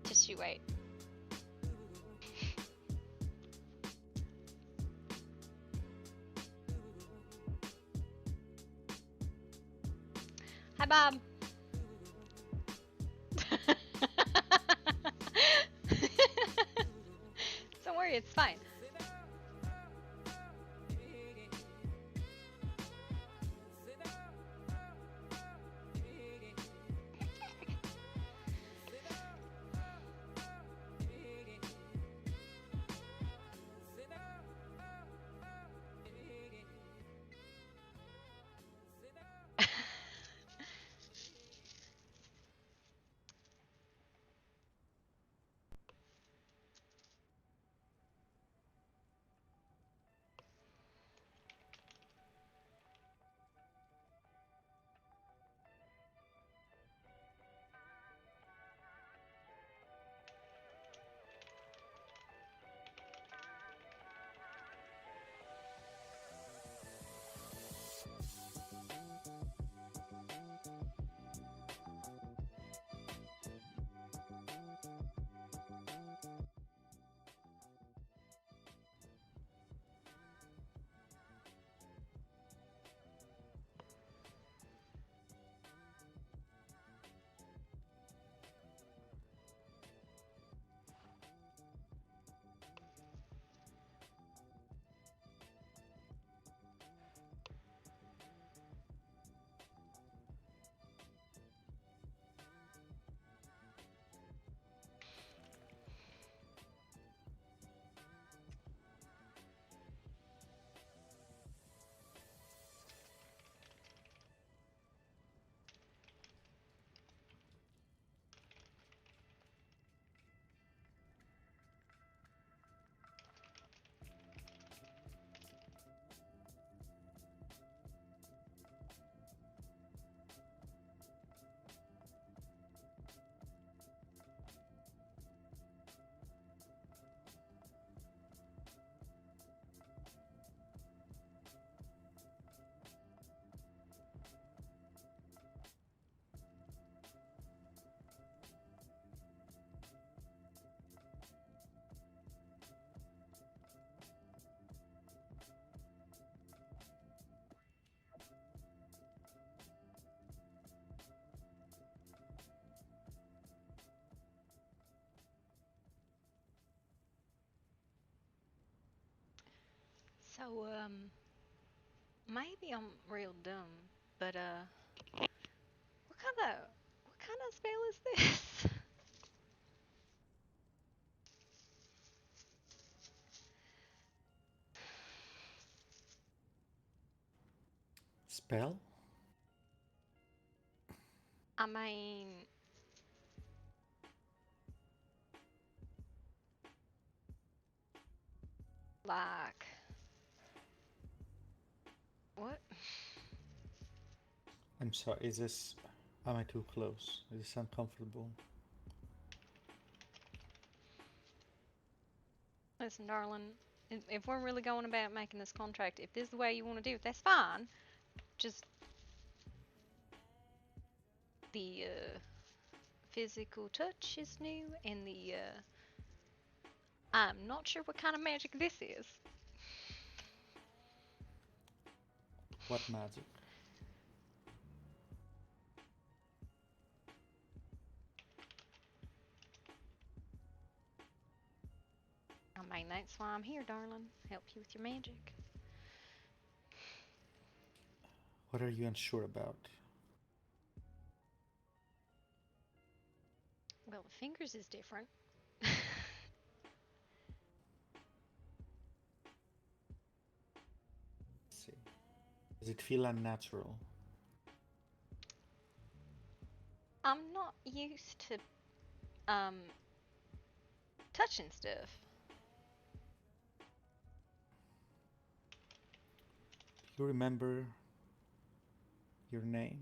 Just you wait. Hi, Bob. Don't worry, it's fine. So, maybe I'm real dumb, but what kind of spell is this? Spell? I mean, like, what? I'm sorry, is this... Am I too close? Is this uncomfortable? Listen, darling, if we're really going about making this contract, if this is the way you want to do it, that's fine. Just the physical touch is new, and the I'm not sure what kind of magic this is. What magic? I mean, that's why I'm here, darling. Help you with your magic. What are you unsure about? Well, the fingers is different. Let's see. Does it feel unnatural? I'm not used to um touching stuff. Do you remember your name?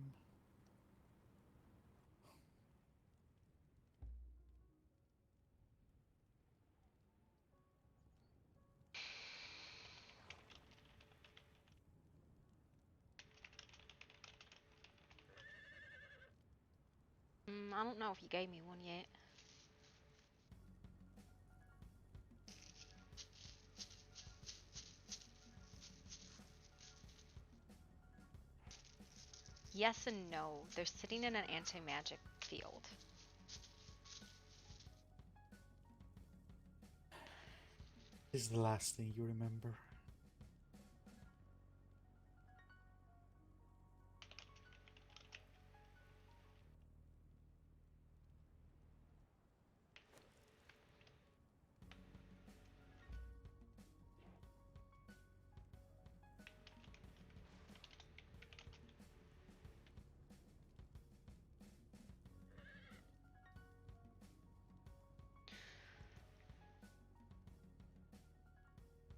I don't know if you gave me one yet. Yes and no. They're sitting in an anti-magic field. This is the last thing you remember.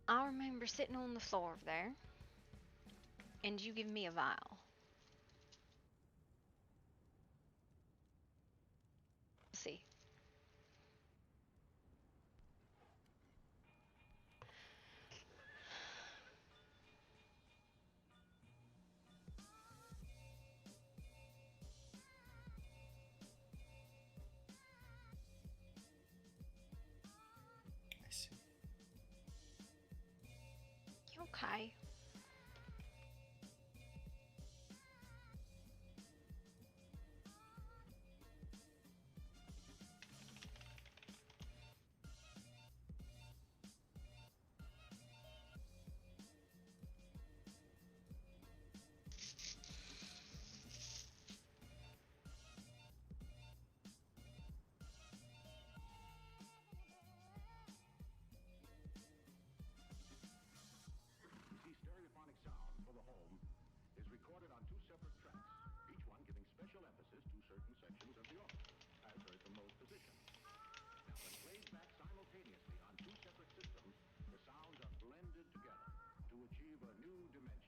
I remember sitting on the floor over there, and you give me a vial. Let's see. I see. You okay?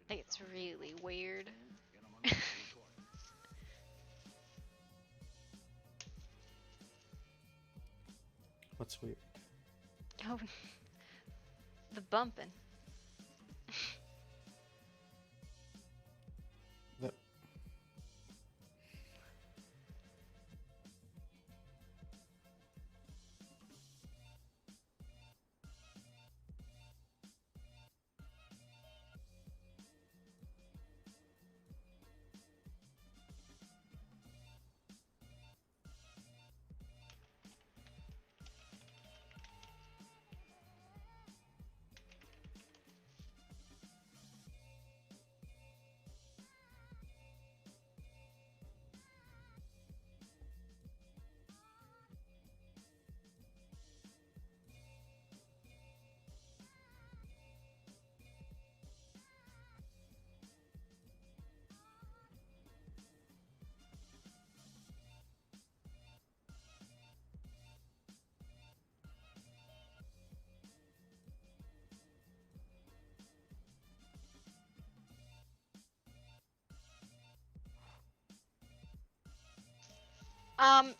It's really weird. What's weird? Oh, the bumping. The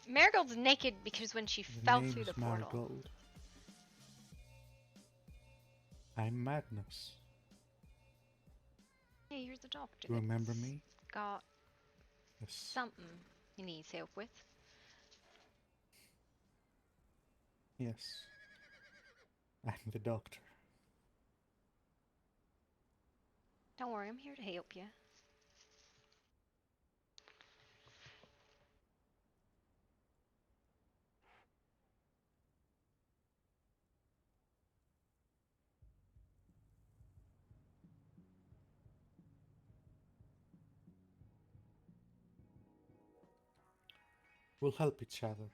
Marigold's naked because when she The fell name through the is portal. Marigold. I'm Magnus. Hey, you're the doctor. You remember that's me? Got Yes. something he needs help with. Yes. I'm the doctor. Don't worry, I'm here to help you. We'll help each other.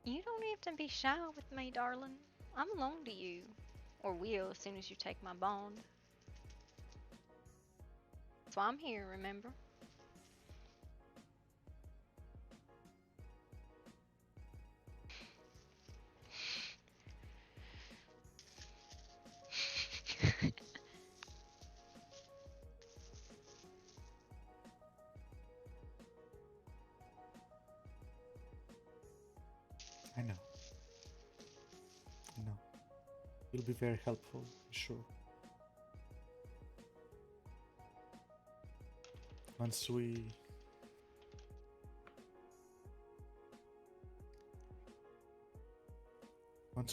You don't have to be shy with me, darling. I'm alone to you. Or will as soon as you take my bond. That's why I'm here, remember? I know. I know. You'll be very helpful, I'm sure. Once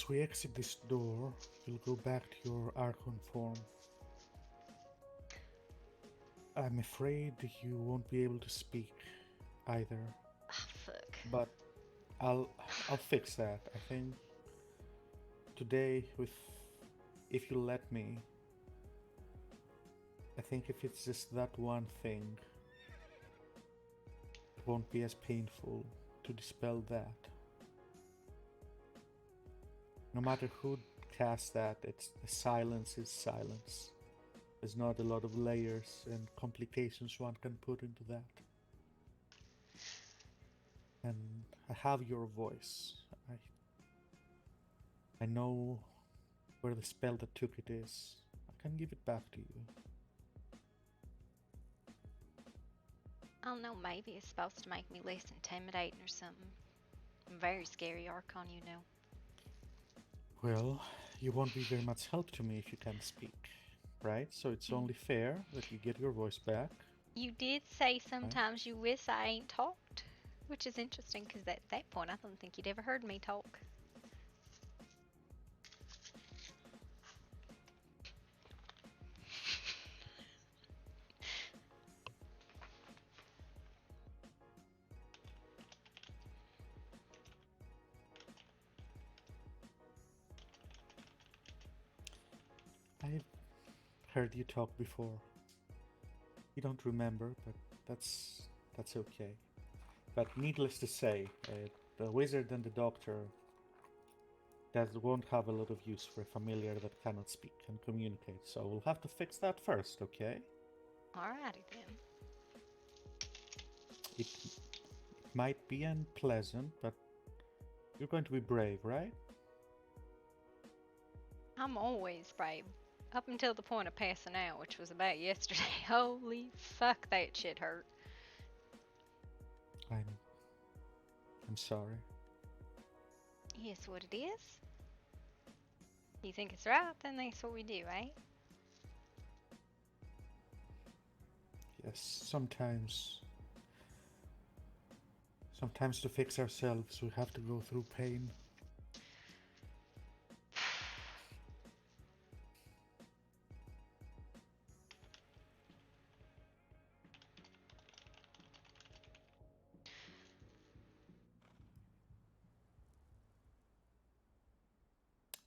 we exit this door, you'll go back to your Archon form. I'm afraid you won't be able to speak either, Ah, fuck. but I'll fix that. I think today, if you let me, I think if it's just that one thing, it won't be as painful to dispel that. No matter who casts that, it's silence is silence. There's not a lot of layers and complications one can put into that. And I have your voice. I know where the spell that took it is. I can give it back to you. I don't know, maybe it's supposed to make me less intimidating or something. Very scary Archon, you know. Well, you won't be very much help to me if you can't speak, right? So it's only fair that you get your voice back. You did say Right? sometimes you wish I ain't talked, which is interesting because at that point I don't think you'd ever heard me talk. I've heard you talk before. You don't remember, but that's okay. But needless to say, the wizard and the doctor that won't have a lot of use for a familiar that cannot speak and communicate. So we'll have to fix that first, okay? Alrighty then. It might be unpleasant, but you're going to be brave, right? I'm always brave. Up until the point of passing out, which was about yesterday. Holy fuck, that shit hurt. I'm sorry. Yes, what it is. You think it's right, then that's what we do, right? Yes, sometimes to fix ourselves we have to go through pain.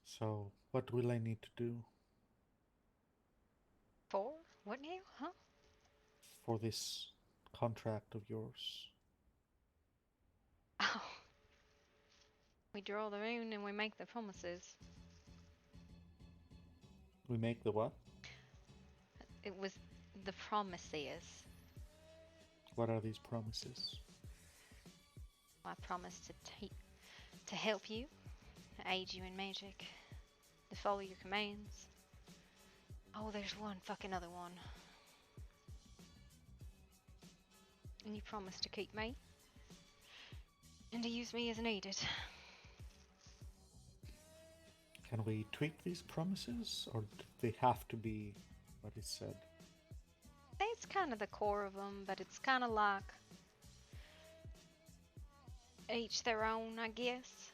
So, what will I need to do For? What now? Huh? for this contract of yours? Oh. We draw the rune and we make the promises. We make the what? It was the promises. What are these promises? I promised to help you, aid you in magic, to follow your commands. Oh, there's one fucking other one. And you promised to keep me and to use me as needed. Can we tweak these promises, or do they have to be what is said? That's kind of the core of them, but it's kind of like each their own, I guess.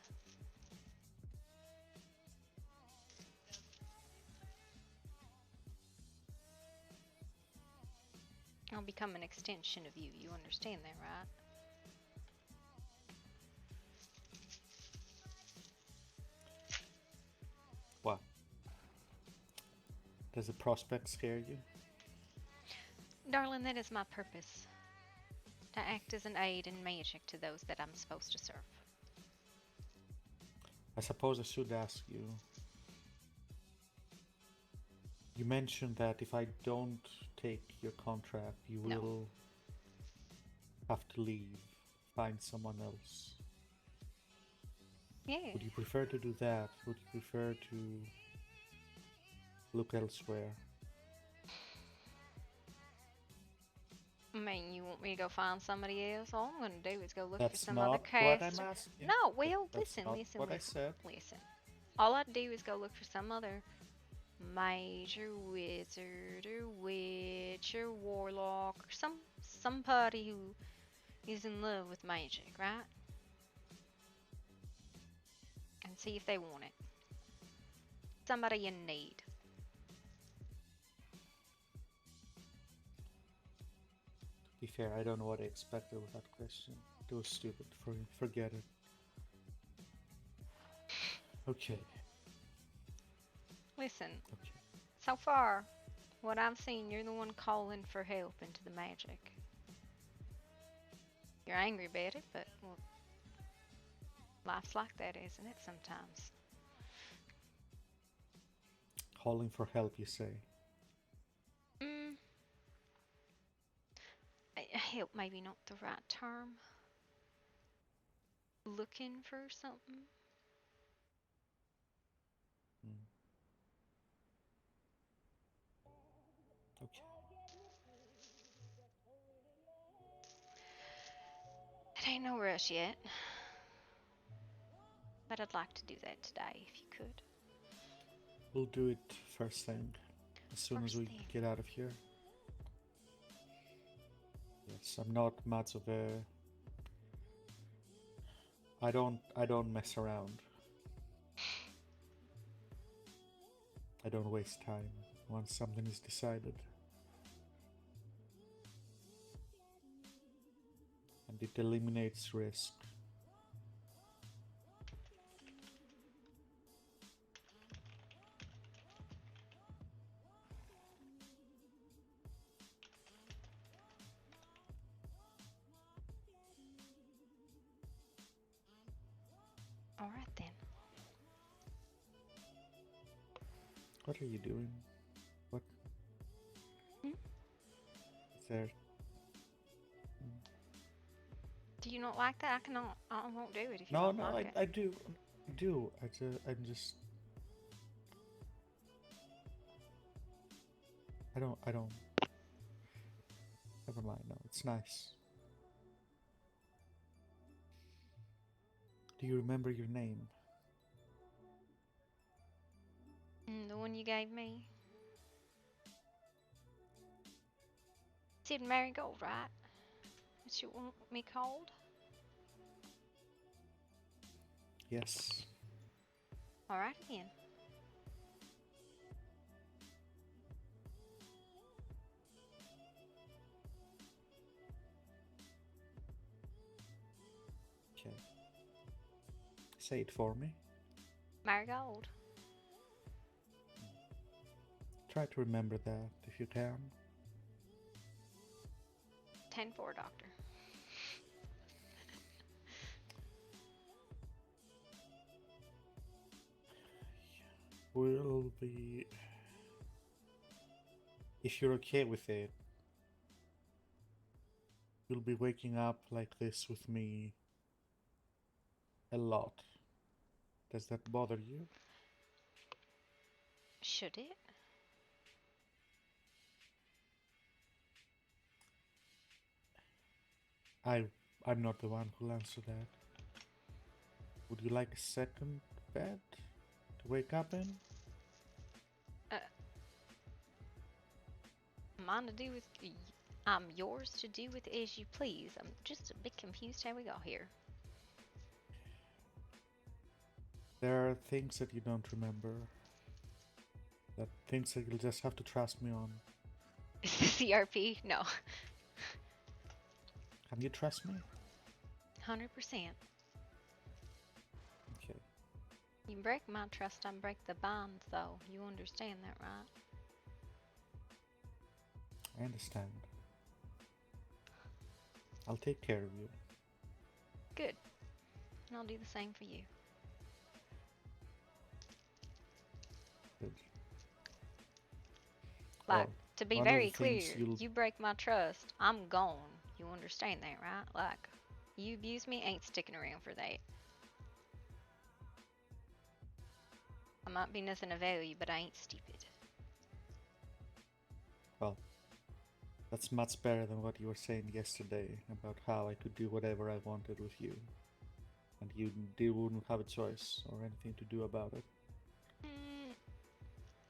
I'll become an extension of you. You understand that, right? What? Does the prospect scare you? Darling, that is my purpose. To act as an aid in magic to those that I'm supposed to serve. I suppose I should ask you. You mentioned that if I don't take your contract, you No. will have to leave, find someone else. Yeah. Would you prefer to do that? Would you prefer to look elsewhere? I mean, you want me to go find somebody else? All I'm gonna do is go look for That's some other not what I'm caster. asking. No, well, That's listen, not listen, what I listen, said. listen. All I do is go look for some other major wizard or witch or warlock or somebody who is in love with magic, right? And see if they want it. Somebody in need. To be fair, I don't know what I expected with that question. It was stupid. Forget it. Okay. Listen, Okay. so far, what I've seen, you're the one calling for help into the magic. You're angry about it, but well, life's like that, isn't it? Sometimes. Calling for help, you say? Mm, help maybe not the right term. Looking for something. Hmm. Okay. It ain't no rush yet, but I'd like to do that today if you could. We'll do it first thing, as soon as First we thing. get out of here. Yes, I'm not much of a. I don't mess around. I don't waste time once something is decided. And it eliminates risk. Alright then. What are you doing? What Hmm? is there? Do you not like that? I won't do it if you No, don't no, like it. I do. I do. I'm just. I don't. Never mind. No, it's nice. Do you remember your name? The one you gave me. Said Marigold, right? What you want me called? Yes. Alright then. Okay. Say it for me. Marigold. Try to remember that if you can. 10-4, doctor. We'll be. If you're okay with it, you'll be waking up like this with me a lot. Does that bother you? Should it? I I'm not the one who'll answer that. Would you like a second bed to wake up in? Uh, mine to do with. I'm yours to do with as you please. I'm just a bit confused how we got here. There are things that you don't remember. That things that you'll just have to trust me on. Is this CRP? No. Can you trust me? 100%. Okay. You break my trust, I break the bond, though. You understand that, right? I understand. I'll take care of you. Good. And I'll do the same for you. Good. Like, Well, to be one of very the things clear, you'll you break my trust, I'm gone. You understand that, right? Like, you abuse me, ain't sticking around for that. I might be nothing of value, but I ain't stupid. well, That's much better than what you were saying yesterday about how I could do whatever I wanted with you, and you wouldn't have a choice or anything to do about it. Mm,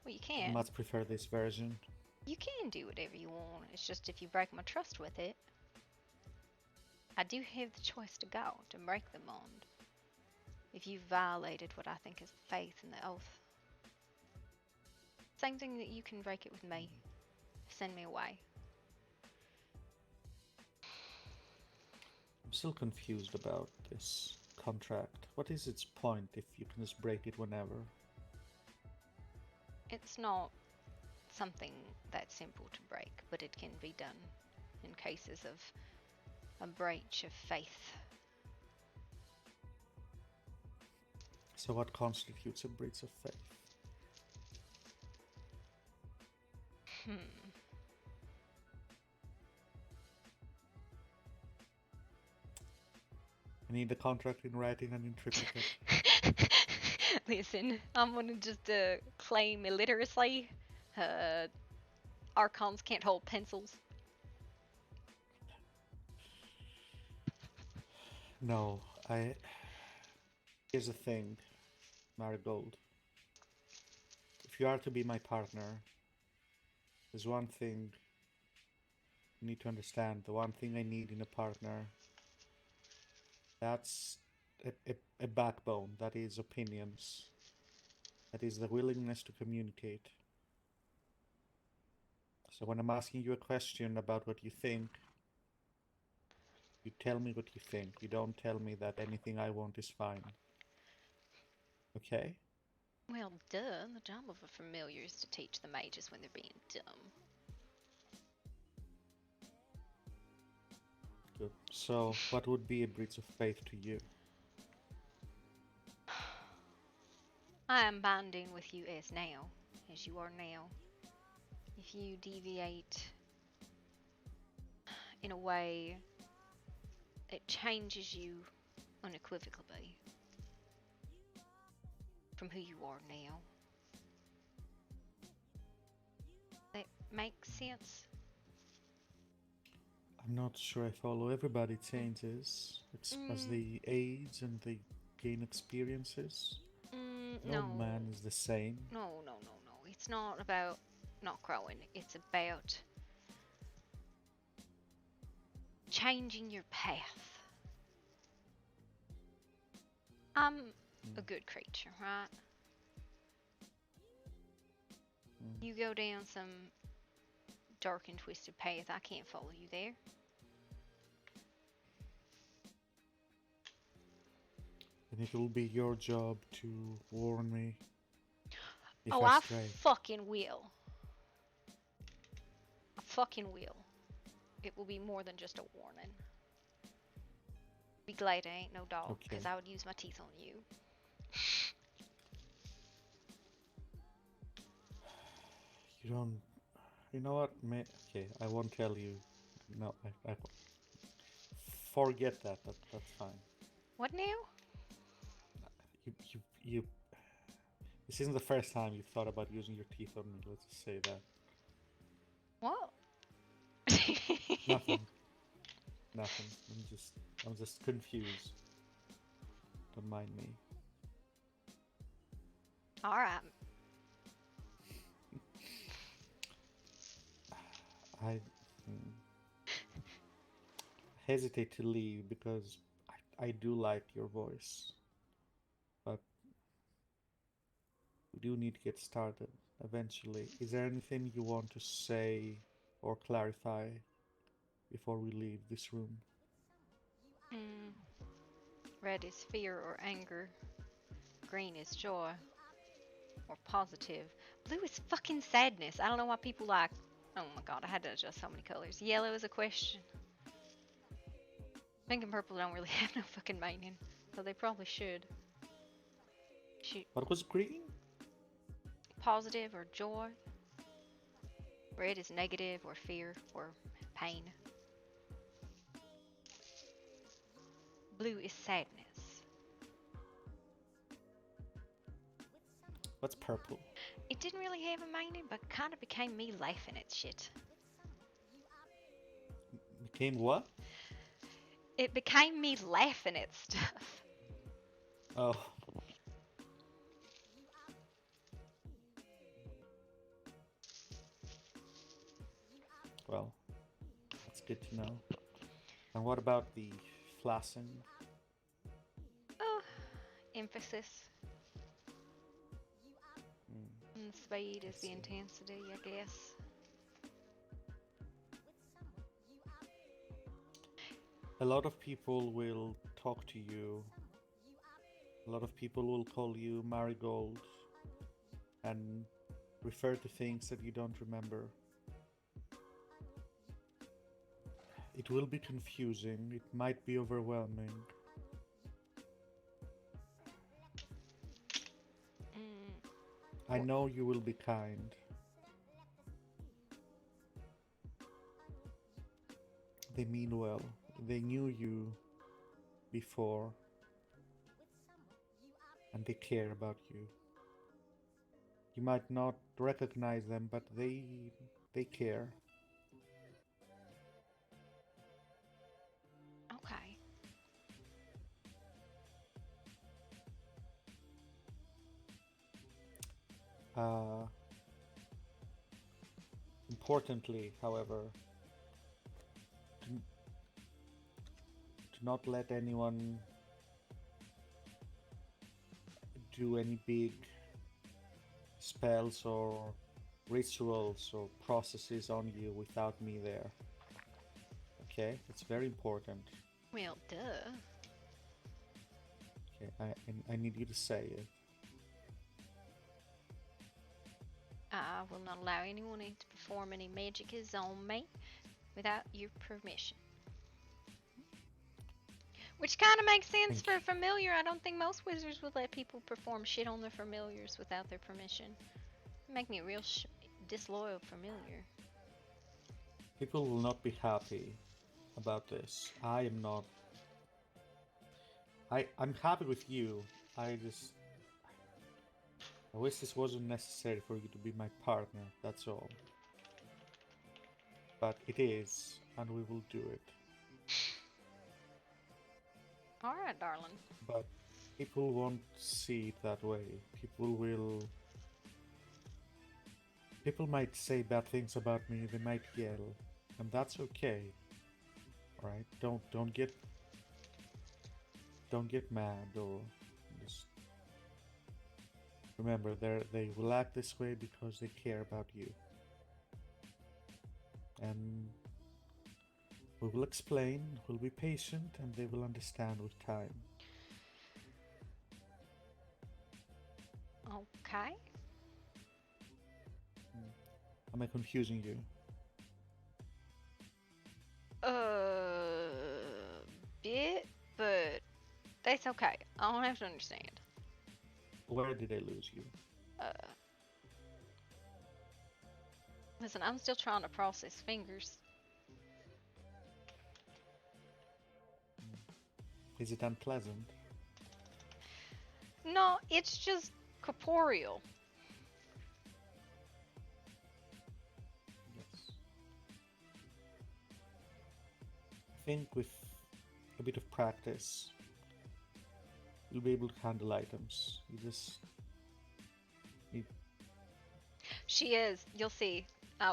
well, you I can. much prefer this version. You can do whatever you want. It's just if you break my trust with it, I do have the choice to go, to break the bond. If you violated what I think is the faith and the oath. Same thing that you can break it with me. Send me away. I'm still confused about this contract. What is its point if you can just break it whenever? It's not something that simple to break, but it can be done in cases of a breach of faith. So what constitutes a breach of faith? I need the contract in writing and in triplicate. Listen, I'm gonna just claim illiteracy. Archons can't hold pencils. No, here's the thing, Marigold. If you are to be my partner, there's one thing you need to understand. The one thing I need in a partner, that's a backbone. That is opinions. That is the willingness to communicate. So when I'm asking you a question about what you think, you tell me what you think. You don't tell me that anything I want is fine. Okay? Well, duh. The job of a familiar is to teach the mages when they're being dumb. Good. So, what would be a breach of faith to you? I am binding with you as now, as you are now. If you deviate in a way that changes you unequivocally from who you are now, that makes sense? I'm not sure I follow. Everybody changes as they age and they gain experiences. No No. man is the same. No. It's not about not growing. It's about changing your path. I'm a good creature, right? You go down some dark and twisted path, I can't follow you there. And it will be your job to warn me if Oh, I I stray. fucking will. I fucking will. It will be more than just a warning. Be glad I ain't no dog, because Okay. I would use my teeth on you. You don't. You know what? Okay, I won't tell you. No, I forget that. That's fine. What now? You. This isn't the first time you've thought about using your teeth on me. Let's just say that. What? Nothing. Nothing. I'm just confused. Don't mind me. Alright. I hesitate to leave because I do like your voice, but we do need to get started eventually. Is there anything you want to say or clarify before we leave this room? Red is fear or anger. Green is joy or positive. Blue is fucking sadness. I don't know why people like. Oh my god, I had to adjust so many colors. Yellow is a question. Pink and purple don't really have no fucking meaning, so they probably should. Shoot. What was green? Positive or joy. Red is negative or fear or pain. Blue is sadness. What's purple? It didn't really have a meaning, but kind of became me laughing at shit. Came what? It became me laughing at stuff. Oh, well, that's good to know. And what about the flossing? Oh, emphasis. Mm, And the speed I is the see. intensity, I guess. A lot of people will talk to you. A lot of people will call you Marigold and refer to things that you don't remember. It will be confusing. It might be overwhelming. Mm, I know you will be kind. They mean well. They knew you before and they care about you. You might not recognize them, but they care. okay. Uh, Importantly, however, do, do not let anyone do any big spells or rituals or processes on you without me there. Okay, it's very important. Well, duh. Okay, I need you to say it. I will not allow anyone to perform any magicas on me without your permission. Which kind of makes sense Thank for you. a familiar. I don't think most wizards would let people perform shit on their familiars without their permission. Make me a real disloyal familiar. People will not be happy about this. I am not. I'm happy with you. I wish this wasn't necessary for you to be my partner. That's all. But it is, and we will do it. All right, darling. But people won't see it that way. People might say bad things about me. They might yell, and that's okay. All right? Don't get mad or just remember they will act this way because they care about you. And we will explain, we'll be patient, and they will understand with time. Okay. Hmm. Am I confusing you? Bit, but that's okay. I don't have to understand. Where did I lose you? Uh, Listen, I'm still trying to process fingers. Is it unpleasant? No, it's just corporeal. Yes. I think with a bit of practice, you'll be able to handle items. You just need, She is. You'll see.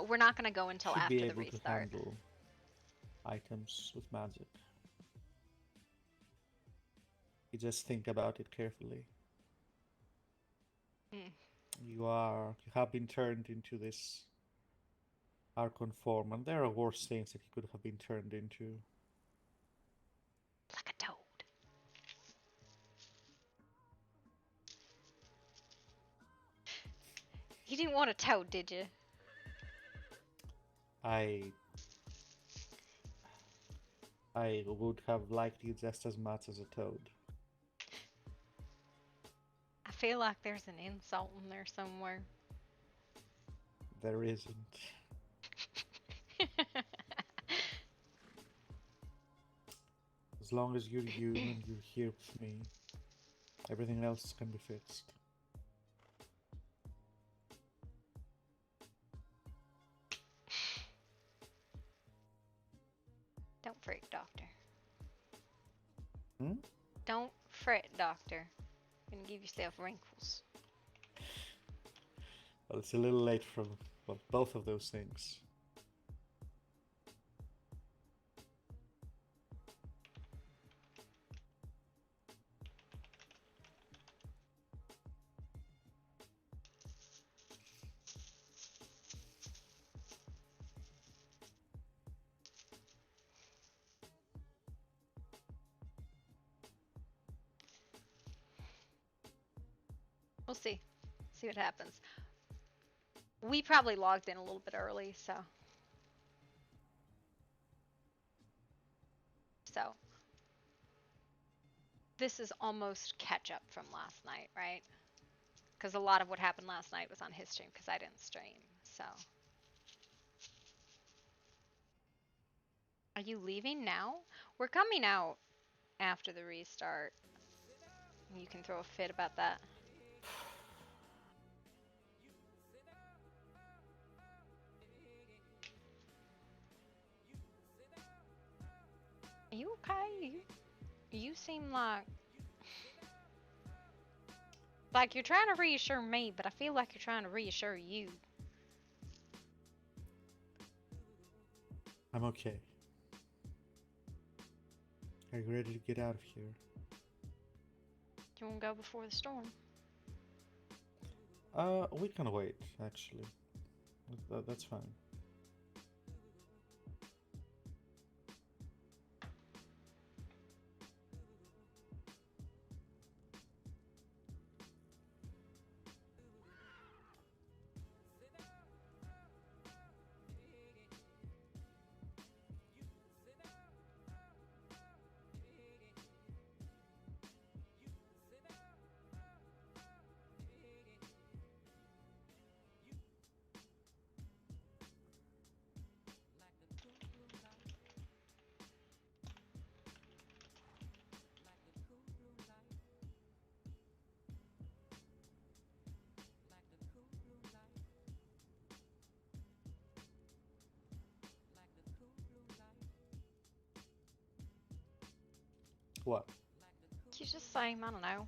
We're not going to go until should be after the able to restart. handle items with magic. You just think about it carefully. Mm. You have been turned into this Archon form, and there are worse things that you could have been turned into. Like a toad. You didn't want a toad, did you? I I would have liked you just as much as a toad. I feel like there's an insult in there somewhere. There isn't. As long as you're you and you're here with me, everything else can be fixed. Don't fret, Doctor. Hmm? Don't fret, Doctor. You're gonna give yourself wrinkles. Well, it's a little late for both of those things. We'll see. See what happens. We probably logged in a little bit early, so this is almost catch up from last night, right? Because a lot of what happened last night was on his stream because I didn't stream. So, are you leaving now? We're coming out after the restart. You can throw a fit about that. Are you okay? You seem like you're trying to reassure me, but I feel like you're trying to reassure you. I'm okay. Are you ready to get out of here? Do you want to go before the storm? We can wait, actually. That's fine. What? You just seem, I don't know,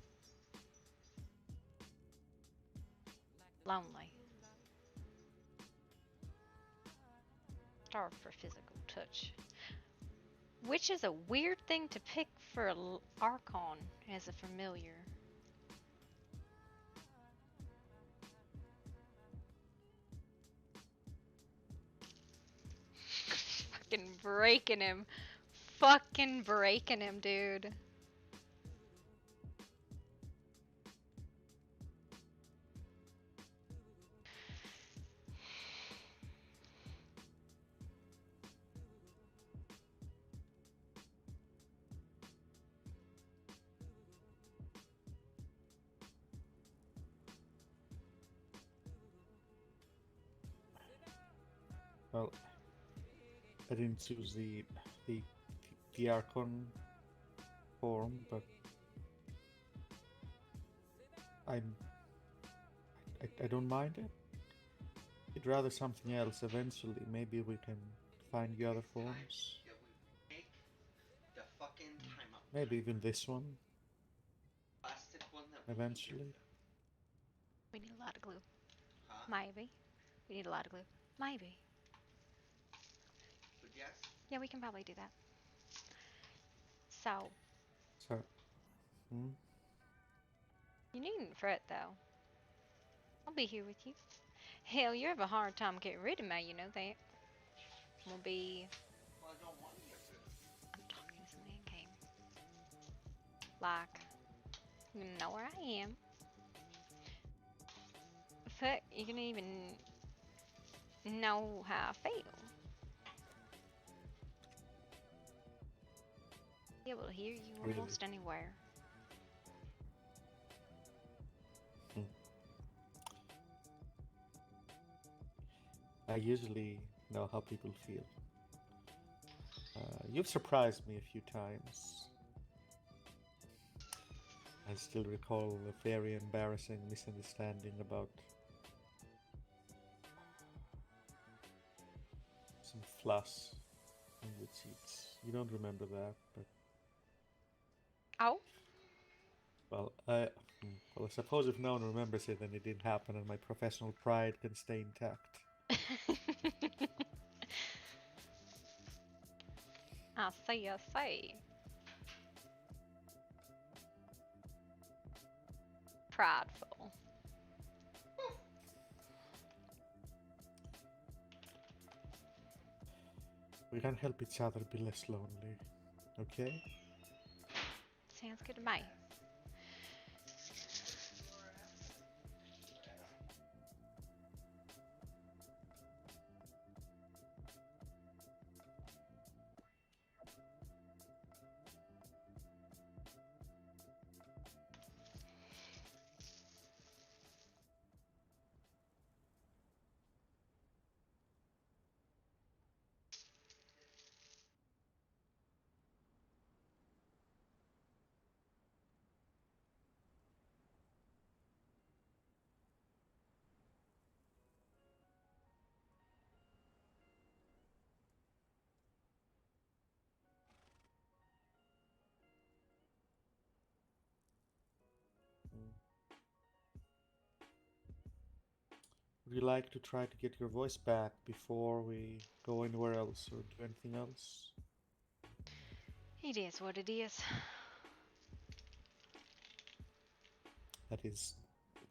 lonely. Starved for physical touch. Which is a weird thing to pick for Archon as a familiar. Fucking breaking him. Fucking breaking him, dude. Well, I didn't choose the the Archon form, but I'm I don't mind it. I'd rather something else eventually. Maybe we can find the other forms. Maybe even this one eventually. We need a lot of glue. Maybe. We need a lot of glue. Maybe. Yeah, we can probably do that. So, So, hmm? you needn't fret though. I'll be here with you. Hell, you have a hard time getting rid of me, you know that. We'll be. I'm talking to somebody in game. Like, you know where I am. Fuck, you can even know how I feel. Be able to hear you Really? almost anywhere. Hmm. I usually know how people feel. You've surprised me a few times. I still recall a very embarrassing misunderstanding about some floss 100 seats. You don't remember that, but Oh. well, I suppose if no one remembers it, then it didn't happen, and my professional pride can stay intact. I see, I see. Prideful. We can help each other be less lonely, okay? Sounds good to me. Mm. Would you like to try to get your voice back before we go anywhere else or do anything else? It is what it is.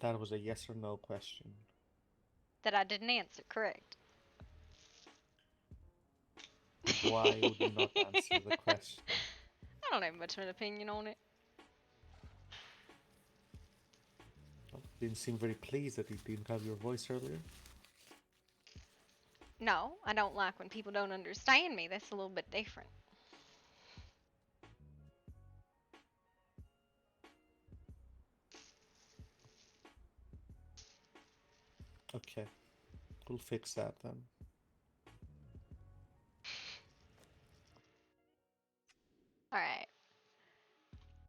That was a yes or no question. That I didn't answer, correct? Why would you not answer the question? I don't have much of an opinion on it. Well, you didn't seem very pleased that you didn't have your voice earlier. No, I don't like when people don't understand me. That's a little bit different. Okay, we'll fix that then. Alright.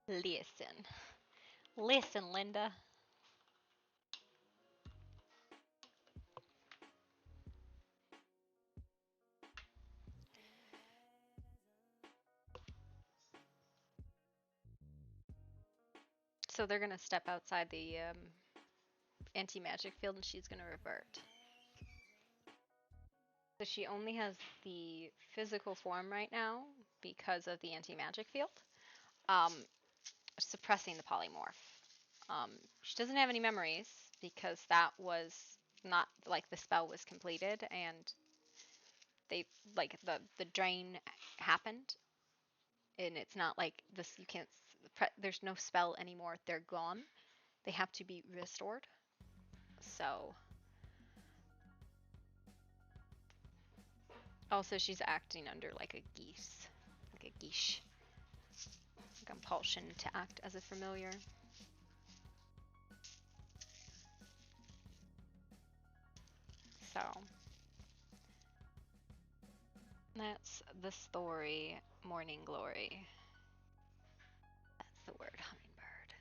Listen. Listen, Linda. So they're gonna step outside the anti-magic field and she's gonna revert. So she only has the physical form right now because of the anti-magic field, um, suppressing the polymorph. She doesn't have any memories because that was not like the spell was completed and they like the drain happened, and it's not like this. You can't. There's no spell anymore. They're gone. They have to be restored. So also she's acting under like a geese, like a geesh. Compulsion to act as a familiar. So that's the story, Morning Glory. That's the word, hummingbird.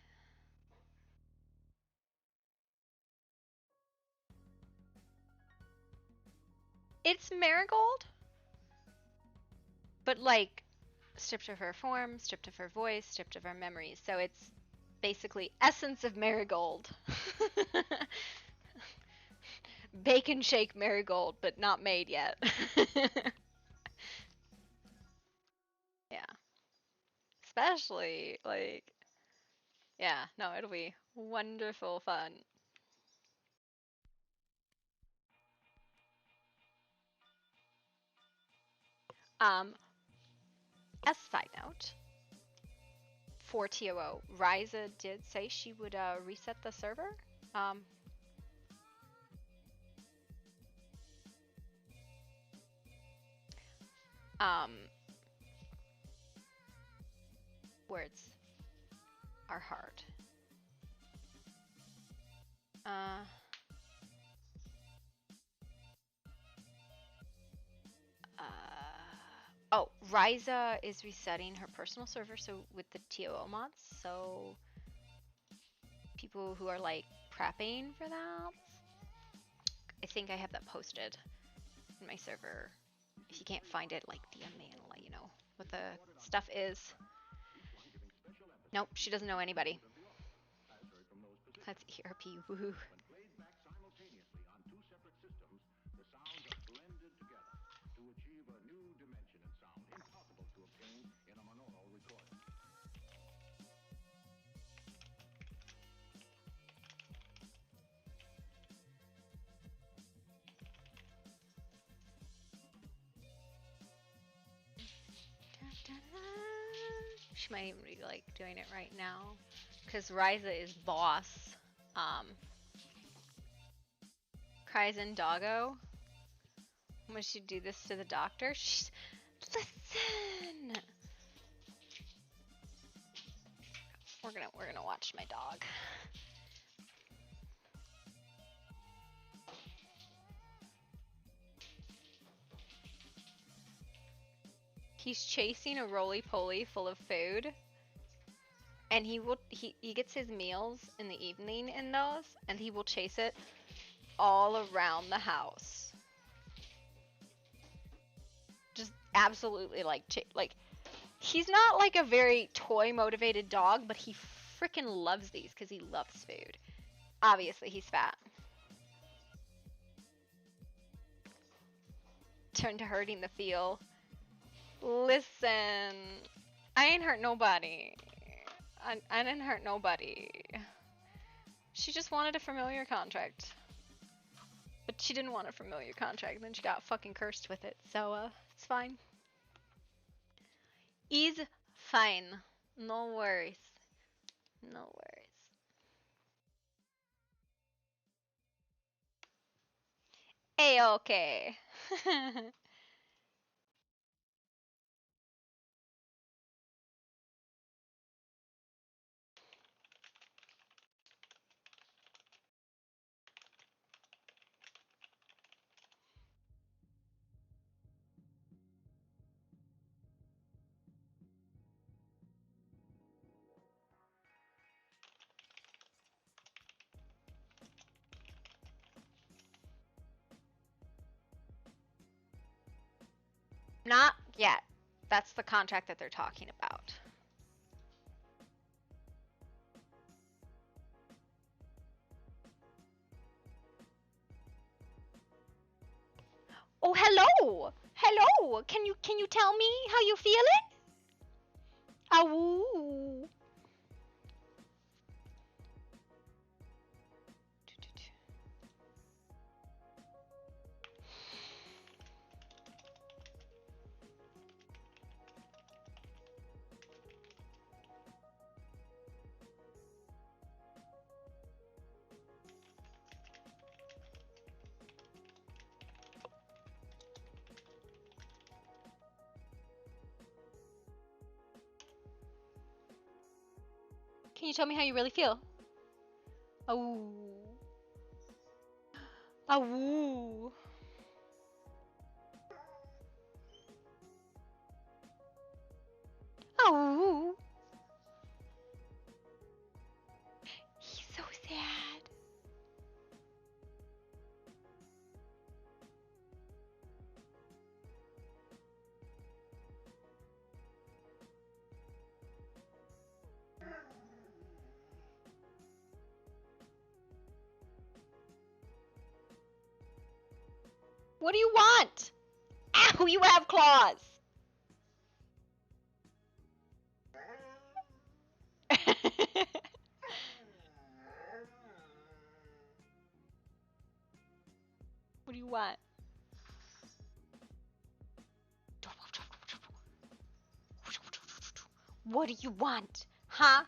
It's Marigold, but like stripped of her form, stripped of her voice, stripped of her memories. So it's basically essence of Marigold. Bacon shake Marigold, but not made yet. Yeah. Especially like, yeah, no, it'll be wonderful fun. Um, as a side note, for TOO, Ryza did say she would reset the server. Um, um, words are hard. Uh, oh, Ryza is resetting her personal server, so with the TOO mods, so people who are like prepping for that, I think I have that posted in my server If you can't find it, like, DM me and I'll let you know what the stuff is. Nope, she doesn't know anybody. That's ERP, woohoo. She might even be like doing it right now, because Ryza is boss. Kaizen Doggo. When she do this to the doctor, she's listen. We're gonna watch my dog. He's chasing a roly-poly full of food, and he gets his meals in the evening in those, and he will chase it all around the house. Just absolutely like he's not like a very toy motivated dog, but he freaking loves these because he loves food. Obviously, he's fat. Turn to hurting the feel. Listen, I ain't hurt nobody. I didn't hurt nobody. She just wanted a familiar contract. But she didn't want a familiar contract, and then she got fucking cursed with it. So, it's fine. Is fine. No worries. No worries. A-okay. Not yet. That's the contract that they're talking about. Oh, hello! Hello! Can you tell me how you feeling? Awoo! Can you tell me how you really feel? Awoo. Awoo. Awoo. He's so sad. What do you want? Ow, you have claws! What do you want? What do you want? Huh?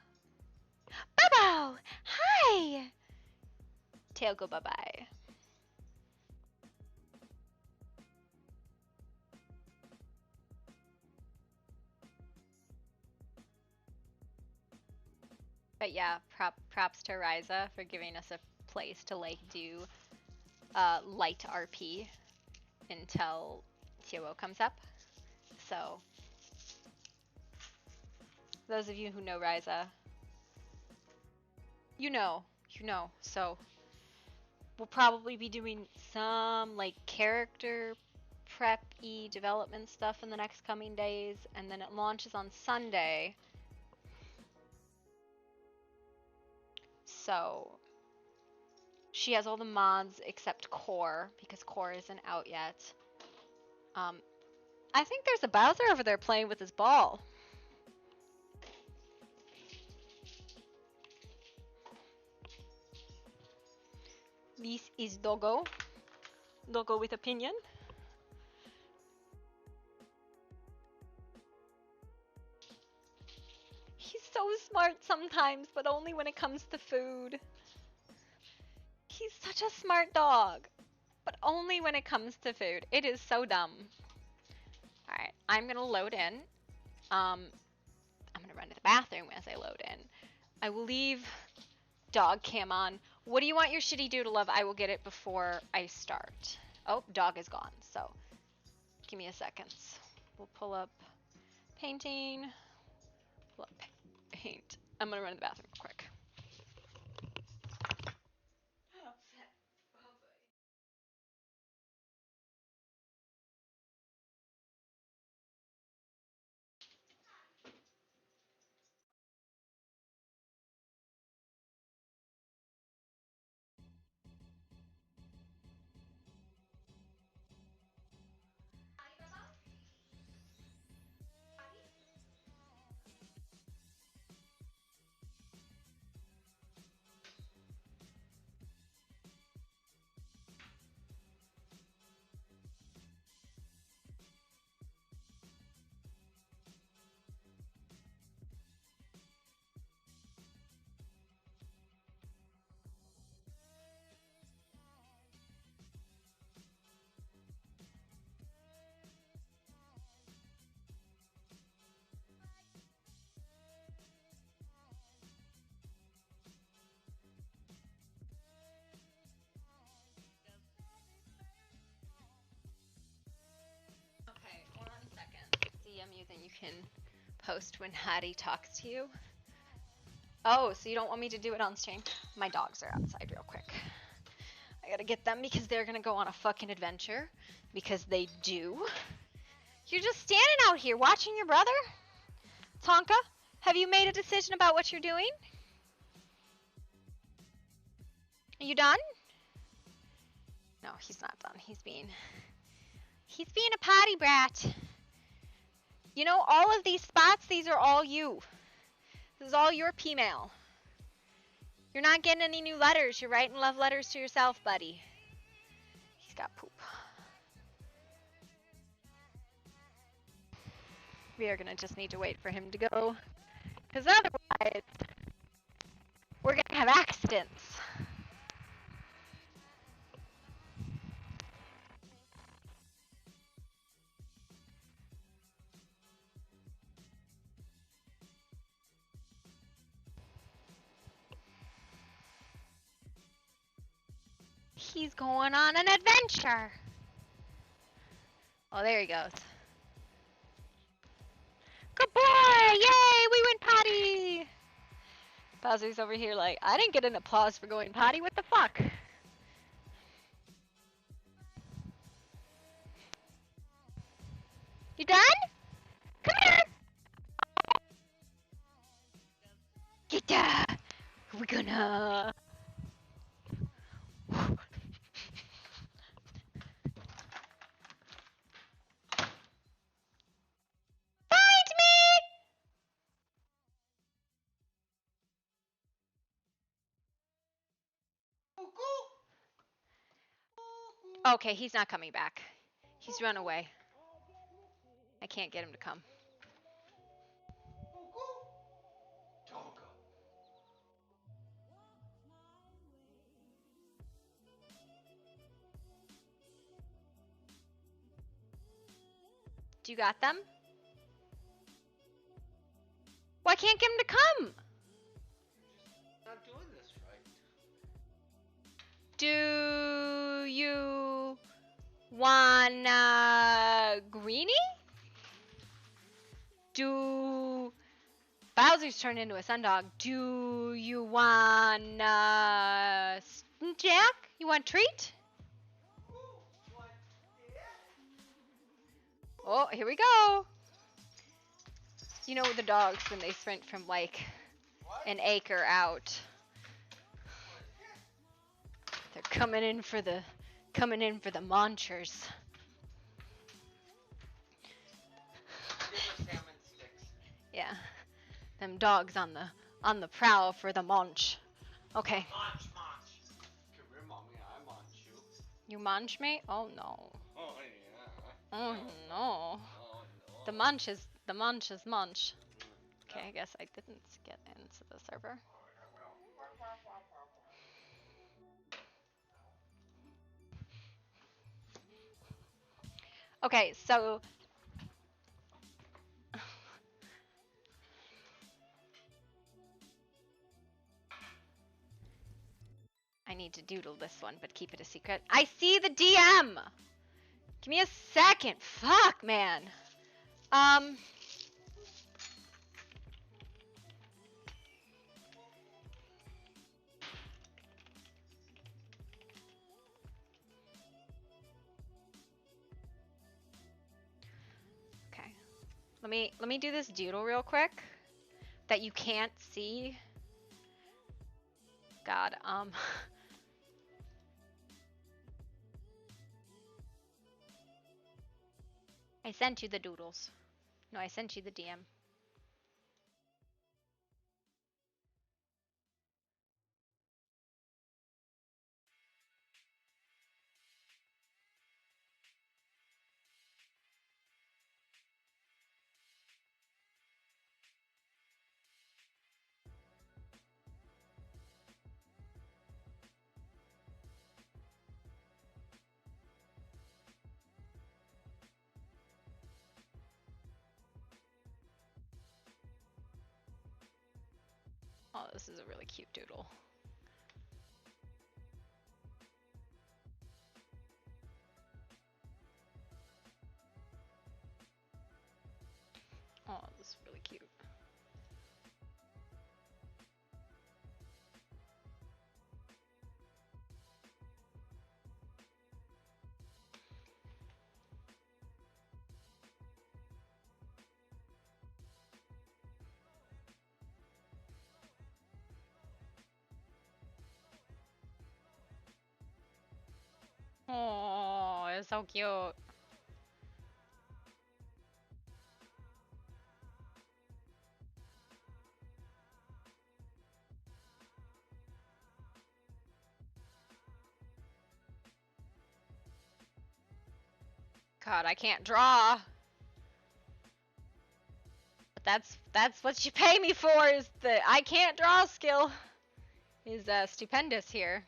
Bobo! Hi! Tail go bye-bye. But yeah, props to Ryza for giving us a place to like do light RP until TOO comes up. So those of you who know Ryza, you know. So we'll probably be doing some like character prep-y development stuff in the next coming days, and then it launches on Sunday. So she has all the mods except Core, because Core isn't out yet. I think there's a Bowser over there playing with his ball. This is Doggo. Doggo with opinion. He's so smart sometimes, but only when it comes to food. He's such a smart dog, but only when it comes to food. It is so dumb. Alright, I'm gonna load in. I'm gonna run to the bathroom as I load in. I will leave dog cam on. What do you want your shitty doodle love? I will get it before I start. Oh, dog is gone, so give me a second. We'll pull up painting. Pull up paint. I'm gonna run to the bathroom real quick. Okay, 1 second. DM you, then you can post when Hattie talks to you. Oh, so you don't want me to do it on stream? My dogs are outside real quick. I gotta get them because they're gonna go on a fucking adventure. Because they do. You're just standing out here watching your brother? Tonka, have you made a decision about what you're doing? Are you done? No, he's not done. He's being a potty brat. You know, all of these spots, these are all you. This is all your P-mail. You're not getting any new letters. You're writing love letters to yourself, buddy. He's got poop. We are gonna just need to wait for him to go. Because otherwise, we're gonna have accidents. He's going on an adventure. Oh, there he goes. Good boy! Yay! We went potty! Bowser's over here like, I didn't get an applause for going potty. What the fuck? You done? Come here! Get down! We're gonna... Find me! Okay, he's not coming back. He's run away. I can't get him to come. Do you got them? Why can't get him to come? Not doing this right. Do you wanna greenie? Do Bowser's turned into a sundog. Do you wanna Jack? You want treat? Oh, here we go. You know the dogs when they sprint from like an acre out. They're coming in for the munchers. Give her salmon sticks. Yeah. Them dogs on the prowl for the munch. Okay. Munch, munch. Come here, mommy. I munch you. You munch me? Oh no. Oh yeah. Oh no. Oh no. The munch is munch. Okay, I guess I didn't get into the server. Okay, so I need to doodle this one, but keep it a secret. I see the DM! Give me a second. Fuck, man. Okay. Let me do this doodle real quick that you can't see. God, I sent you the doodles. No, I sent you the DM. Oh, this is a really cute doodle. Oh, this is really cute. Oh, it's so cute. God, I can't draw. But that's what you pay me for, is the I can't draw skill. Is stupendous here.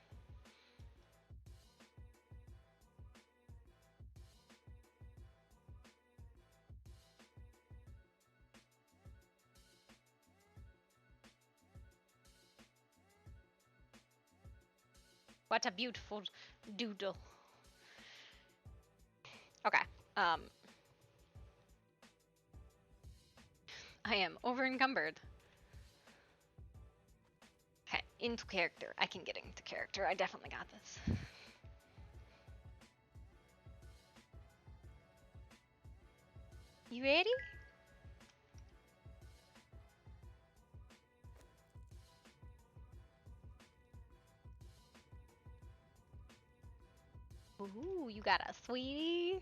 What a beautiful doodle. Okay. I am over encumbered. Okay, into character. I can get into character. I definitely got this. You ready? Ooh, you got a sweetie.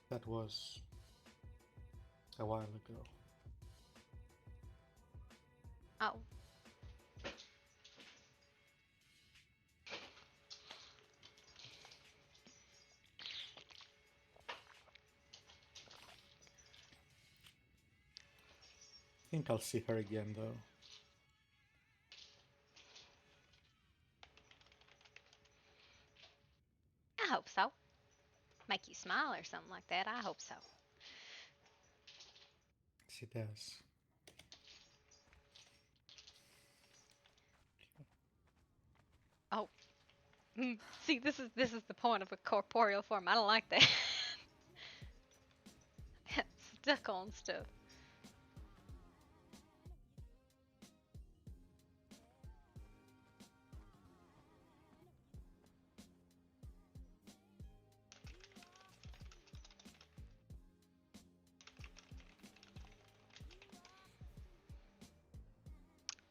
That was a while ago. Oh. I think I'll see her again though. I hope so. Make you smile or something like that. I hope so. She does. Oh. See, this is the point of a corporeal form. I don't like that. stuck on stuff.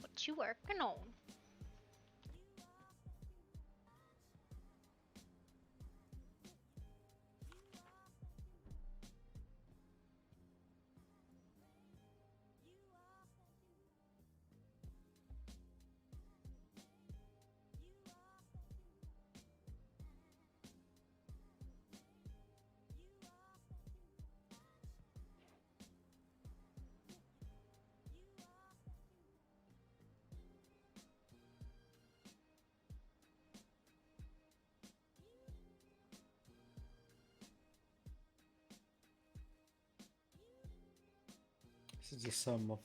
What you working on? This is the sum of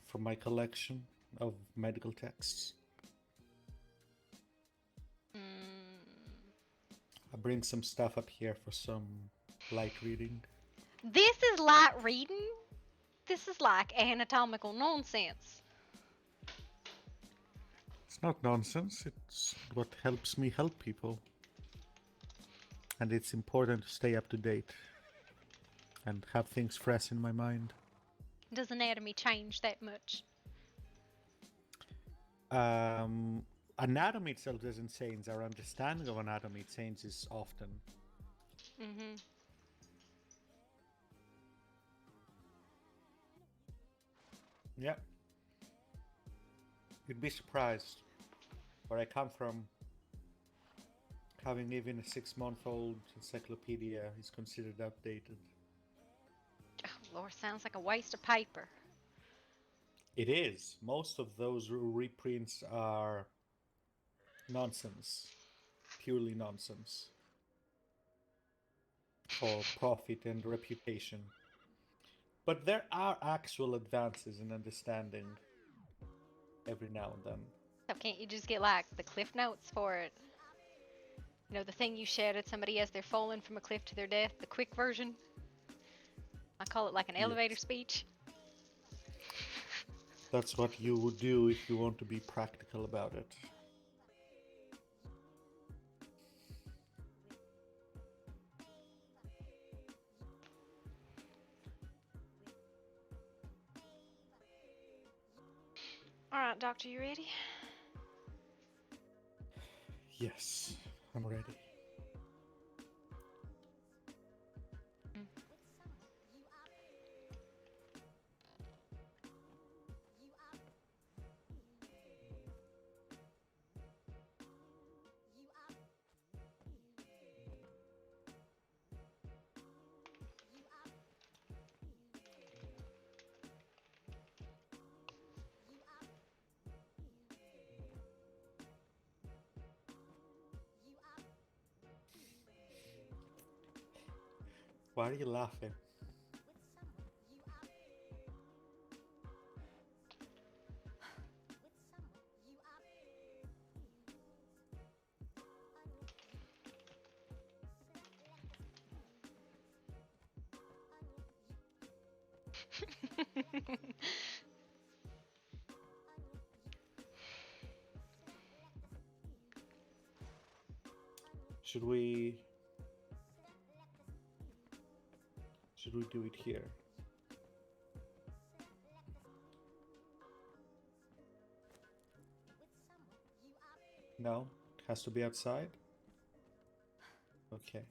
from my collection of medical texts. I bring some stuff up here for some light reading. This is light reading? This is like anatomical nonsense. It's not nonsense, it's what helps me help people. And it's important to stay up to date and have things fresh in my mind. Does anatomy change that much? Anatomy itself doesn't change. Our understanding of anatomy changes often. Mm-hmm. Yeah. You'd be surprised where I come from. Having even a 6-month-old encyclopedia is considered outdated. Oh, Lord, sounds like a waste of paper. It is. Most of those reprints are nonsense. Purely nonsense. For profit and reputation. But there are actual advances in understanding every now and then. So can't you just get like the cliff notes for it? You know, the thing you shout at somebody as they're falling from a cliff to their death, the quick version? I call it like an elevator speech. That's what you would do if you want to be practical about it. Alright, Doctor, you ready? Yes, I'm ready. Why are you laughing? Should we do it here? No, it has to be outside. Okay.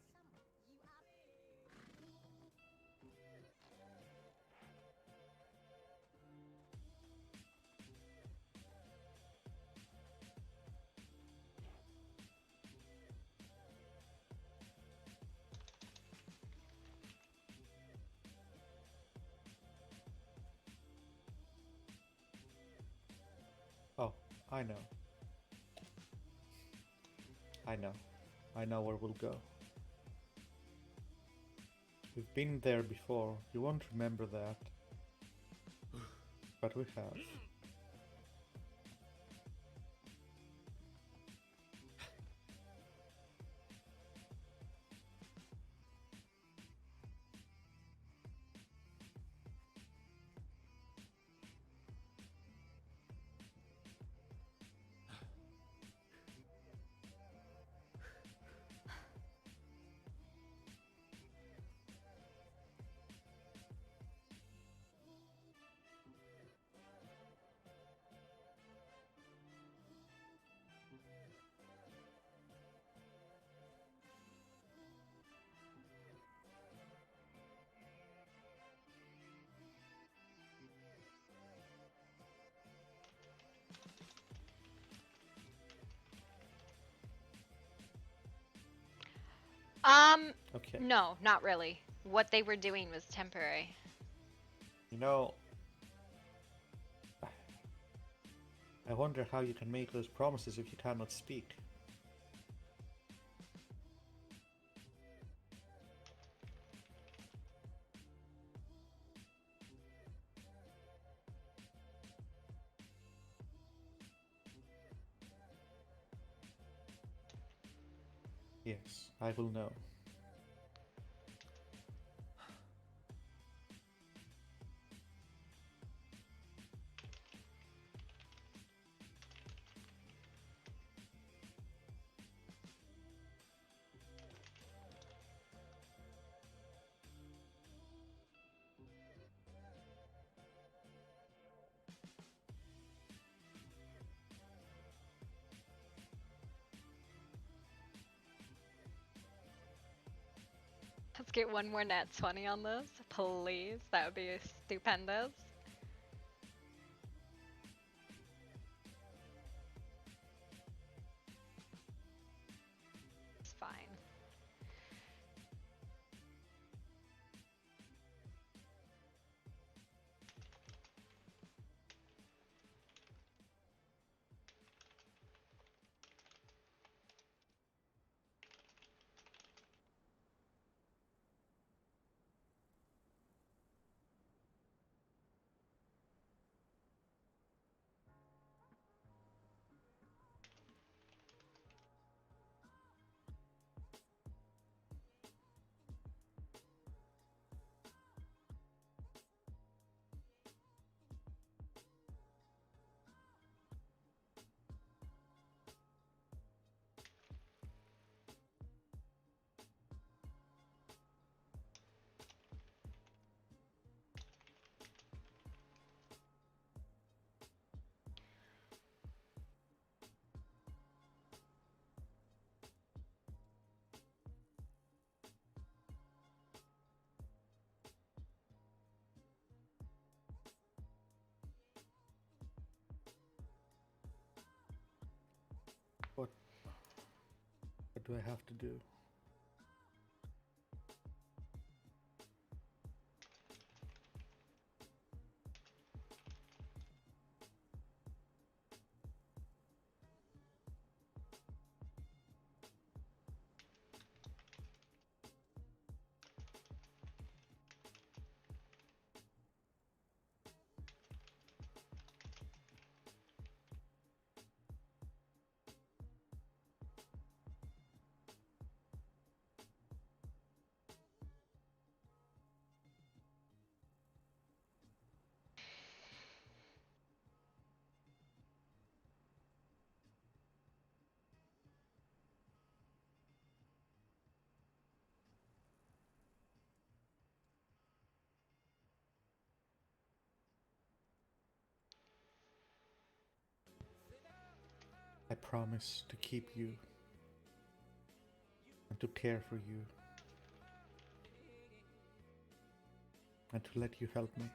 Oh, I know. I know where we'll go. We've been there before. You won't remember that. But we have. Okay. No, not really. What they were doing was temporary. You know, I wonder how you can make those promises if you cannot speak. Yes, I will know. Let's get one more nat 20 on this, please. That would be stupendous. It's fine. What, what do I have to do? I promise to keep you and to care for you and to let you help me.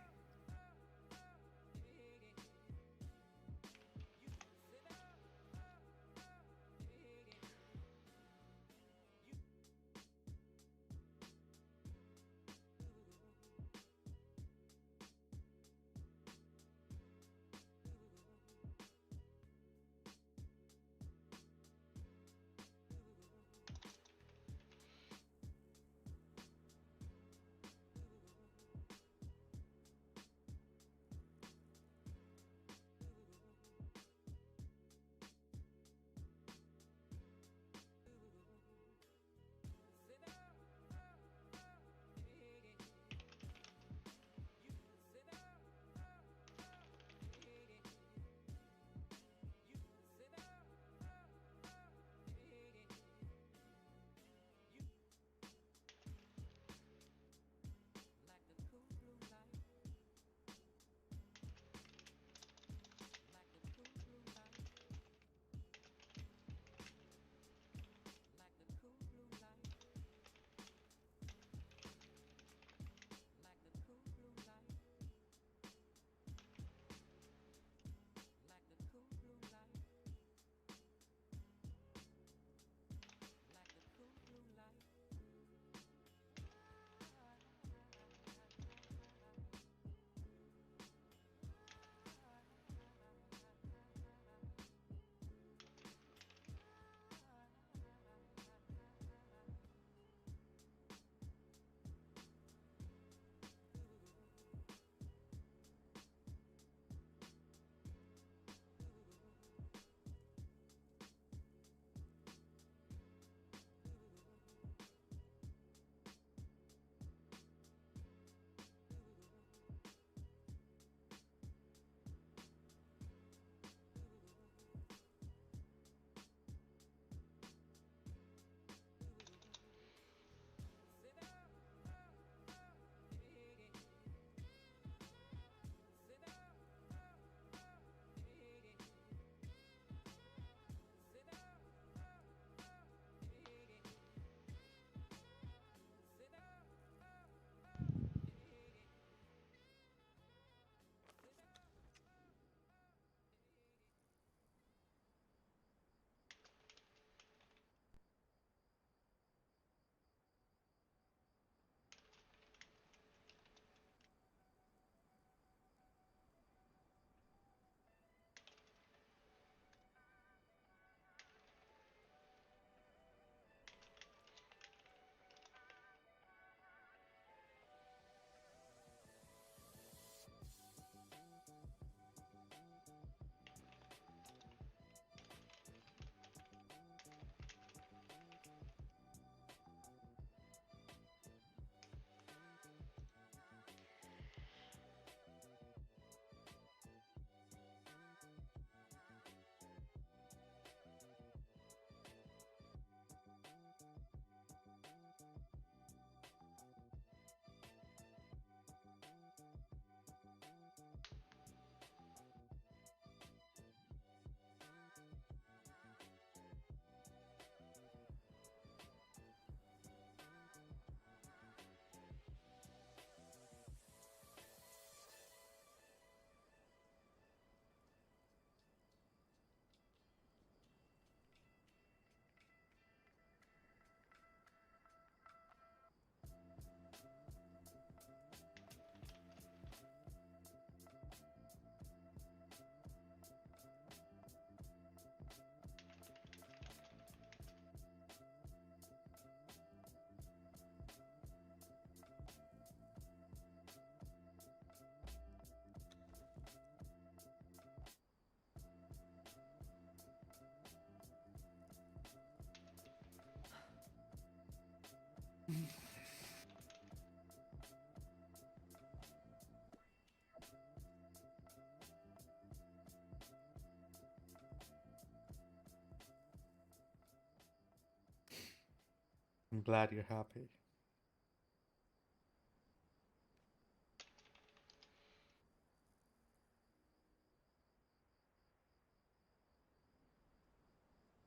I'm glad you're happy.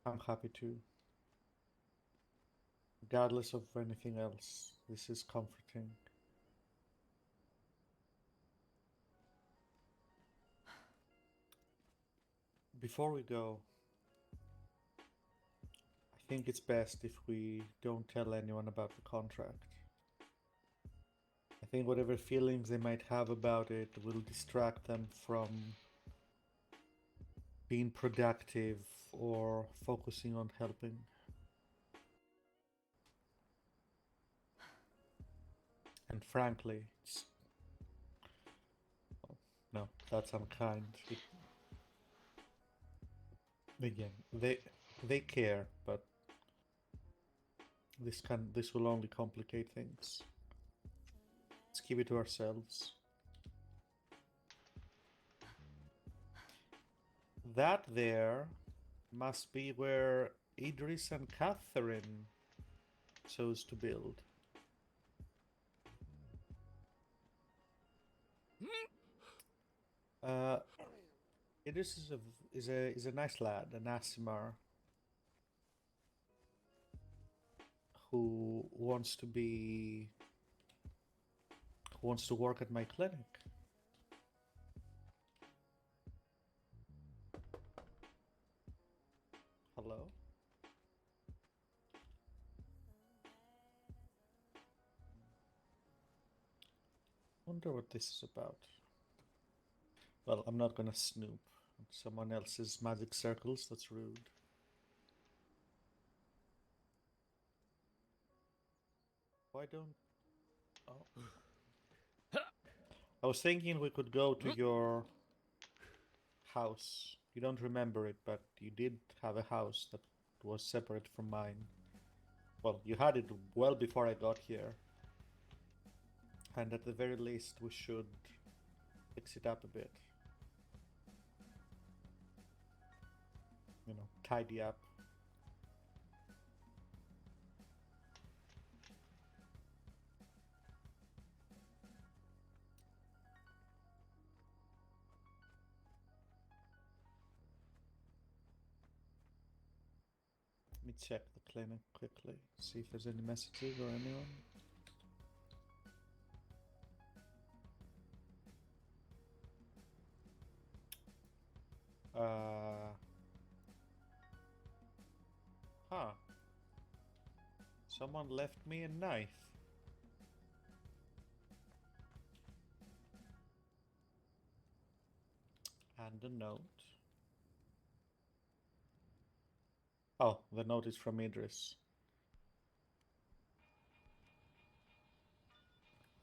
I'm happy too. Regardless of anything else, this is comforting. Before we go, I think it's best if we don't tell anyone about the contract. I think whatever feelings they might have about it will distract them from being productive or focusing on helping. And frankly, it's... oh, no, that's unkind. Again, they care, but this will only complicate things. Let's keep it to ourselves. That there must be where Idris and Catherine chose to build. Idris is a nice lad, an Asimar who wants to work at my clinic. Hello? Wonder what this is about. Well, I'm not gonna snoop someone else's magic circles, that's rude. Why don't... oh. I was thinking we could go to your house. You don't remember it, but you did have a house that was separate from mine. Well, you had it well before I got here. And at the very least, we should fix it up a bit. You know, tidy up. Let me check the clinic quickly, see if there's any messages or anyone. Huh. Someone left me a knife. And a note. Oh, the note is from Idris.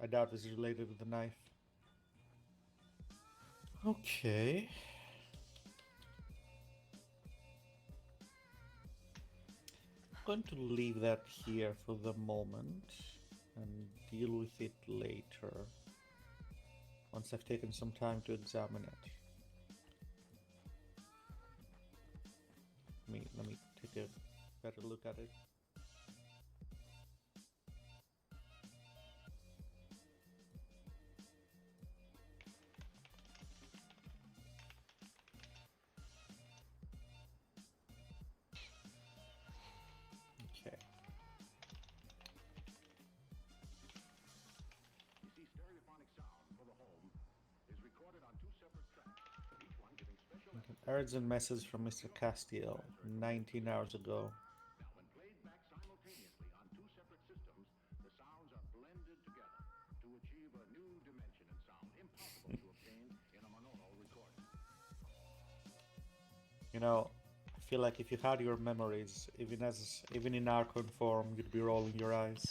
I doubt this is related to the knife. Okay. I'm going to leave that here for the moment and deal with it later once I've taken some time to examine it. Let me take a better look at it. Okay. You see, stereophonic sound for the home is recorded on two separate tracks, each one giving special An urgent message from Mr. Castiel 19 hours ago. Now, when played back simultaneously on two separate systems, the sounds are blended together to achieve a new dimension in sound impossible to obtain in a monaural recording. You know, I feel like if you had your memories, even in Archon form, you'd be rolling your eyes.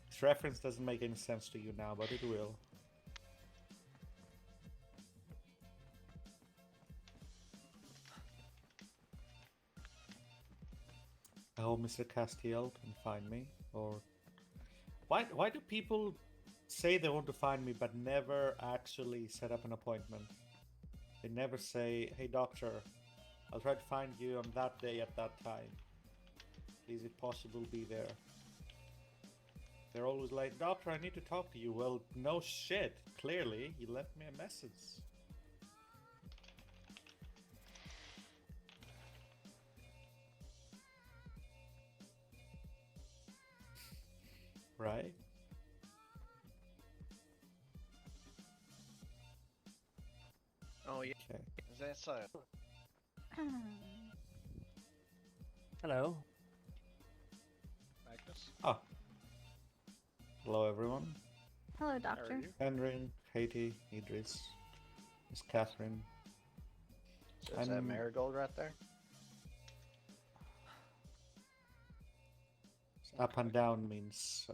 This reference doesn't make any sense to you now, but it will. I hope Mr. Castiel can find me, or... Why do people say they want to find me but never actually set up an appointment? They never say, hey doctor, I'll try to find you on that day at that time. Is it possible be there? They're always like, Doctor, I need to talk to you. Well, no shit. Clearly, you left me a message. Right? Oh yeah, Okay. is that so? Hello. Magnus? Ah. Hello, everyone. Hello, How are doctor. you? Henry, Katie, Idris, Miss Catherine. So is that I'm- Marigold right there? Up and down means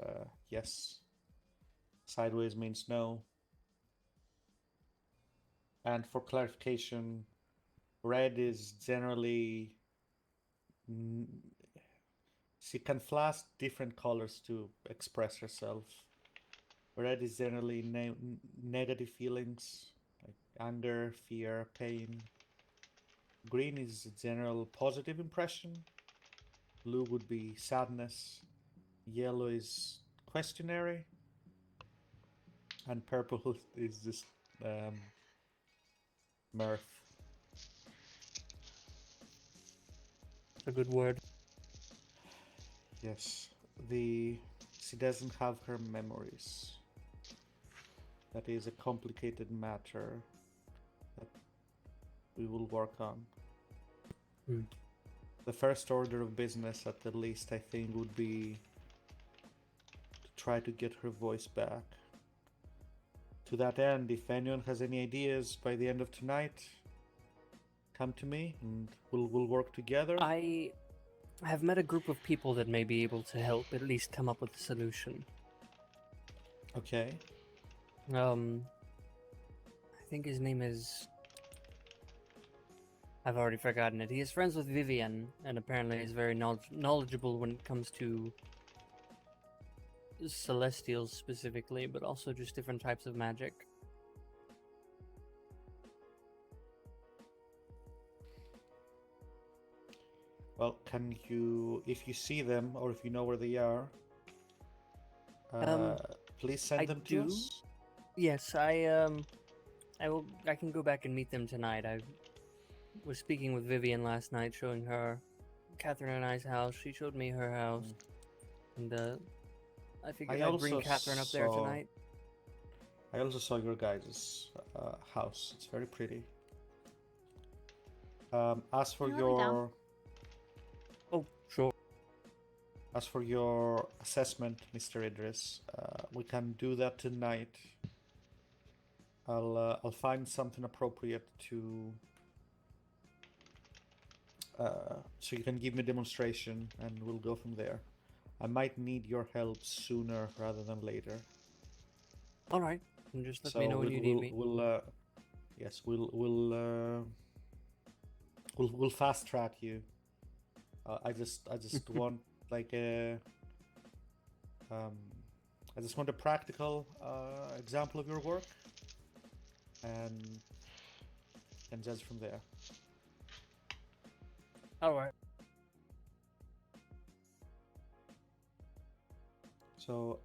yes. Sideways means no. And for clarification, red is generally. She can flash different colors to express herself. Red is generally negative feelings like anger, fear, pain. Green is a general positive impression. Blue would be sadness. Yellow is questionary. And purple is just mirth. That's a good word. Yes. She doesn't have her memories. That is a complicated matter that we will work on. Hmm. The first order of business, at the least, I think, would be to try to get her voice back. To that end, if anyone has any ideas by the end of tonight, come to me and we'll work together. I have met a group of people that may be able to help at least come up with a solution. Okay. I think his name is... I've already forgotten it. He is friends with Vivian, and apparently is very knowledgeable when it comes to Celestials specifically, but also just different types of magic. Well, can you, if you see them or if you know where they are, Um, please send I them to do. us? Yes, I can go back and meet them tonight. I was speaking with Vivian last night, showing her Catherine and I's house. She showed me her house, and I figured I'd bring also Catherine up there saw- tonight. I also saw your guys' house. It's very pretty. As for Yeah, I'll be down. your Oh, sure. as for your assessment, Mr. Idris, we can do that tonight. I'll find something appropriate to so you can give me a demonstration and we'll go from there. I might need your help sooner rather than later. All right, and just let So me know when you need me. Yes, we'll fast track you. I just want like a I just want a practical example of your work, and judge from there. All right. So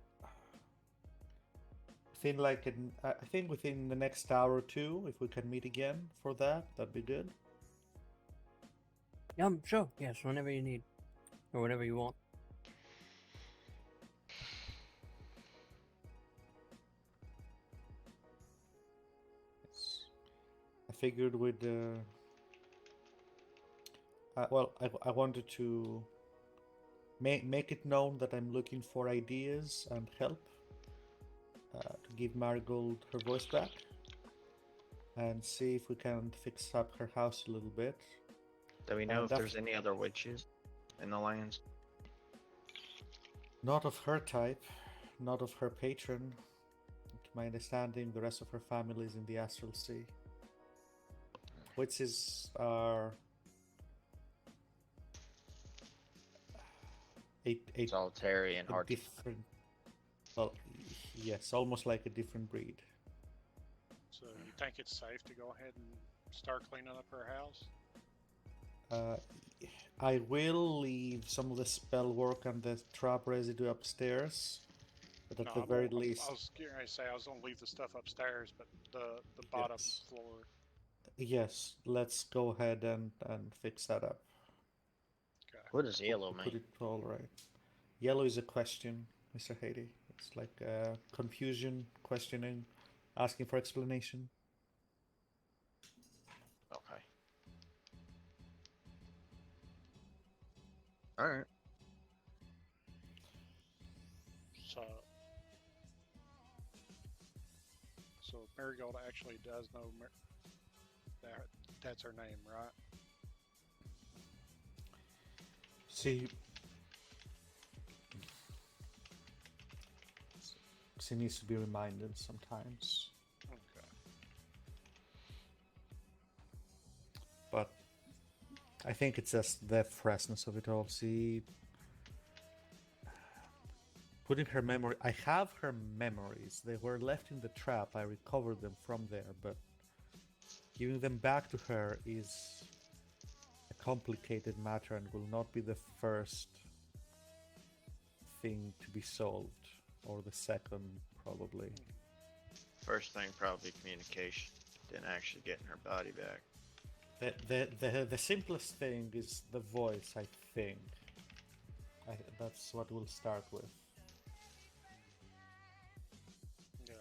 I think within the next hour or two, if we can meet again for that, that'd be good. Sure. Yes, whenever you need, or whenever you want. Yes. I figured with well, I wanted to make it known that I'm looking for ideas and help to give Marigold her voice back and see if we can fix up her house a little bit. Do we know if def- there's any other witches in the lands? Not of her type, not of her patron. To my understanding, the rest of her family is in the Astral Sea. Witches are a Solitary and hard to find. different. Well, yes, almost like a different breed. So you think it's safe to go ahead and start cleaning up her house? Uh, I will leave some of the spell work and the trap residue upstairs, but at No, the very least, I was getting ready to say I was gonna leave the stuff upstairs, but the bottom yes, floor. yes, let's go ahead and fix that up. Okay. What does yellow Put mean? it all right. Yellow is a question, Mr. Haiti. It's like confusion, questioning, asking for explanation. Okay. Alright. So, Marigold actually does know that's her name, right? See, she needs to be reminded sometimes. Okay. But I think it's just the freshness of it all. See, putting her memory. I have her memories. They were left in the trap. I recovered them from there, but giving them back to her is a complicated matter and will not be the first thing to be solved, or the second, probably. First thing, probably communication. Then actually getting her body back. The simplest thing is the voice, I think. That's what we'll start with. Yeah,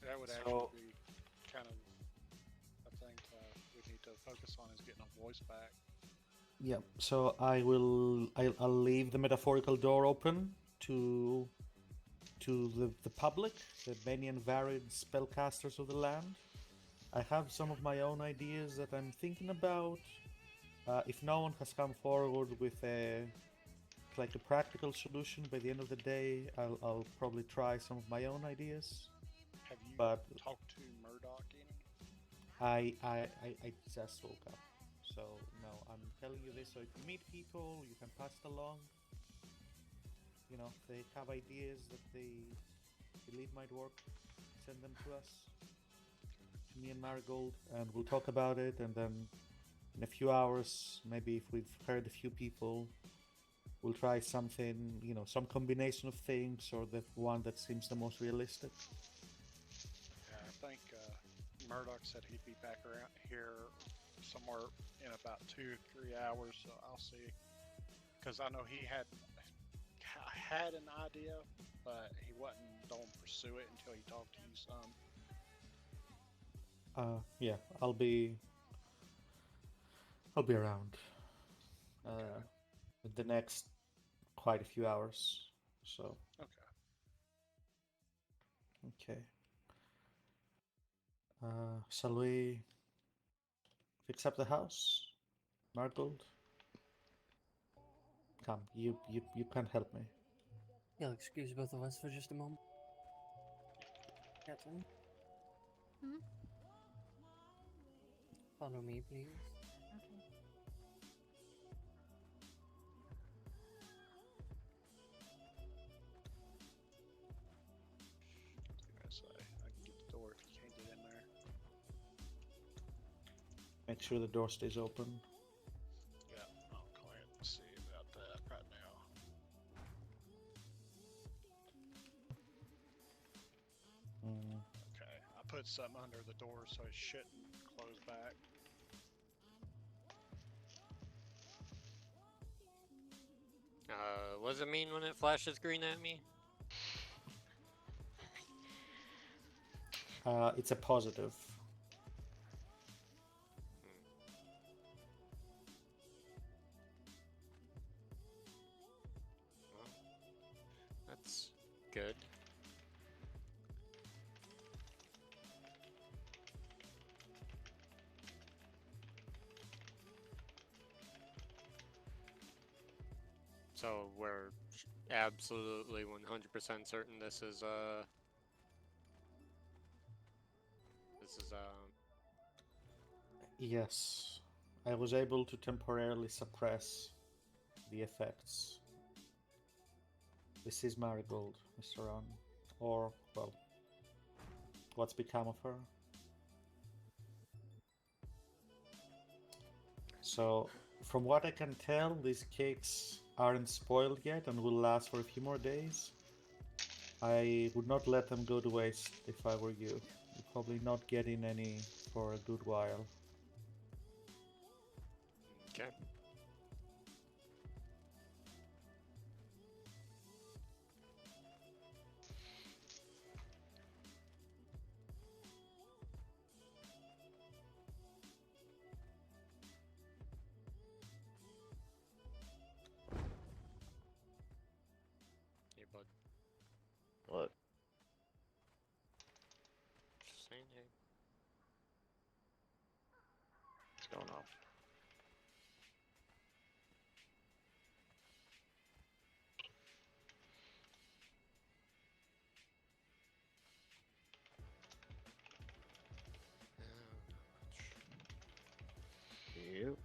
that would So- actually be kind of a thing we need to focus on is getting a voice back. Yeah. So I'll leave the metaphorical door open to the public, the many and varied spellcasters of the land. I have some of my own ideas that I'm thinking about. If no one has come forward with a practical solution by the end of the day, I'll probably try some of my own ideas. Have you But talked to Murdoch any? I just woke up, so no, I'm telling you this so if you meet people, you can pass it along. You know, if they have ideas that they believe might work, send them to us, to me and Marigold, and we'll talk about it. And then in a few hours, maybe if we've heard a few people, we'll try something, you know, some combination of things, or the one that seems the most realistic. Yeah, I think Murdoch said he'd be back around here somewhere in about 2-3 hours. So I'll see. Because I know he had an idea, but he wasn't going to pursue it until he talked to you some. Yeah, I'll be around in the next quite a few hours. So Okay. okay. Shall we fix up the house, Marigold? Come, you can't help me. You'll excuse both of us for just a moment. Catherine? Hmm? Follow me, please. Okay. I say I can get the door if you can't get in there. Make sure the door stays open. Yeah, I'll go ahead and see about that right now. Okay, I put something under the door so it shouldn't close back. What does it mean when it flashes green at me? It's a positive. Well, that's good. So we're absolutely 100% certain this is Yes, I was able to temporarily suppress the effects. This is Marigold, Mr. On. Or, well, what's become of her? So, from what I can tell, these cakes aren't spoiled yet and will last for a few more days. I would not let them go to waste if I were you. You're probably not getting any for a good while. Okay. Hey, bud. What? Just saying, hey. What's going on? Yep.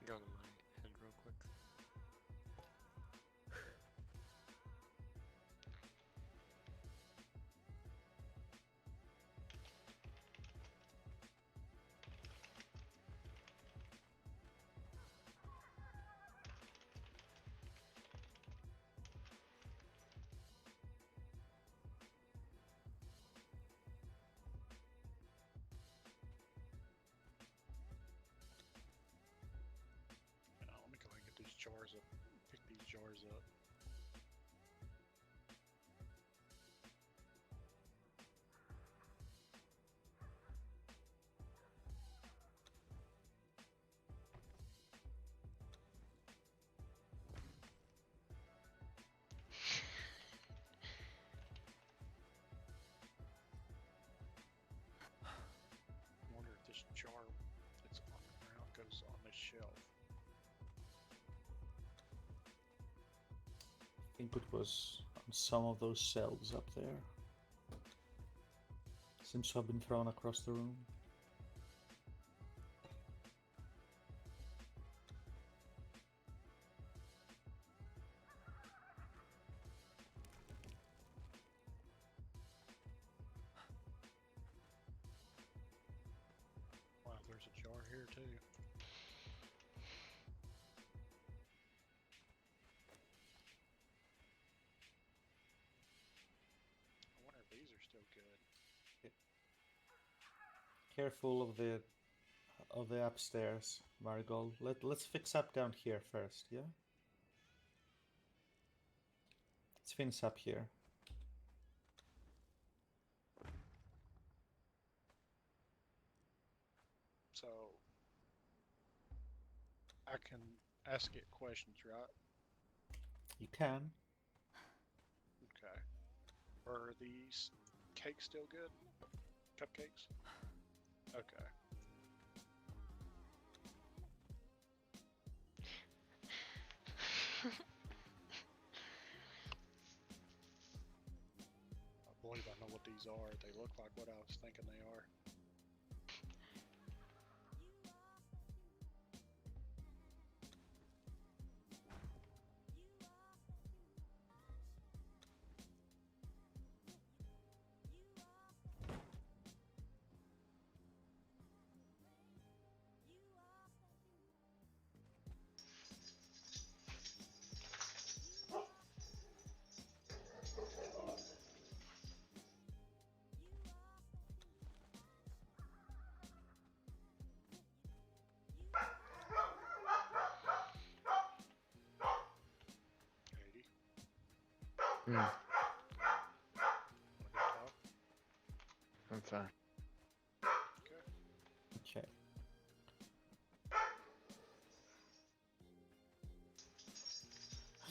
Go to my head real quick. Let me go ahead and get these jars up. Pick these jars up. I wonder if this jar that's on the ground goes on this shelf. I think it was on some of those shelves up there. Seems to have been thrown across the room. Wow, there's a jar here too. I wonder if these are still good. Careful of the upstairs, Marigold. Let's fix up down here first, yeah? Let's finish up here. So I can ask it questions, right? You can. Okay. Are these cakes still good? Cupcakes? Okay. I believe I know what these are. They look like what I was thinking they are. Mm.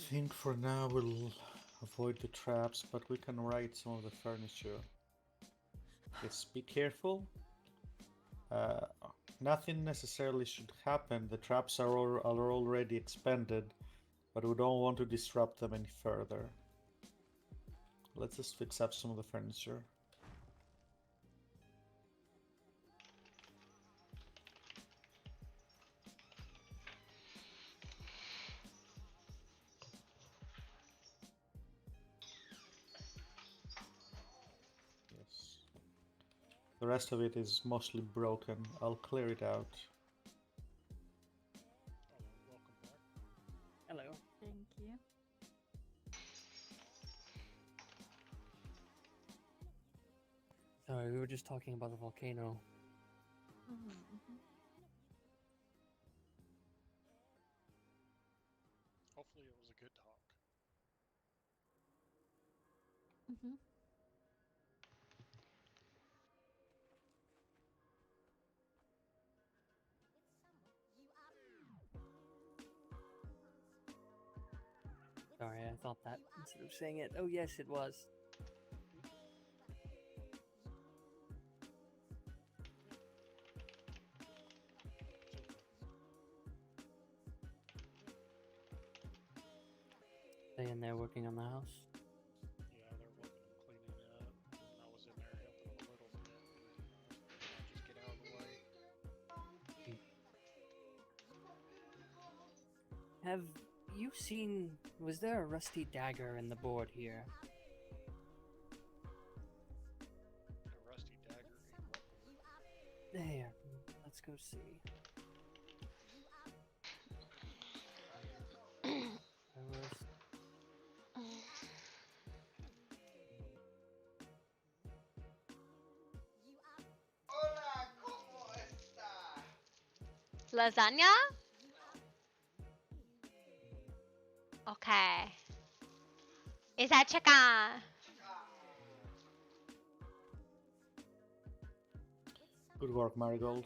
think for now we'll avoid the traps, but we can ride some of the furniture. Just be careful. Uh, Nothing necessarily should happen. The traps are already expended, but we don't want to disrupt them any further. Let's just fix up some of the furniture. Yes. The rest of it is mostly broken. I'll clear it out. Welcome back. Hello. Thank you. Sorry, we were just talking about the volcano. Hopefully it was a good talk. Sorry, I thought that instead of saying it. Oh, yes, it was. They in there working on the house. Yeah, they're working on cleaning it up. I was in there helping them a little bit. I'll just get out of the way. Have you seen... Was there a rusty dagger in the board here? A rusty dagger in what board? There. Let's go see. There was... Hola, ¿cómo está? Lasagna? Okay. Is that chicken? Good work, Marigold.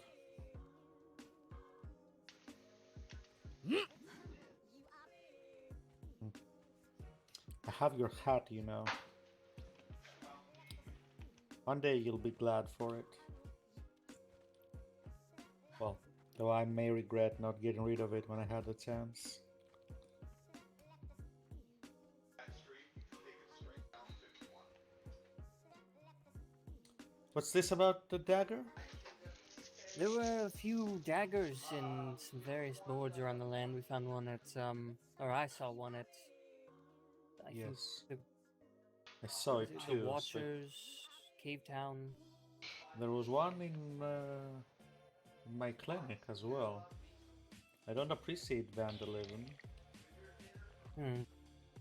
I have your hat, you know. One day you'll be glad for it. Well, though I may regret not getting rid of it when I had the chance. What's this about the dagger? There were a few daggers in some various boards around the land. We found one at, or I saw one at, I think Yes, the, I saw was it it too. the so Watchers, Cave Town. there was one in my clinic as well. I don't appreciate vandalism. Hmm.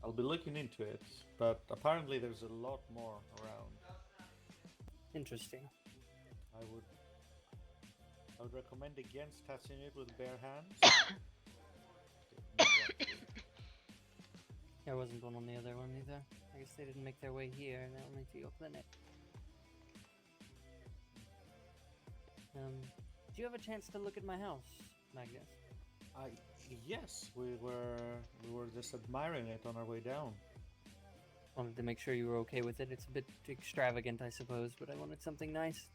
I'll be looking into it, but apparently there's a lot more around. Interesting. I would recommend against touching it with bare hands. There wasn't one on the other one either. I guess they didn't make their way here, and only to your clinic. Do you have a chance to look at my house, Magnus? Yes, we were just admiring it on our way down. Wanted to make sure you were okay with it. It's a bit extravagant, I suppose, but I wanted something nice.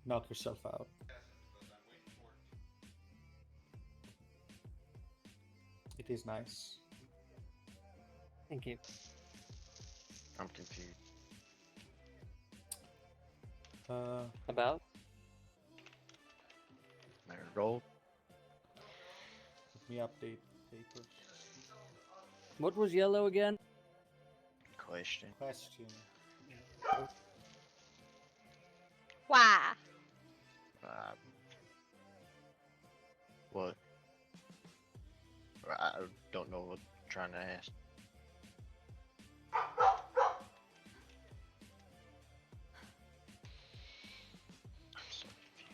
Knock yourself out. It is nice. Thank you. I'm confused. About? Marigold? Let me update papers. What was yellow again? Question. Question. Why? What? I don't know what I'm trying to ask. I'm so confused.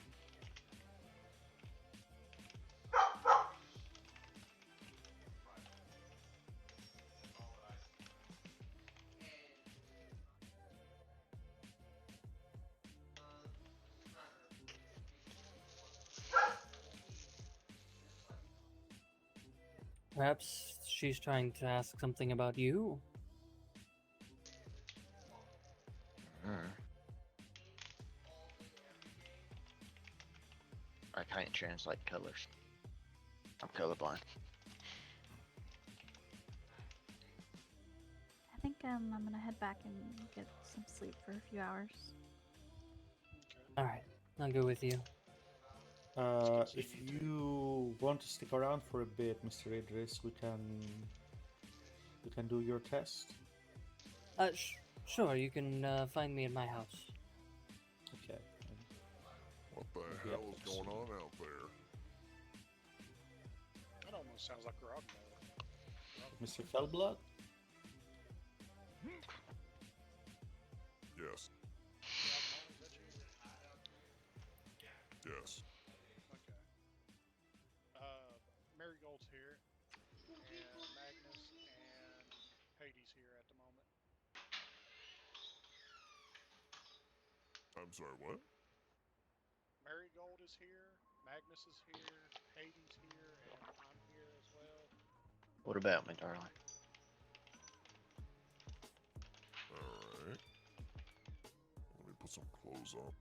Perhaps she's trying to ask something about you. Hmm. I can't translate colors. I'm colorblind. I think I'm gonna head back and get some sleep for a few hours. Okay. Alright, I'll go with you. If you want to stick around for a bit, Mr. Idris, we can do your test. Sure, you can find me at my house. Okay. What the Maybe hell up is next going week. on out there? That almost sounds like Rodney. Mr. Fellblood? Yes. Is that you? Yes. Okay. Marigold's here, and Magnus and Hades here at the moment. I'm sorry, what? Marigold is here, Magnus is here, Hades here, and I'm here as well. What about me, darling? Alright. Let me put some clothes on.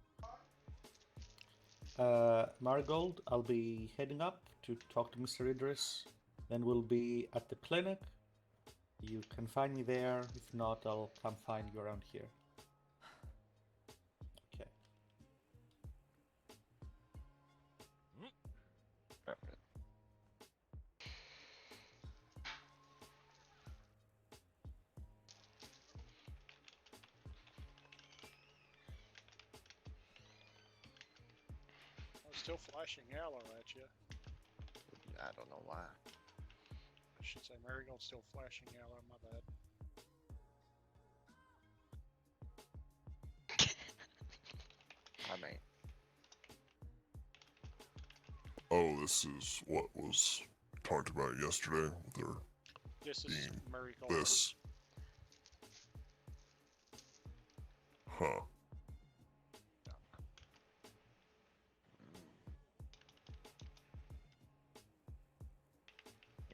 Marigold, I'll be heading up to talk to Mr. Idris. Then we'll be at the clinic. You can find me there. If not, I'll come find you around here. Okay. Perfect. I'm still flashing yellow at you. I don't know why. I should say Marigold's still flashing yellow, my bad. I mean, Oh, this is what was talked about yesterday with her This is being Marigold. this. Huh.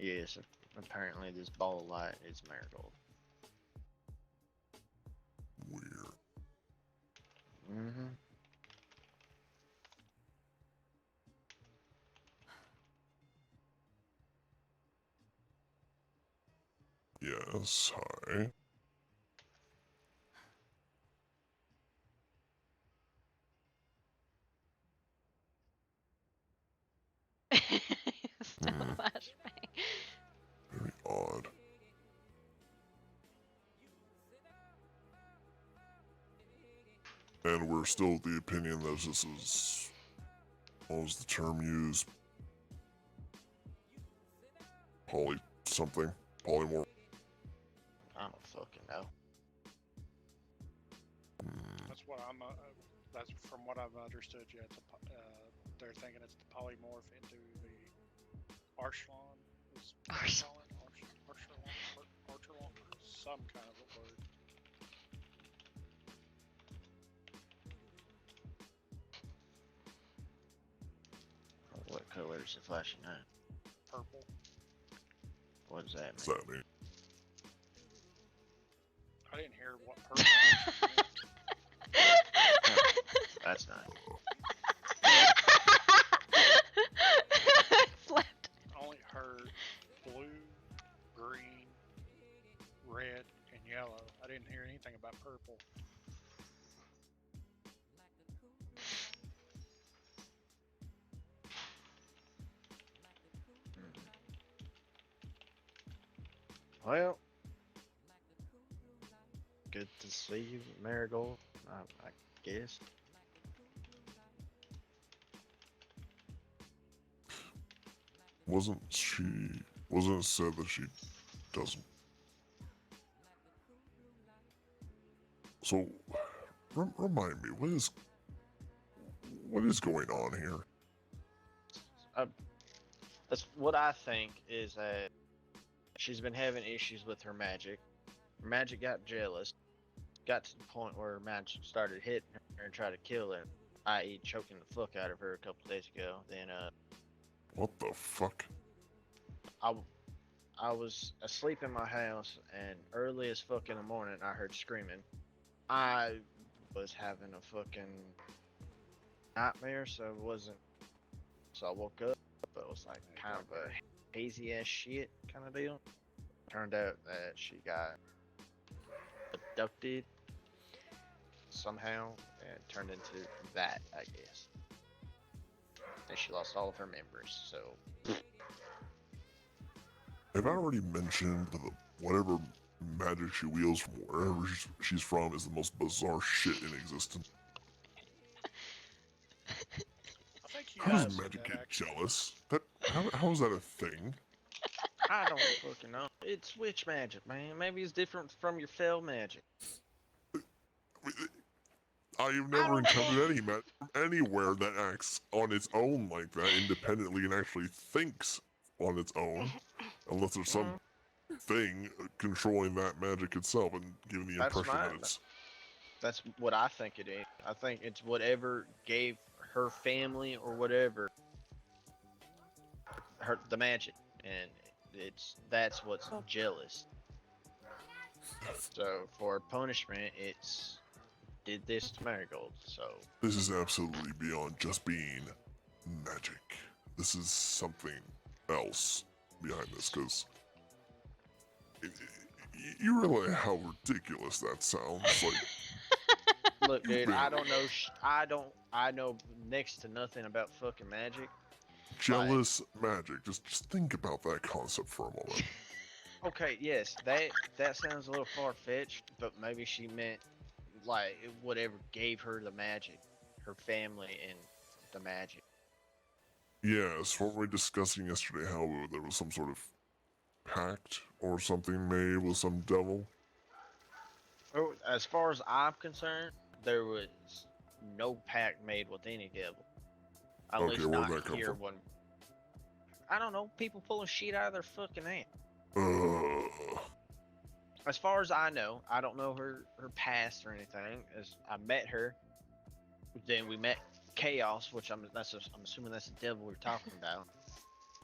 yes, apparently this ball of light is Marigold. Weird. Mm-hmm. Yes, hi. Still Hmm. flashbang. Very odd. And we're still of the opinion that this is, what was the term used? Poly something? Polymorph? I don't fucking know. That's what I'm. That's from what I've understood. Yeah, it's they're thinking it's the polymorph into the Archelon. Archelon. Archelon, some kind of a word. What color is it flashing at? Purple. What does that What's mean? that mean? I didn't hear what purple actually meant. That's not. Flipped. I only heard blue, green, red, and yellow. I didn't hear anything about purple. Well, good to see you, Marigold. I guess. Wasn't it said that she doesn't? So, remind me, what is going on here? That's what I think is that she's been having issues with her magic. Her magic got jealous, got to the point where magic started hitting her and tried to kill her, i.e., choking the fuck out of her a couple days ago. Then, What the fuck? I I was asleep in my house, and early as fuck in the morning, I heard screaming. I was having a fucking nightmare, so it wasn't. So I woke up, but it was like kind of a hazy ass shit kind of deal. Turned out that she got abducted somehow and turned into that, I guess. And she lost all of her memories, so. Have I already mentioned that whatever magic she wields from wherever she's from is the most bizarre shit in existence? I think you How guys does said magic that, get actually. jealous? How is that a thing? I don't fucking know. It's witch magic, man. Maybe it's different from your fell magic. I've never encountered any magic from anywhere that acts on its own like that, independently, and actually thinks on its own, unless there's some thing controlling that magic itself and giving the That's impression that fine. it's. That's what I think it is. I think it's whatever gave her family or whatever her the magic, and that's what's jealous. So for punishment, it's did this to Marigold. So This is absolutely beyond just being magic. This is something else behind this, because you realize how ridiculous that sounds. Like, look, dude, been I don't know. I know next to nothing about fucking magic. jealous magic. Just think about that concept for a moment. Okay, yes, that sounds a little far fetched, but maybe she meant like whatever gave her the magic, her family and the magic. Yes, weren't we discussing yesterday how there was some sort of pact or something made with some devil? Oh, as far as I'm concerned, there was no pact made with any devil. At Okay, least where'd not that come here from? when. I don't know, people pulling shit out of their fucking ass. As far as I know, I don't know her past or anything. As I met her, then we met Chaos, which I'm assuming that's the devil we're talking about.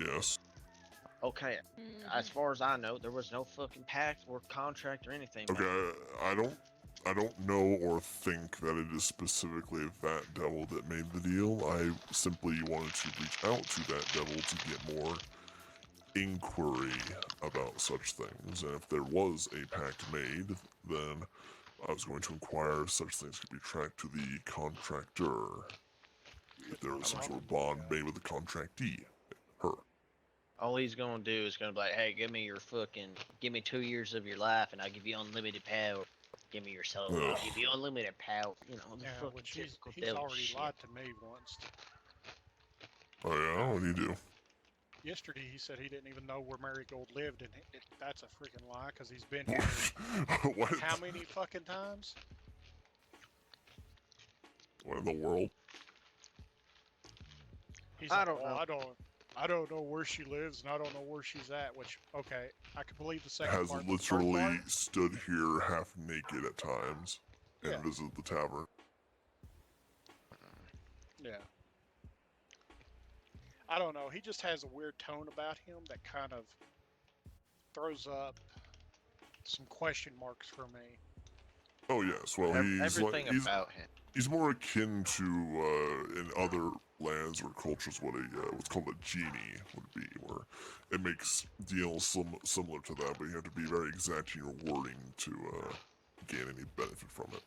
Yes. Okay, as far as I know, there was no fucking pact or contract or anything. Okay, made. I don't know or think that it is specifically that devil that made the deal. I simply wanted to reach out to that devil to get more inquiry about such things, and if there was a pact made, then I was going to inquire if such things could be tracked to the contractor. If there was some sort of bond made with the contractee, her. All he's gonna do is gonna be like, hey, give me 2 years of your life and I'll give you unlimited power. Give me your soul, I'll give you unlimited power. You know, the Yeah, fucking which typical he's devil already shit. lied to me once. Oh yeah, what do you do? Yesterday he said he didn't even know where Marigold lived, and that's a freaking lie, because he's been here What? how many fucking times? What in the world? He's I like, don't well, know. I don't know where she lives, and I don't know where she's at. Which, okay, I can believe the second Has part. But the first literally part, stood here half naked at times and Yeah. visited the tavern. yeah. I don't know. He just has a weird tone about him that kind of throws up some question marks for me. Oh yes, well Everything about him. he's more akin to in other lands or cultures what what's called a genie would be, where it makes deals similar to that, but you have to be very exact in your wording to gain any benefit from it.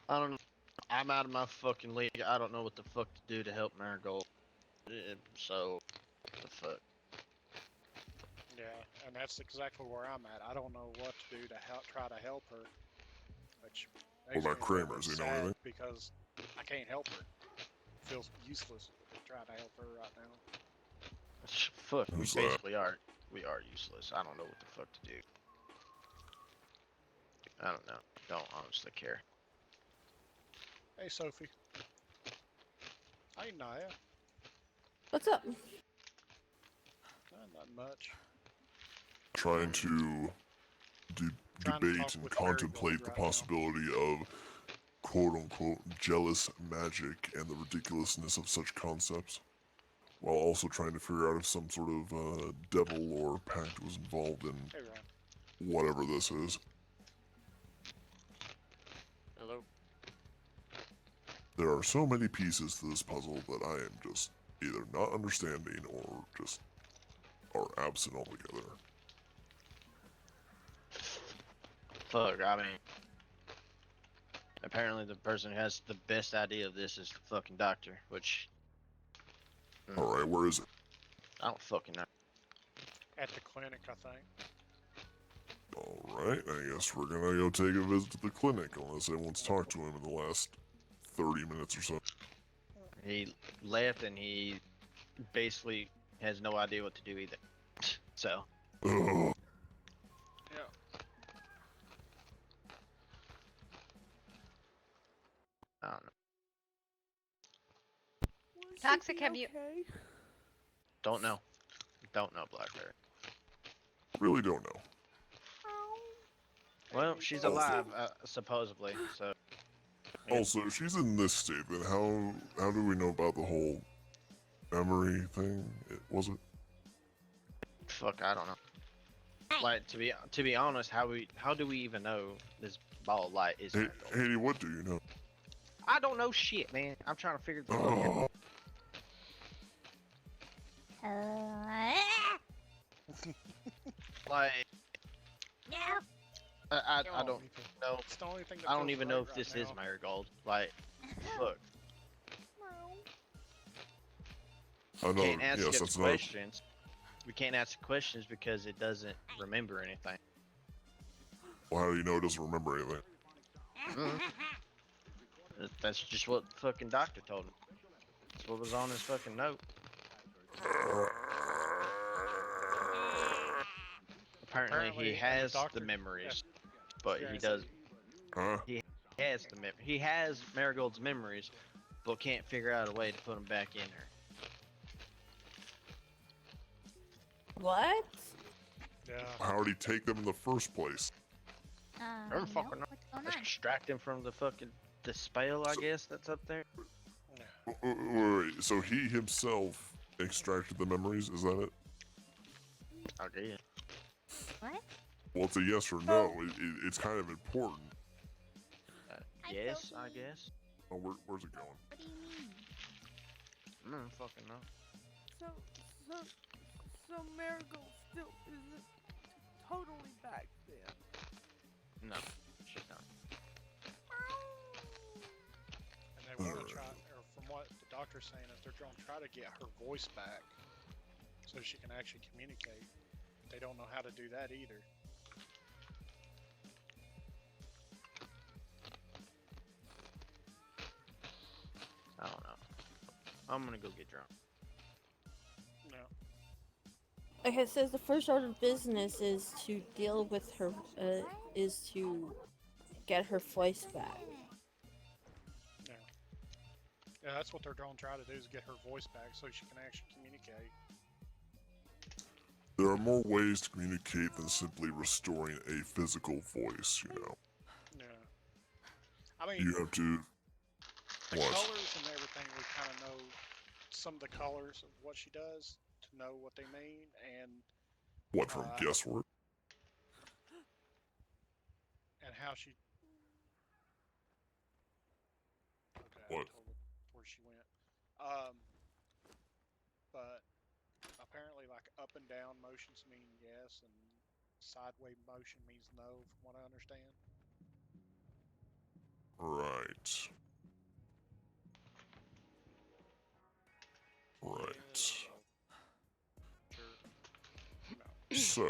I don't know. I'm out of my fucking league. I don't know what the fuck to do to help Marigold. So, the fuck. Yeah, and that's exactly where I'm at. I don't know what to do to try to help her. Which What makes about me really Kramer's? You know sad anything? because I can't help her. It feels useless to try to help her right now. Fuck, we Who's that? basically are. We are useless. I don't know what the fuck to do. I don't know. Don't honestly care. Hey, Sophie. Hey, Naya. What's up? Not much. Trying to Trying to debate talk and with contemplate Marigold the right now. possibility of quote-unquote jealous magic and the ridiculousness of such concepts. while also trying to figure out if some sort of devil or pact was involved in Hey, Ryan. whatever this is. Hello. There are so many pieces to this puzzle that I am just either not understanding or just are absent altogether. Fuck, I mean, apparently the person who has the best idea of this is the fucking doctor, which Alright, where is it? I don't fucking know. At the clinic, I think. Alright, I guess we're gonna go take a visit to the clinic, unless anyone's talked to him in the last 30 minutes or so. He left and he basically has no idea what to do either. So, Ugh. Yeah. I don't know. Toxic, have you? Don't know. Don't know, Blackberry. Really don't know. Well, she's Also- alive, supposedly, so. Also, if she's in this state, then how do we know about the whole memory thing? Was it? Fuck, I don't know. Like, to be honest, how do we even know this ball of light is Hey, Marigold? Haiti, what do you know? I don't know shit, man. I'm trying to figure the fuck out. Like, I don't know. It's the only thing that I don't feels even know right if this right is now. Marigold. Like, look, I know. can't ask Yes, it that's another. questions. We can't ask questions because it doesn't remember anything. Well, how do you know it doesn't remember anything? That's just what the fucking doctor told him. That's what was on his fucking note. Apparently he and has doctor- the memories, yeah, but he does. Huh? He has the he has Marigold's memories, but can't figure out a way to put them back in her. What? Yeah. How did he take them in the first place? I don't fucking know. What's going on? Extract him from the spell, I guess that's up there. Wait, so he himself extracted the memories? Is that it? I guess. What? Well, it's a yes or no. It's kind of important. Yes, I guess. Oh, where's it going? What do you mean? I don't fucking know. So Marigold still isn't totally back then. No, she's not. And they want to try, or from what the doctor's saying, is they're going to try to get her voice back so she can actually communicate. They don't know how to do that either. I don't know. I'm gonna go get drunk. No. Like it says, the first order of business is to deal with her, is to get her voice back. No. Yeah, that's what they're going to try to do, is get her voice back so she can actually communicate. There are more ways to communicate than simply restoring a physical voice, you know. Yeah. I mean, You have to... the What? colors and everything, we kind of know some of the colors of what she does to know what they mean, and What, from guesswork? and how she. Okay, What? I told her where she went. But apparently, like up and down motions mean yes, and sideways motion means no, from what I understand. Right. Right. So,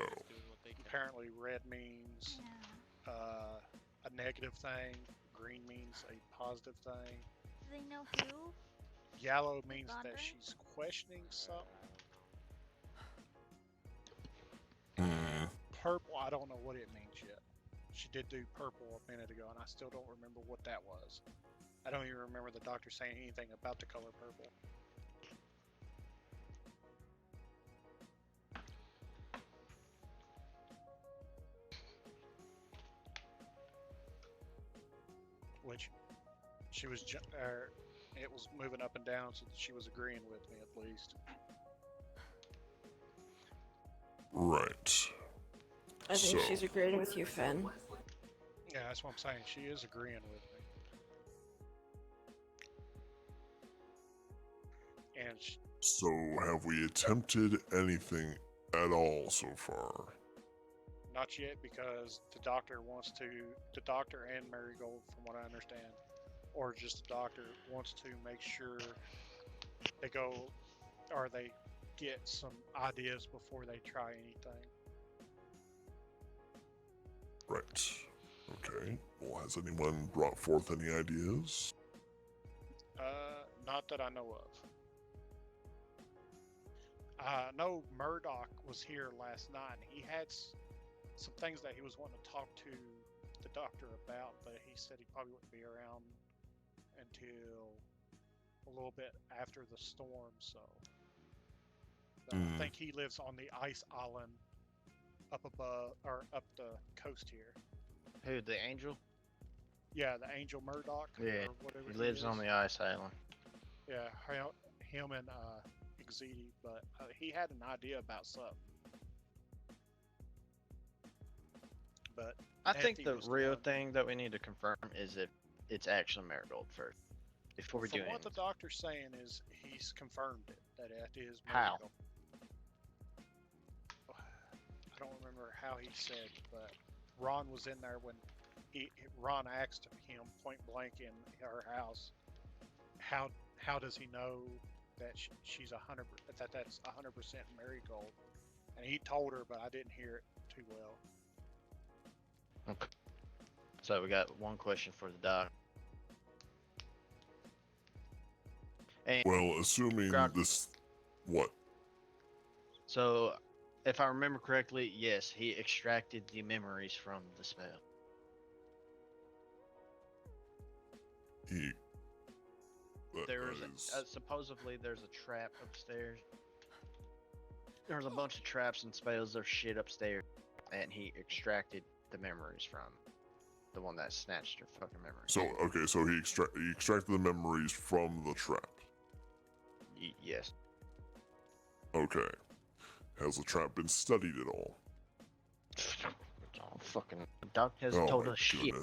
Apparently, red means a negative thing. Green means a positive thing. Do they know who? Yellow means that Wandering? she's questioning something. Purple, I don't know what it means yet. She did do purple a minute ago, and I still don't remember what that was. I don't even remember the doctor saying anything about the color purple. Which she was it was moving up and down, so she was agreeing with me at least. Right. I think So- she's agreeing with you, Finn. Yeah, that's what I'm saying. She is agreeing with me. And So, have we attempted anything at all so far? not yet, because the doctor and Marigold, from what I understand, or just the doctor, wants to make sure they go, or they get some ideas before they try anything. Right. Okay. Well, has anyone brought forth any ideas? Not that I know of. I know Murdoch was here last night. And he had some things that he was wanting to talk to the doctor about, but he said he probably wouldn't be around until a little bit after the storm. So I think he lives on the ice island up above, or up the coast here. Who, the angel? Yeah, the Angel Murdoch. Yeah, or whatever he lives on is. the ice island. Yeah, him and Exedi, but he had an idea about something. But I think Nethy the was real one- thing that we need to confirm is if it's actually Marigold first, before we do From what anything. the doctor's saying is he's confirmed it, that it is How? Marigold. I don't remember how he said, but Ron was in there when Ron asked him point blank in her house, how does he know that she's 100, that's 100% Marigold? And he told her, but I didn't hear it too well. Okay. So we got one question for the doc. And Well, assuming this... What? so, if I remember correctly, yes, he extracted the memories from the spell. There's supposedly there's a trap upstairs. There's a bunch of traps and spells. There's shit upstairs, and he extracted the memories from the one that snatched her fucking memories. So, okay, so he extracted the memories from the trap. Yes. Okay. Has the trap been studied at all? Oh, fucking Doc hasn't told us shit.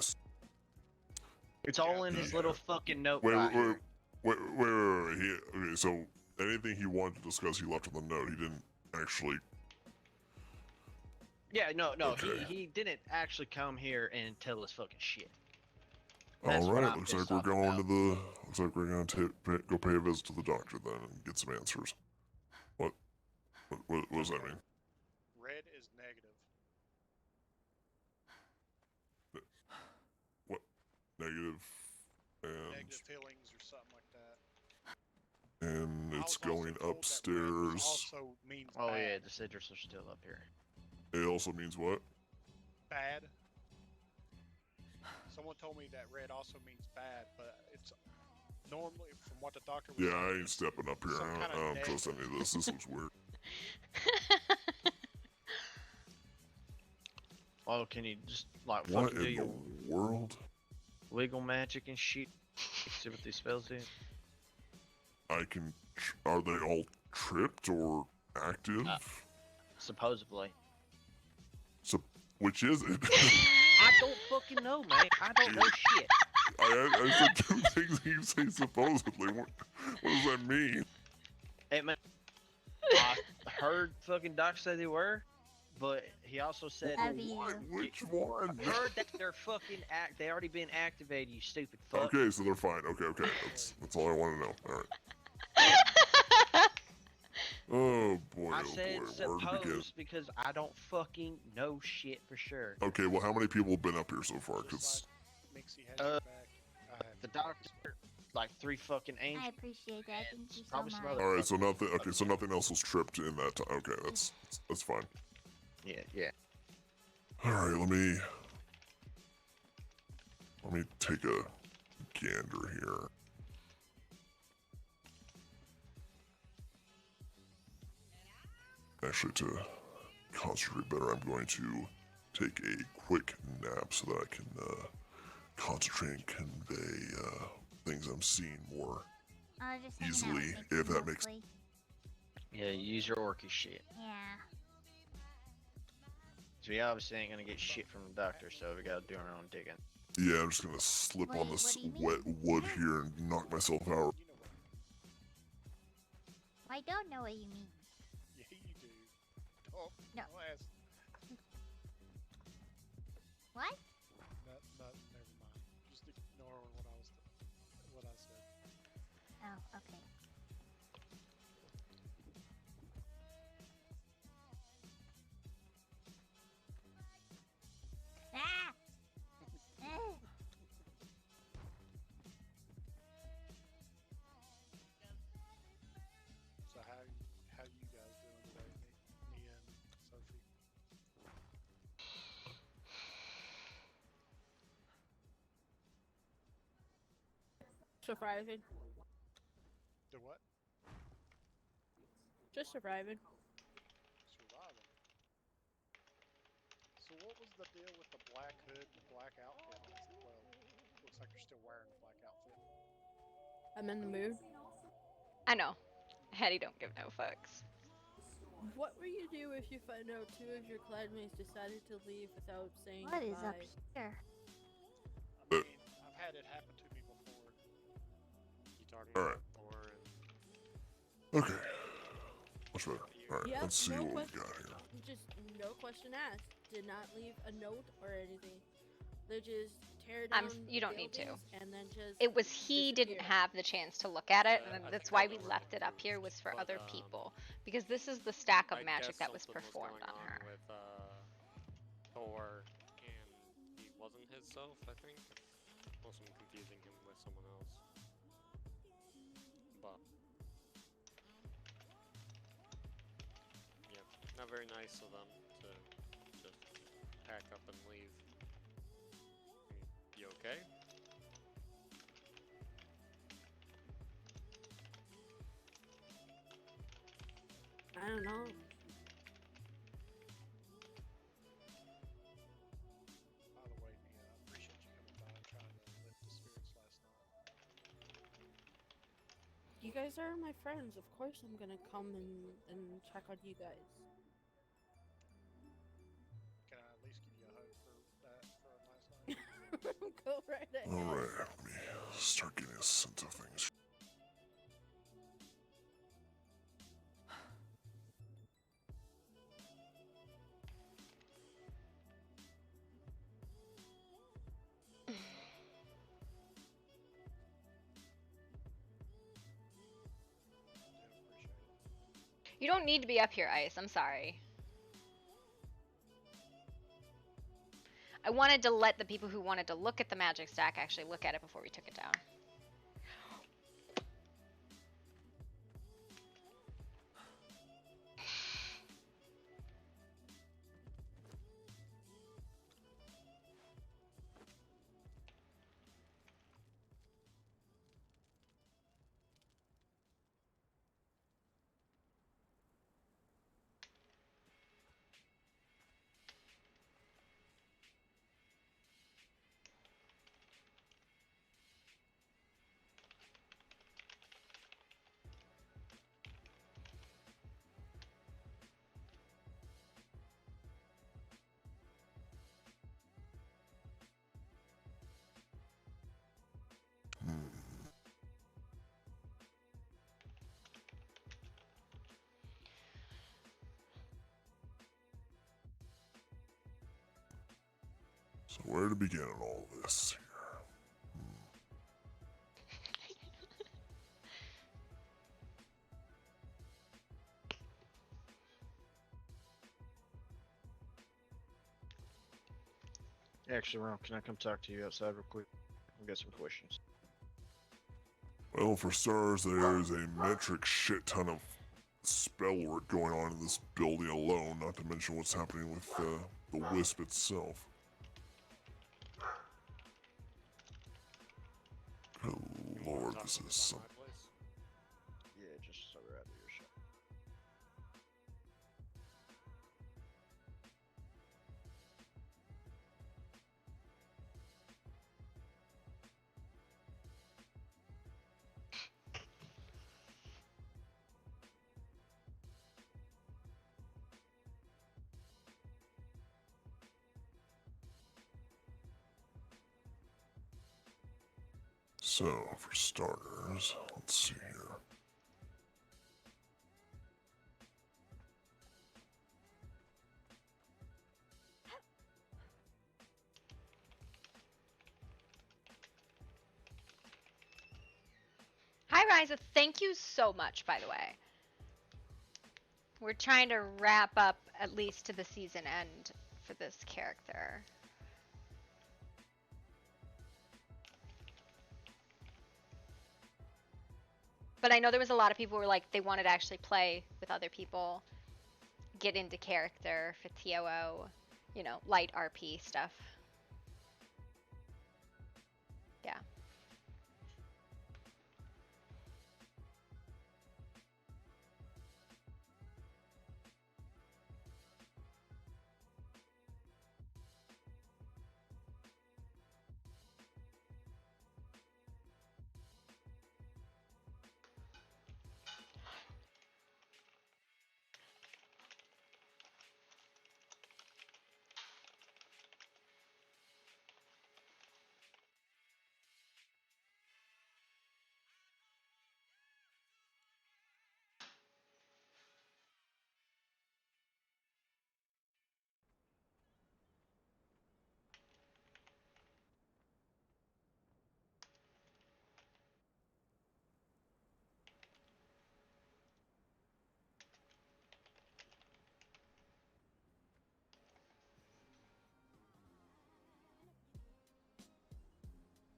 It's all in his little fucking note. Wait. Here. Okay, so anything he wanted to discuss, he left in the note. He didn't actually. Yeah, no, Okay. he didn't actually come here and tell us fucking shit. All right, looks like we're going to the. Looks like we're going to go pay a visit to the doctor then and get some answers. What does that mean? Red is negative. What? Negative and Negative feelings or something like that. and it's I was also going told that red upstairs. also means Oh bad. yeah, the citrus are still up here. It also means what? Bad. Someone told me that red also means bad, but it's normally, from what the doctor was Yeah, saying, I ain't stepping up here. some I kinda don't trust any of this. This looks weird. Oh, can you just like What fucking do in your the world? wiggle magic and shit? See what these spells do. I can. Are they all tripped or active? Supposedly. So, which is it? I don't fucking know, man. I don't know shit. I said two things and you say supposedly. What does that mean? Hey, man, I heard fucking Doc say they were, but he also said Which one? heard that they're fucking they already been activated. You stupid fuck. Okay, so they're fine. Okay. That's all I want to know. All right. Oh boy, I oh said boy. Where to begin? suppose because I don't fucking know shit for sure. Okay, well, how many people have been up here so far? Because Mixie has your back. The doctor, like 3 fucking angels. I appreciate that. Thank you so probably much. some other all right, so nothing. Okay, so nothing else was tripped in that time. Okay, that's fine. Yeah. All right, let me take a gander here. Actually, to concentrate better, I'm going to take a quick nap so that I can concentrate and convey things I'm seeing more Just hanging out easily, with Mickey if that makes. mostly. Yeah, use your orky shit. Yeah. So we obviously ain't gonna get shit from the doctor, so we gotta do our own digging. Yeah, I'm just gonna slip on Wait, this what do you wet mean? wood here and knock myself out. You know what? I don't know what you mean. Yeah, you do. Don't. No. Don't ask. What? Never mind. Just ignore what I said. Oh, okay. Ah! Ugh. So how you guys doing today, Nia and Sophie? Surviving. Do what? Just surviving. Surviving. So what was the deal with the black hood and black outfit? Well, looks like you're still wearing the black outfit. I'm in the mood. I know. Hetty don't give no fucks. What will you do if you find out two of your clanmates decided to leave without saying What is up goodbye? here? I mean, I've had it happen to me before. You talking Alright. about Thor and Okay. Much better. Alright, Yep, let's see no what we question. got here. Just no question asked. Did not leave a note or anything. They just tear down You don't need to. buildings and then just It was he didn't disappear. have the chance to look at it, Yeah, and I that's think why I we know where left the it up here moved, was for but, other people. Because this is the stack of I magic guess that was something performed going on her. with Thor, and he wasn't his self, I think. Unless I'm confusing him with someone else. But yeah, not very nice of them to just pack up and leave. You okay? I don't know. By the way, Nia, I appreciate you coming by and trying to lift the spirits last night. You guys are my friends. Of course I'm gonna come and check on you guys. Can I at least give you a hug for that for a nice night? Go right ahead. Alright, let me start getting a sense of things. You don't need to be up here, Ice. I'm sorry. I wanted to let the people who wanted to look at the magic stack actually look at it before we took it down. So where to begin on all this here? Actually, Ron, can I come talk to you outside real quick? I've got some questions. Well, for starters, there is a metric shit ton of spell work going on in this building alone, not to mention what's happening with the wisp itself. Good lord, this is some... Yeah, just so we're out of earshot. So, for starters, let's see here. Hi, Riza. Thank you so much, by the way. We're trying to wrap up at least to the season end for this character. But I know there was a lot of people who were like, they wanted to actually play with other people, get into character for TOO, you know, light RP stuff. Yeah.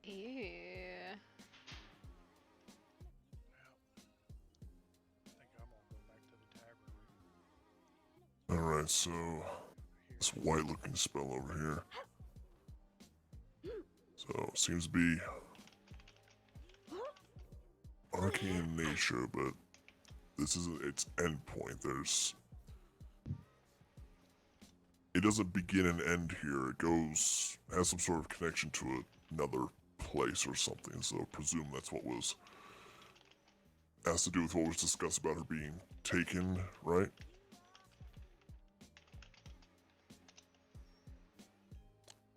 Ew. Alright, so this white looking spell over here. So seems to be arcane in nature, but this isn't its endpoint. It doesn't begin and end here. It has some sort of connection to another place or something, so I presume that's what has to do with what was discussed about her being taken, right?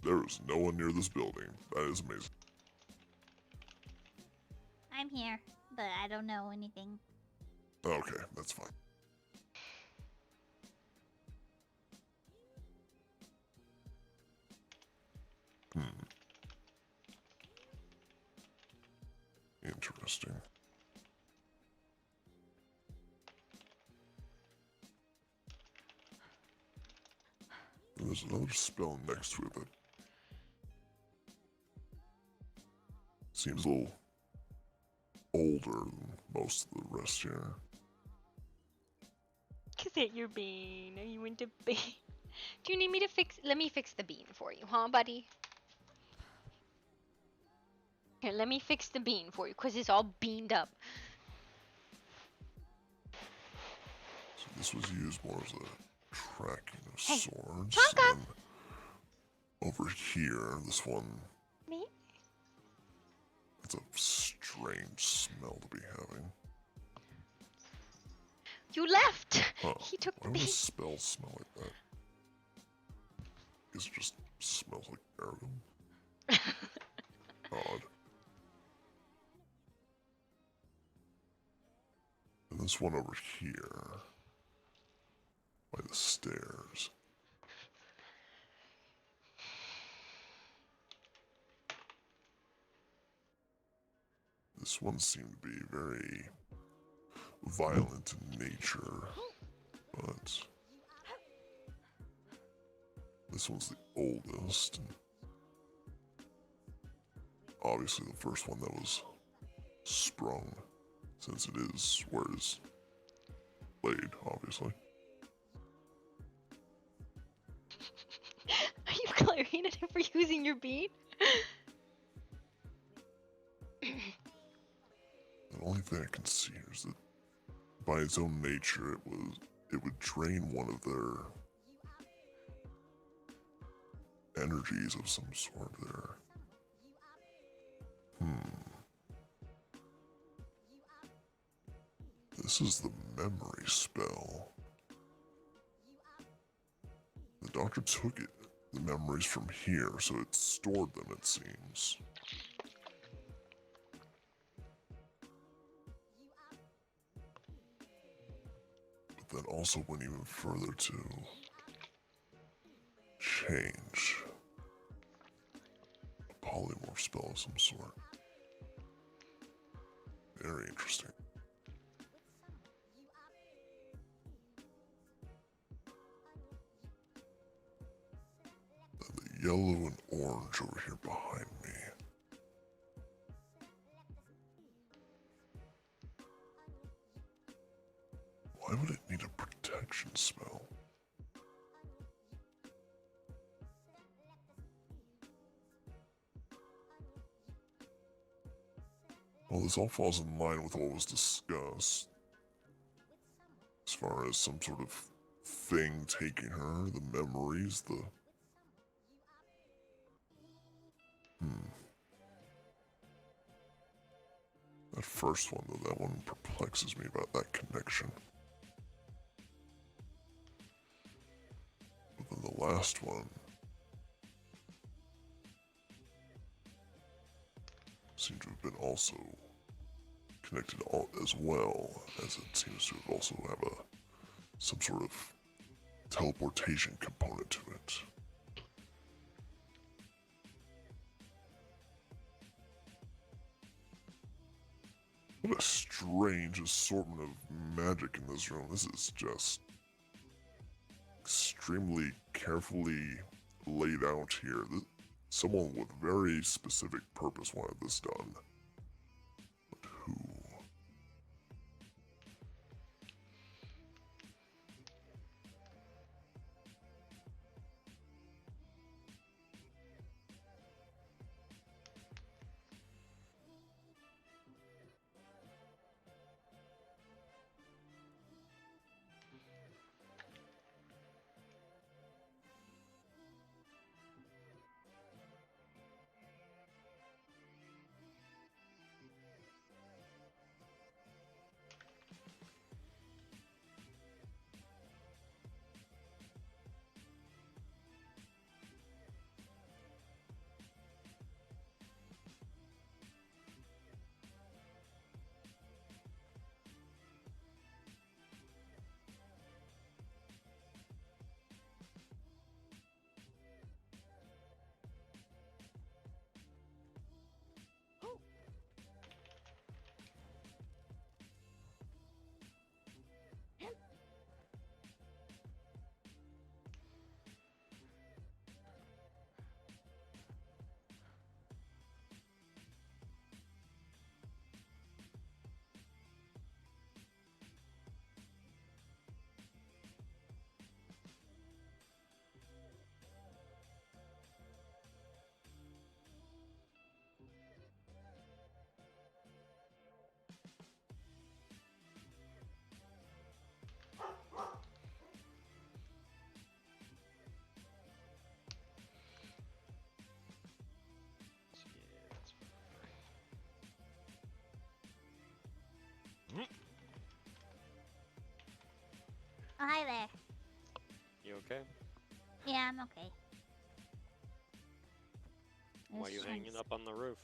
There is no one near this building. That is amazing. I'm here, but I don't know anything. Okay, that's fine. Interesting. There's another spell next to it that seems a little older than most of the rest here. Cause it your bean. Are you into bean? Do you need me to let me fix the bean for you, huh, buddy? Here, let me fix the bean for you, cause it's all beaned up. So this was used more as a tracking of Hey, swords. Tonka! And then over here, this one. Me? It's a strange smell to be having. You left! Huh. He took the Why would bean. a spell smell like that? I guess it just smells like Marigold. Odd. And this one over here. By the stairs. This one seemed to be very violent in nature, but this one's the oldest. And obviously the first one that was sprung, since it is where it is laid, obviously. Are you glaring at him for using your bean? The only thing I can see here is that by its own nature, it would drain one of their energies of some sort there. This is the memory spell. The doctor took the memories from here, so it stored them, it seems. then also went even further to change a polymorph spell of some sort. Very interesting. And the yellow and orange over here behind me. Why would it need a protection spell? Well, this all falls in line with what was discussed. As far as some sort of thing taking her, the memories, the... That first one, though, that one perplexes me about that connection. But then the last one seemed to have been also connected as well, as it seems to have also have some sort of teleportation component to it. What a strange assortment of magic in this room. This is just extremely carefully laid out here. Someone with very specific purpose wanted this done. But who? Oh, hi there. You okay? Yeah, I'm okay. Why are you hanging up on the roof?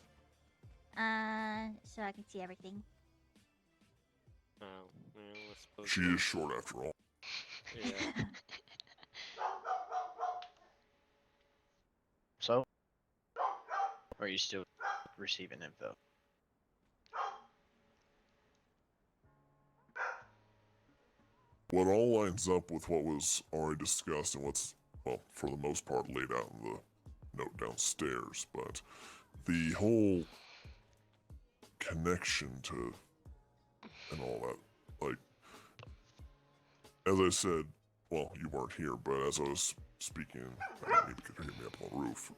So I can see everything. Oh, well, I suppose. She is short after all. Yeah. So? Or are you still receiving info? What all lines up with what was already discussed and what's, well, for the most part laid out in the note downstairs, but the whole connection to and all that, like, as I said, well, you weren't here, but as I was speaking, I don't need to hear me up on the roof.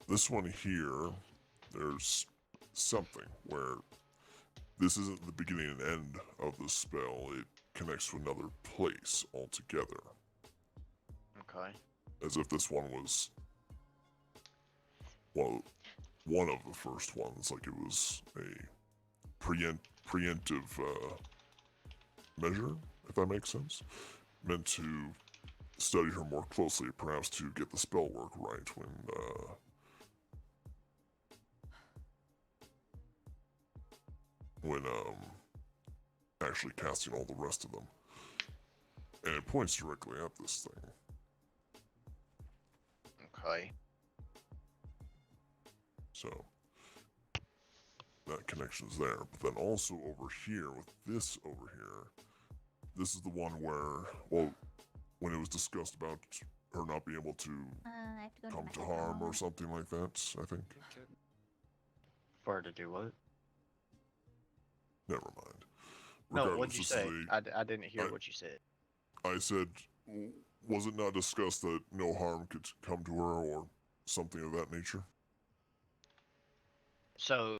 This one here, there's something where this isn't the beginning and end of the spell. It connects to another place altogether. Okay. As if this one was one of the first ones, like it was a preemptive measure, if that makes sense. Meant to study her more closely, perhaps to get the spell work right when actually casting all the rest of them. And it points directly at this thing. Okay. So that connection's there. But then also over here, with this over here, this is the one where, well, when it was discussed about her not being able to I have to go come my to headphones. harm or something like that, I think. For her to do what? Never mind. No, Regardless, what'd you this say? is I didn't hear what you said. I said, was it not discussed that no harm could come to her or something of that nature? So,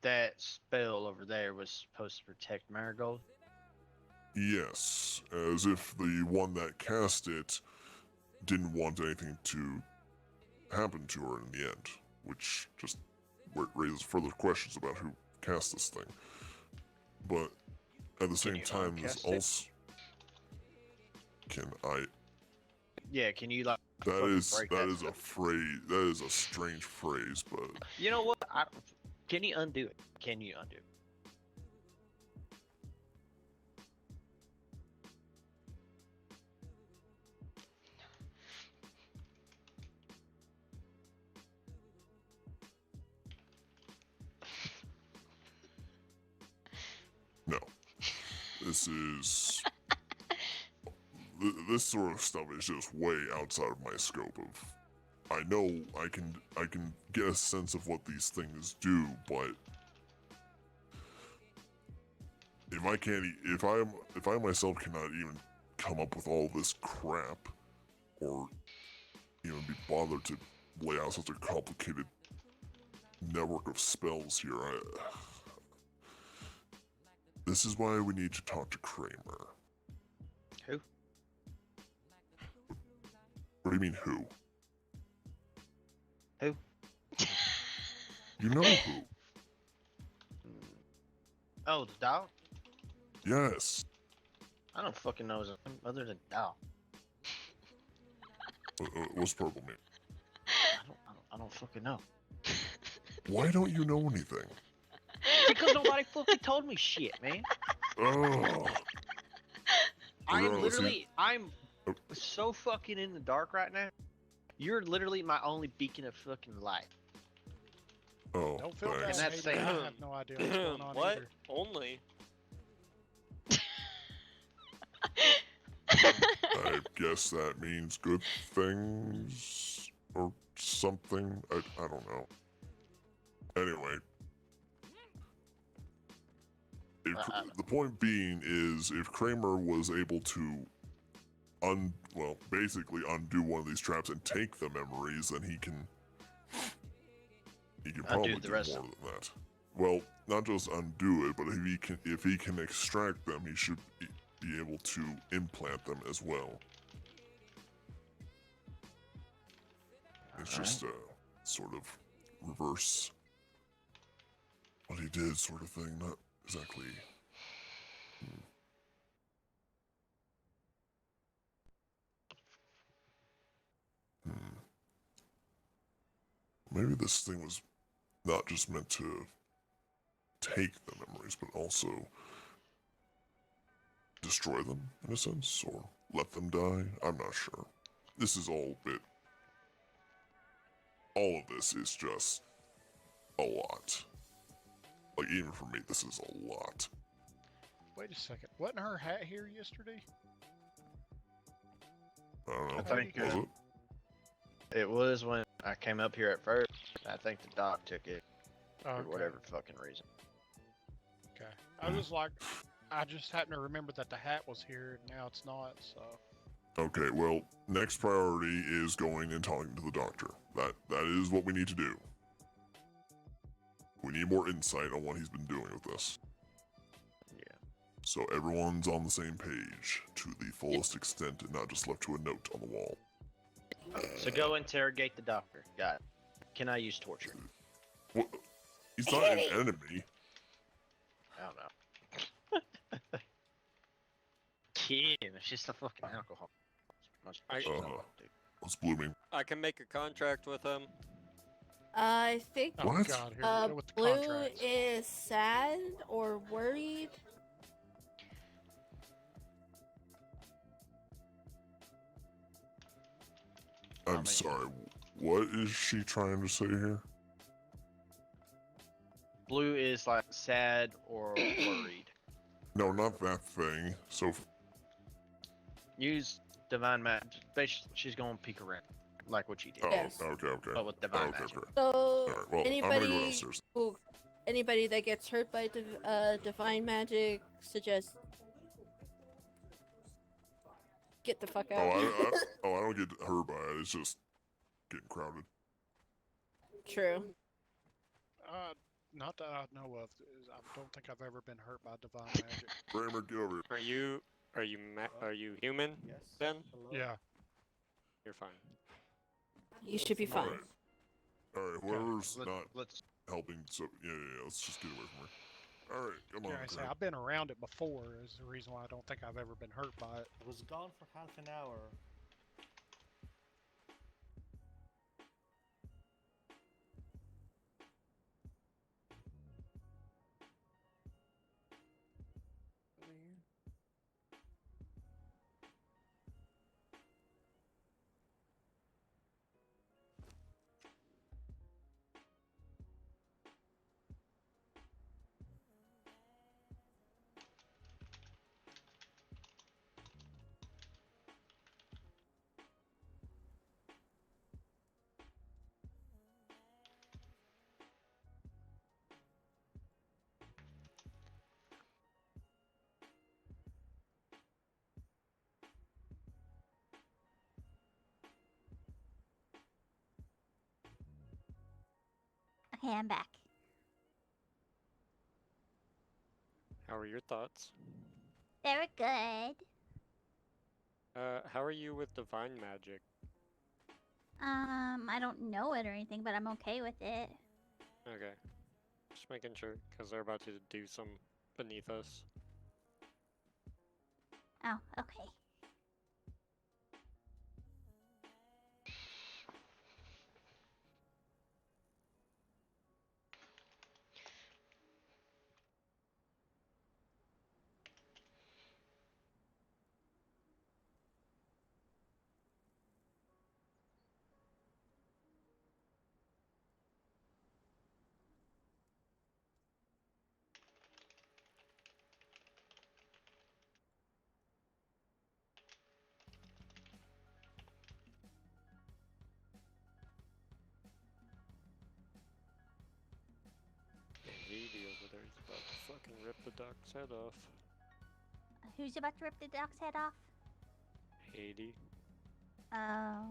that spell over there was supposed to protect Marigold? Yes, as if the one that cast it didn't want anything to happen to her in the end, which just raises further questions about who cast this thing. But at the same time, there's uncast it? also... Can I... Yeah, can you like That fucking is break that is a phrase. That is a strange phrase, but You know what? Can you undo it? Can you undo it? no. This is this sort of stuff is just way outside of my scope of. I know I can get a sense of what these things do, but if I myself cannot even come up with all this crap, or even be bothered to lay out such a complicated network of spells here, this is why we need to talk to Kramer. Who? What do you mean, who? Who? You know who? Oh, the dog? Yes. I don't fucking know his name other than dog. What's purple mean? I don't fucking know. Why don't you know anything? Because nobody fucking told me shit, man. Oh. I'm so fucking in the dark right now. You're literally my only beacon of fucking light. Oh, Don't feel thanks. bad, And that's Hayden. I saying- have no idea what's going on What? either. Only? I guess that means good things or something. I don't know. Anyway, the point being is, if Kramer was able to basically undo one of these traps and take the memories, then he can probably Undo the do rest more than that. Well, not just undo it, but if he can extract them, he should be able to implant them as well. It's just a sort of reverse what he did sort of thing, not exactly. Maybe this thing was not just meant to take the memories, but also destroy them, in a sense, or let them die. I'm not sure. This is all a bit... All of this is just a lot. Like, even for me, this is a lot. Wait a second. Wasn't her hat here yesterday? I don't know. I think, was it? It was when I came up here at first. I think the doc took it Oh, for whatever fucking reason. Okay. I was like, I just happened to remember that the hat was here, and now it's not, so... Okay, well, next priority is going and talking to the doctor. That is what we need to do. We need more insight on what he's been doing with this. Yeah. So everyone's on the same page to the fullest extent and not just left to a note on the wall. So go interrogate the doctor. Got it. Can I use torture? What? He's not an enemy. I don't know. Kid, it's just a fucking alcohol. What's blooming? I can make a contract with him. I think Oh What? god, here we go with the Blue contracts. is sad or worried. I'm sorry. What is she trying to say here? Blue is like sad or worried. No, not that thing. So, Use divine magic. Basically, she's going to peek around, like what you did. Yes. okay. But with divine Okay, magic. okay. So Alright, well, I'm gonna go downstairs. Anybody that gets hurt by divine magic, suggest get the fuck out. I don't get hurt by it. It's just getting crowded. True. Not that I know of. I don't think I've ever been hurt by divine magic. Kramer, get over here. Are you human? Yes. Then? Yeah. You're fine. You should be fine. Alright, whoever's Let's- not let's- helping, so yeah, let's just get away from her. Alright, come on. Yeah, I say Kramer. I've been around it before. Is the reason why I don't think I've ever been hurt by it. I was gone for half an hour. Okay, I'm back. How are your thoughts? They were good. How are you with divine magic? I don't know it or anything, but I'm okay with it. Okay. Just making sure, because they're about to do some beneath us. Oh, okay. Haiti over there is about to fucking rip the duck's head off. Who's about to rip the duck's head off? Haiti. Oh. Are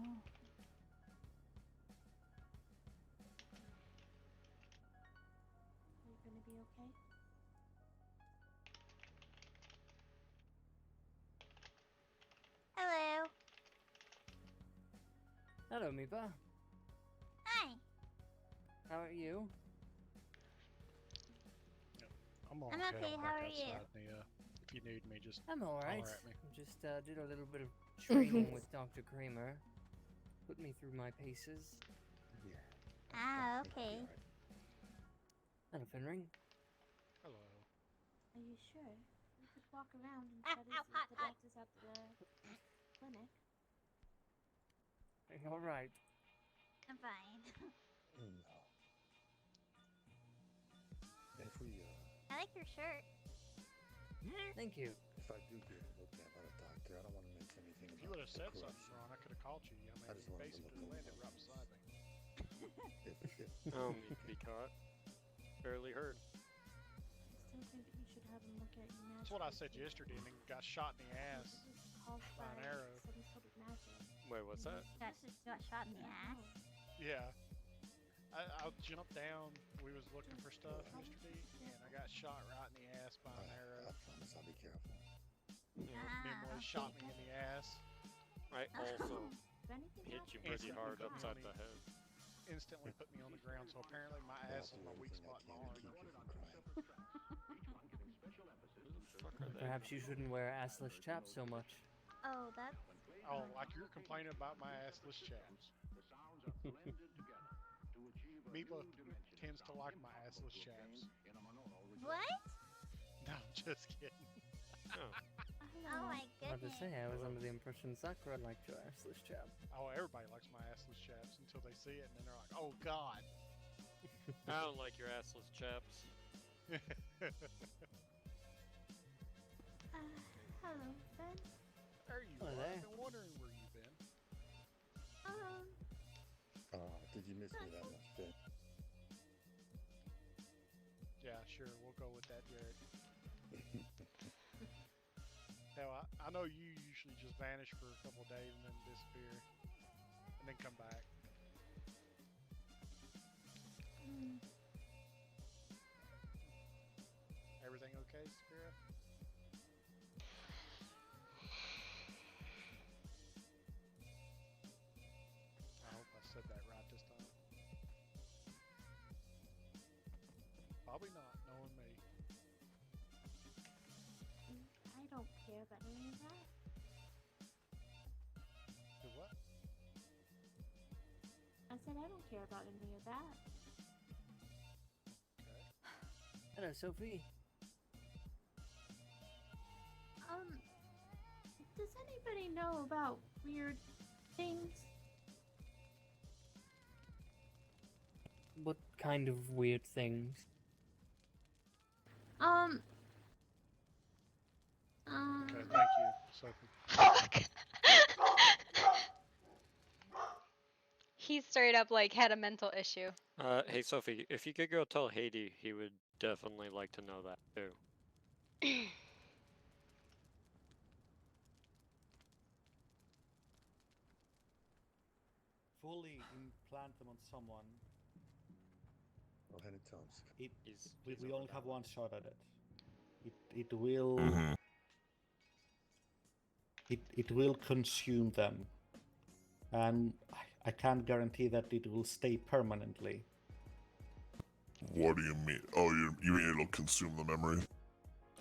you gonna be okay? Hello. Hello, Mipa. Hi. How are you? I'm I'm okay, how are you? If you need me, just I'm alright. holler at me. Just did a little bit of training with Dr. Kramer. Put me through my paces. Ah, okay. Hello, Finring. Hello. Are you sure? We could walk around and Ah, try to ow, see hot, if the hot. doctor's at the clinic. Alright. I'm fine. If we, I like your shirt. Thank you. if I do get looked at by the doctor, I don't want to miss anything If you about would have the said corruption. something, Ron, I could have called you. I mean, I just you wanted to basically look landed over right beside me. If Be caught. Barely heard. I still think we should have him look at your magic. That's what I said yesterday, and then got shot in the ass by an arrow. Some sort of magic. Wait, what's that? Got shot in the ass. Yeah. I jumped down. We was looking for stuff yesterday, and I got shot right in the ass by an arrow. I promise I'll be careful. Memory shot me in the ass. I also If anything hit you happens, pretty hard upside the head. Instantly put me on the ground, so apparently my ass is my weak spot in my arm. Perhaps you shouldn't wear assless chaps so much. Oh, that's. Oh, like you're complaining about my assless chaps. Meepa tends to like my assless chaps. What? No, I'm just kidding. Oh. I Oh my I have to goodness. say, I was under the impression Sakura liked your assless chap. Oh, everybody likes my assless chaps until they see it, and then they're like, "Oh God." I don't like your assless chaps. Hello, Ben. There you Hello are. there. I've been wondering where you've been. Did you miss me that much, Ben? Yeah, sure. We'll go with that, Jared. Hell, I know you usually just vanish for a couple days and then disappear, and then come back. Everything okay, Sakura? I hope I said that right this time. Probably not, knowing me. I don't care about any of that. Do what? I said I don't care about any of that. Hello, Sophie. Does anybody know about weird things? What kind of weird things? Okay, thank you, Sophie. Fuck. He straight up like had a mental issue. Hey Sophie, if you could go tell Haiti, he would definitely like to know that too. Fully implant them on someone. Go ahead and tell him. We only have one shot at it. It will it will consume them, and I can't guarantee that it will stay permanently. What do you mean? Oh, you mean it'll consume the memory?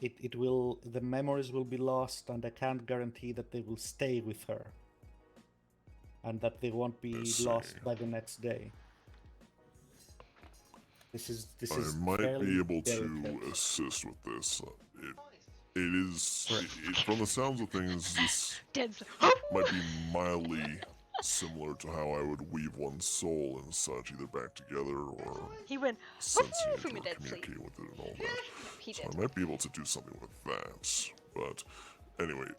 It will. The memories will be lost, and I can't guarantee that they will stay with her, and that they won't be lost by the next day. This is I might be able to assist with this. It is from the sounds of things, this might be mildly similar to how I would weave one's soul and such, either back together or He went sensing for it me, or dead communicating with it and all that. He So did. I might be able to do something with that. But anyway,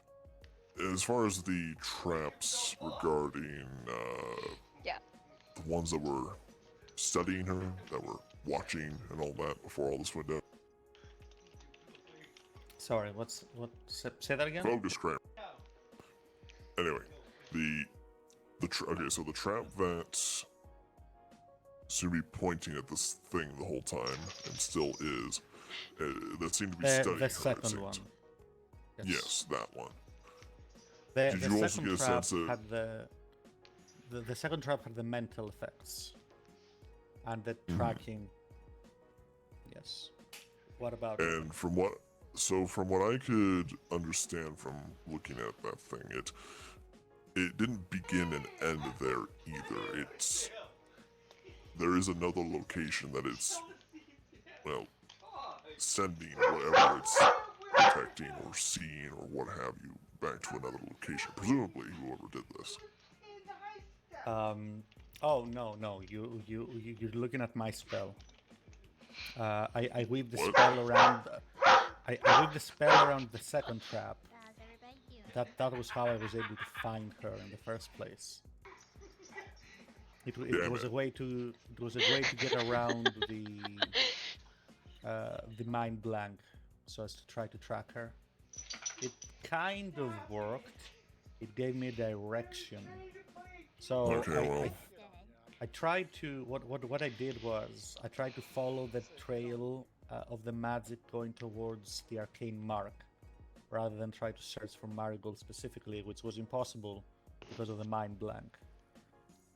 as far as the traps regarding the ones that were studying her, that were watching and all that before all this went down. Sorry, say that again? Focus cramp. Anyway, okay, so the trap that seemed to be pointing at this thing the whole time and still is, that seemed to be studying the her. second one. Yes, that one. Did you also get a sense of the second trap had the mental effects and the tracking? Yes. What about it? And from what I could understand from looking at that thing, it didn't begin and end there either. There is another location that it's sending whatever it's detecting or seeing or what have you back to another location. Presumably, whoever did this. Oh no! You're looking at my spell. I weave the spell around. I weave the spell around the second trap. That was how I was able to find her in the first place. It was a way to get around the mind blank, so as to try to track her. It kind of worked. It gave me a direction. So I tried to what I did was I tried to follow the trail of the magic going towards the arcane mark, rather than try to search for Marigold specifically, which was impossible because of the mind blank.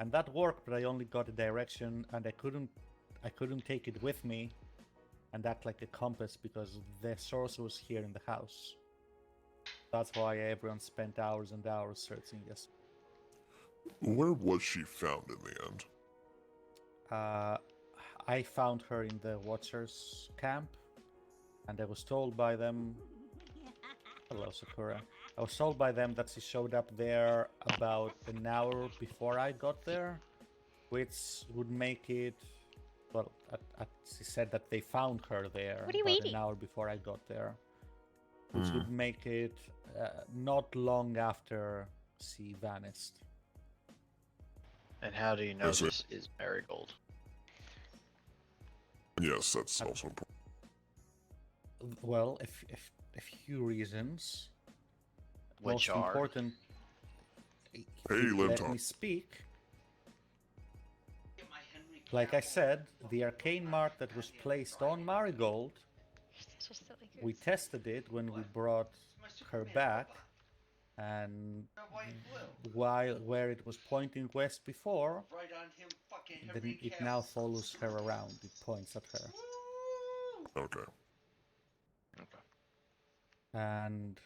And that worked, but I only got a direction, and I couldn't take it with me and act like a compass because the source was here in the house. That's why everyone spent hours and hours searching. Yes. Where was she found in the end? I found her in the Watchers camp, and I was told by them. Hello, Sakura. I was told by them that she showed up there about an hour before I got there, which would make it. Well, she said that they found her there What are you about eating? an hour before I got there, which would make it not long after she vanished. And how do you know Yes, sir. this is Marigold? Yes, that's also important. Well, a few reasons. Which Most are? important. If Hey, you let him let talk. me speak. Like I said, the arcane mark that was placed on Marigold, Such a silly we goose. tested it when we brought her back, and where it was pointing west before, Right on him fucking then every it cast. now follows her around. It points at her. Okay. And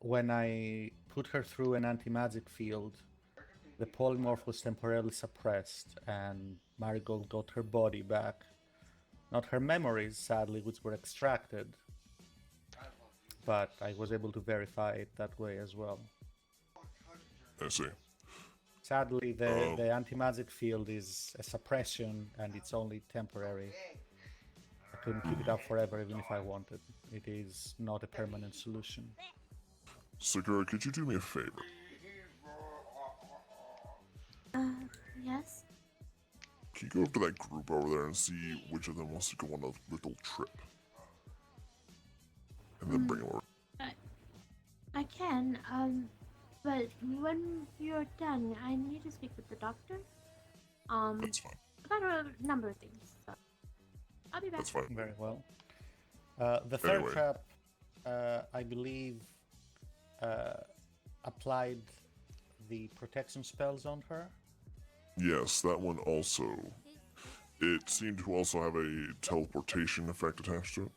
when I put her through an anti-magic field, the polymorph was temporarily suppressed, and Marigold got her body back. Not her memories, sadly, which were extracted, but I was able to verify it that way as well. I see. Sadly, the anti-magic field is a suppression, and it's only temporary. I couldn't keep it up forever even if I wanted. It is not a permanent solution. Sakura, could you do me a favor? Yes? Can you go over to that group over there and see which of them wants to go on a little trip? And then bring them over. I can, but when you're done, I need to speak with the doctor. That's fine. About a number of things. So I'll be back. That's fine. Very well. The third Anyway. trap, I believe, applied the protection spells on her. Yes, that one also. It seemed to also have a teleportation effect attached to it.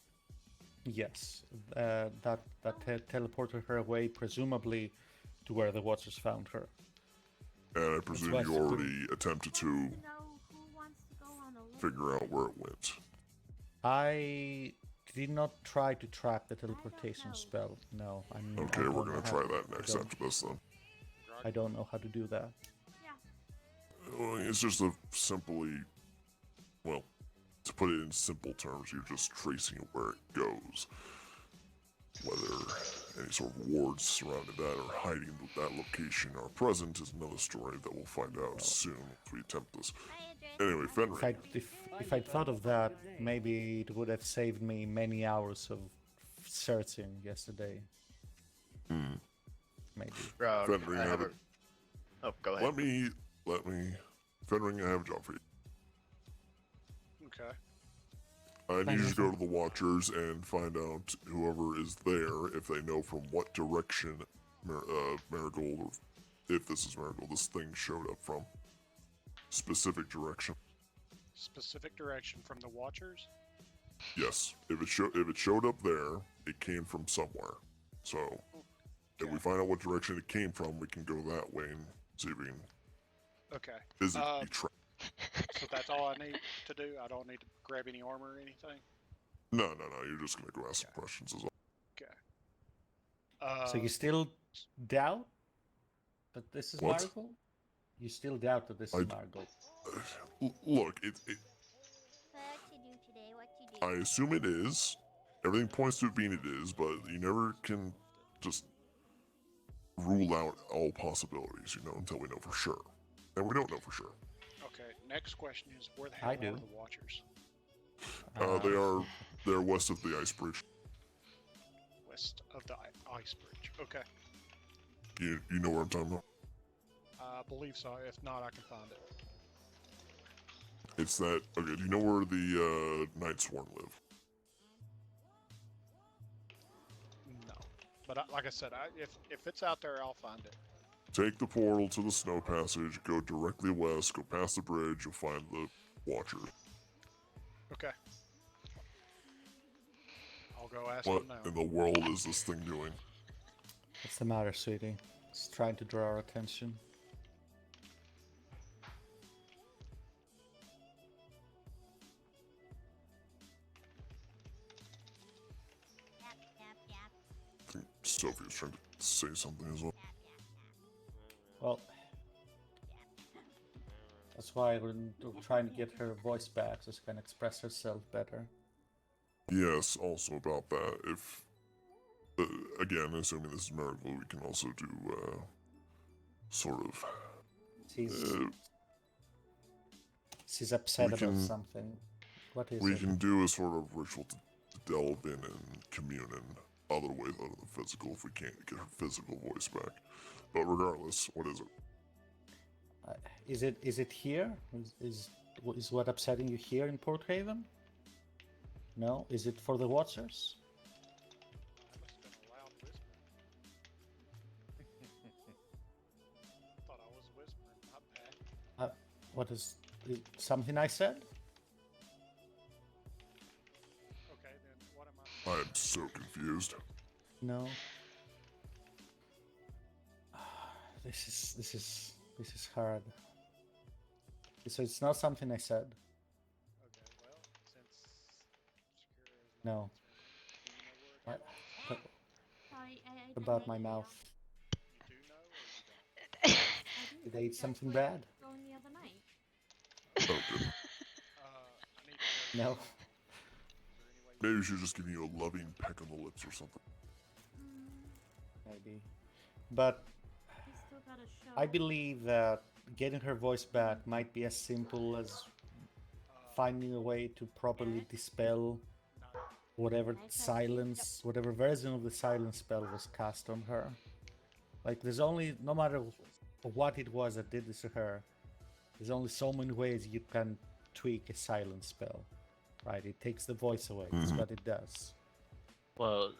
Yes, that teleported her away, presumably to where the Watchers found her. And I presume why you it's already attempted to Know who wants to go on a little figure out where it went. I did not try to track the teleportation spell. No, I Okay, don't we're know gonna how try to- that next I don't- after this then. I don't know how to do that. Well, it's just a simply, well, to put it in simple terms, you're just tracing where it goes. Whether any sort of wards surrounding that or hiding that location are present is another story that we'll find out soon if we attempt this. Anyway, Fenrir. If I'd thought of that, maybe it would have saved me many hours of searching yesterday. Maybe. Fenrir, I have a, Oh, go ahead. let me, Fenrir, I have a job for you. Okay. I need you to go to the Watchers and find out whoever is there, if they know from what direction Marigold, or if this is Marigold, this thing showed up from. Specific direction. Specific direction from the Watchers? Yes. If it showed up there, it came from somewhere. So, if we find out what direction it came from, we can go that way and see if we can Okay. physically track. So that's all I need to do? I don't need to grab any armor or anything? No. You're just gonna go ask some questions as well. Okay. So you still doubt that this is What? Marigold? You still doubt that this is Marigold? Look, What you do today? What you do? I assume it is. Everything points to it being it is, but you never can just rule out all possibilities, until we know for sure. And we don't know for sure. Okay, next question is, where the hell I are do. the Watchers? They're west of the ice bridge. West of the ice bridge. Okay. You know where I'm talking about? I believe so. If not, I can find it. It's that. Okay, do you know where the Night Sworn live? No. But like I said, if it's out there, I'll find it. Take the portal to the snow passage, go directly west, go past the bridge, you'll find the Watcher. Okay. I'll go ask What them now. in the world is this thing doing? What's the matter, sweetie? It's trying to draw our attention. Sophie was trying to say something as well. Well, that's why we're trying to get her voice back so she can express herself better. Yes, also about that. If again, assuming this is Marigold, we can also do sort of. She's upset we about can- something. What is We it? can do a sort of ritual to delve in and commune in other ways other than physical if we can't get her physical voice back. But regardless, what is it? Is it here? Is what upsetting you here in Port Haven? No? Is it for the Watchers? Thought I was whispering, not bad. What is something I said? Okay, then what am I? I'm so confused. No. This is hard. So it's not something I said. Okay, well, since Secure is No. not What? Sorry, About my mouth. you do know or you don't? Did I eat something bad? Going the other night. Oh, good. I need to No. Maybe she's just giving you a loving peck on the lips or something. Maybe. But We still got a show. I believe that getting her voice back might be as simple as finding a way to properly dispel whatever silence, whatever version of the silence spell was cast on her. Like, there's only, no matter what it was that did this to her, there's only so many ways you can tweak a silence spell, right? It takes the voice away. That's what it does. Well,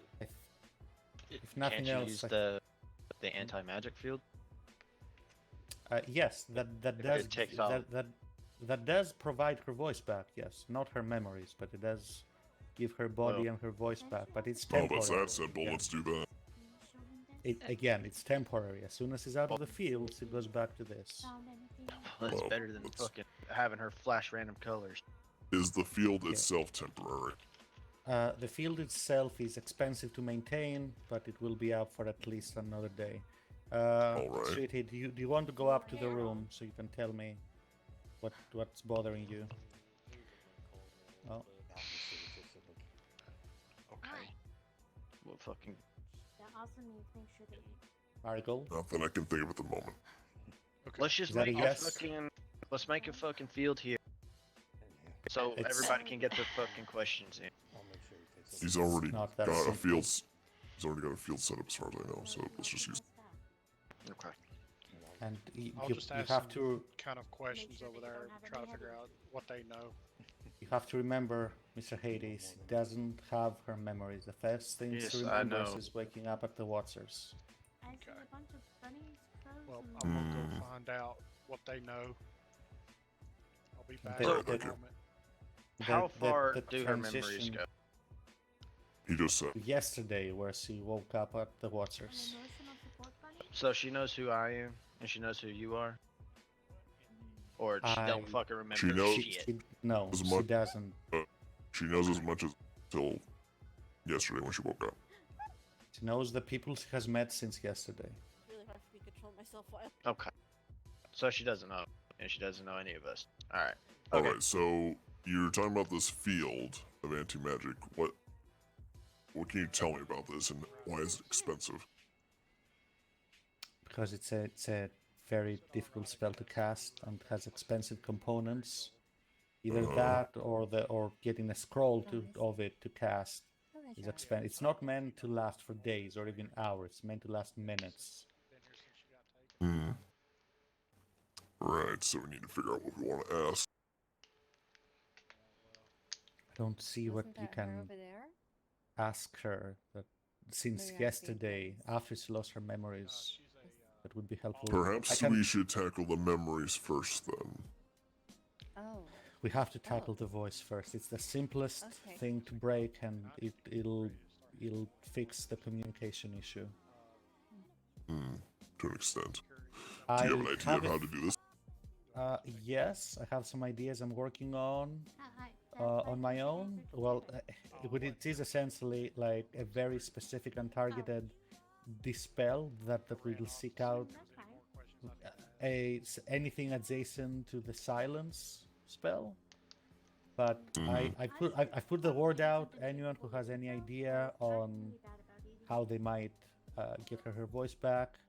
If nothing can't you else, use I- the anti-magic field? Yes, that does It takes off. that does provide her voice back. Yes, not her memories, but it does give her body Well- and her voice back. But it's Oh, temporary. that's that simple. yeah. Let's do that. Again, it's temporary. As soon as it's out of the field, it goes back to this. Found anything? Well, it's Well, better than let's- fucking having her flash random colors. Is the field itself temporary? The field itself is expensive to maintain, but it will be up for at least another day. Alright. Sweetie, do you want to go up to the room so you can tell me what's bothering you? Oh, Okay. Well, fucking. That also means make sure that you. Marigold? Nothing I can think of at the moment. Let's just Is that a make yes? let's make a fucking field here, so It's- everybody can get their fucking questions in. He's already not that got a simple. field. He's already got a field set up as far as I know. So let's just use. Okay. And I'll you just you ask have some to kind of questions sure over that you there, don't have try to any figure out what they know. you have to remember, Mr. Hades doesn't have her memories. The first thing Yes, she I remembers know. is waking up at the Watchers. I see a bunch of bunnies, crows, Well, and I'm gonna go find out what they know. I'll be back The- in a the- moment. How far the do her memories transition go? He just said. Yesterday, where she woke up at the Watchers. an emotional support bunny. So she knows who I am, and she knows who you are, or she don't I- fucking remember She knows- shit. No, As she much- doesn't. She knows as much as till yesterday when she woke up. She knows the people she has met since yesterday. It's really hard for me to control myself while. Okay. So she doesn't know, and she doesn't know any of us. All right. All Okay. right. So you're talking about this field of anti-magic. What can you tell me about this, and why is it expensive? Because it's a very difficult spell to cast and has expensive components. Either that or getting a scroll of it to cast is expensive. It's not meant to last for days or even hours. It's meant to last minutes. Hmm. Right. So we need to figure out what we want to ask. I don't see what you can ask her that since yesterday, after she lost her memories, that would be helpful. Perhaps we should tackle the memories first, then. Oh. We have to tackle the voice first. It's the simplest thing to break, and it'll fix the communication issue. To an extent. I Do you have an idea of have how a- to do this? Yes, I have some ideas I'm working on my own. Well, it is essentially like a very specific and targeted dispel that will seek out anything adjacent to the silence spell. But I put the word out. Anyone who has any idea on how they might get her voice back,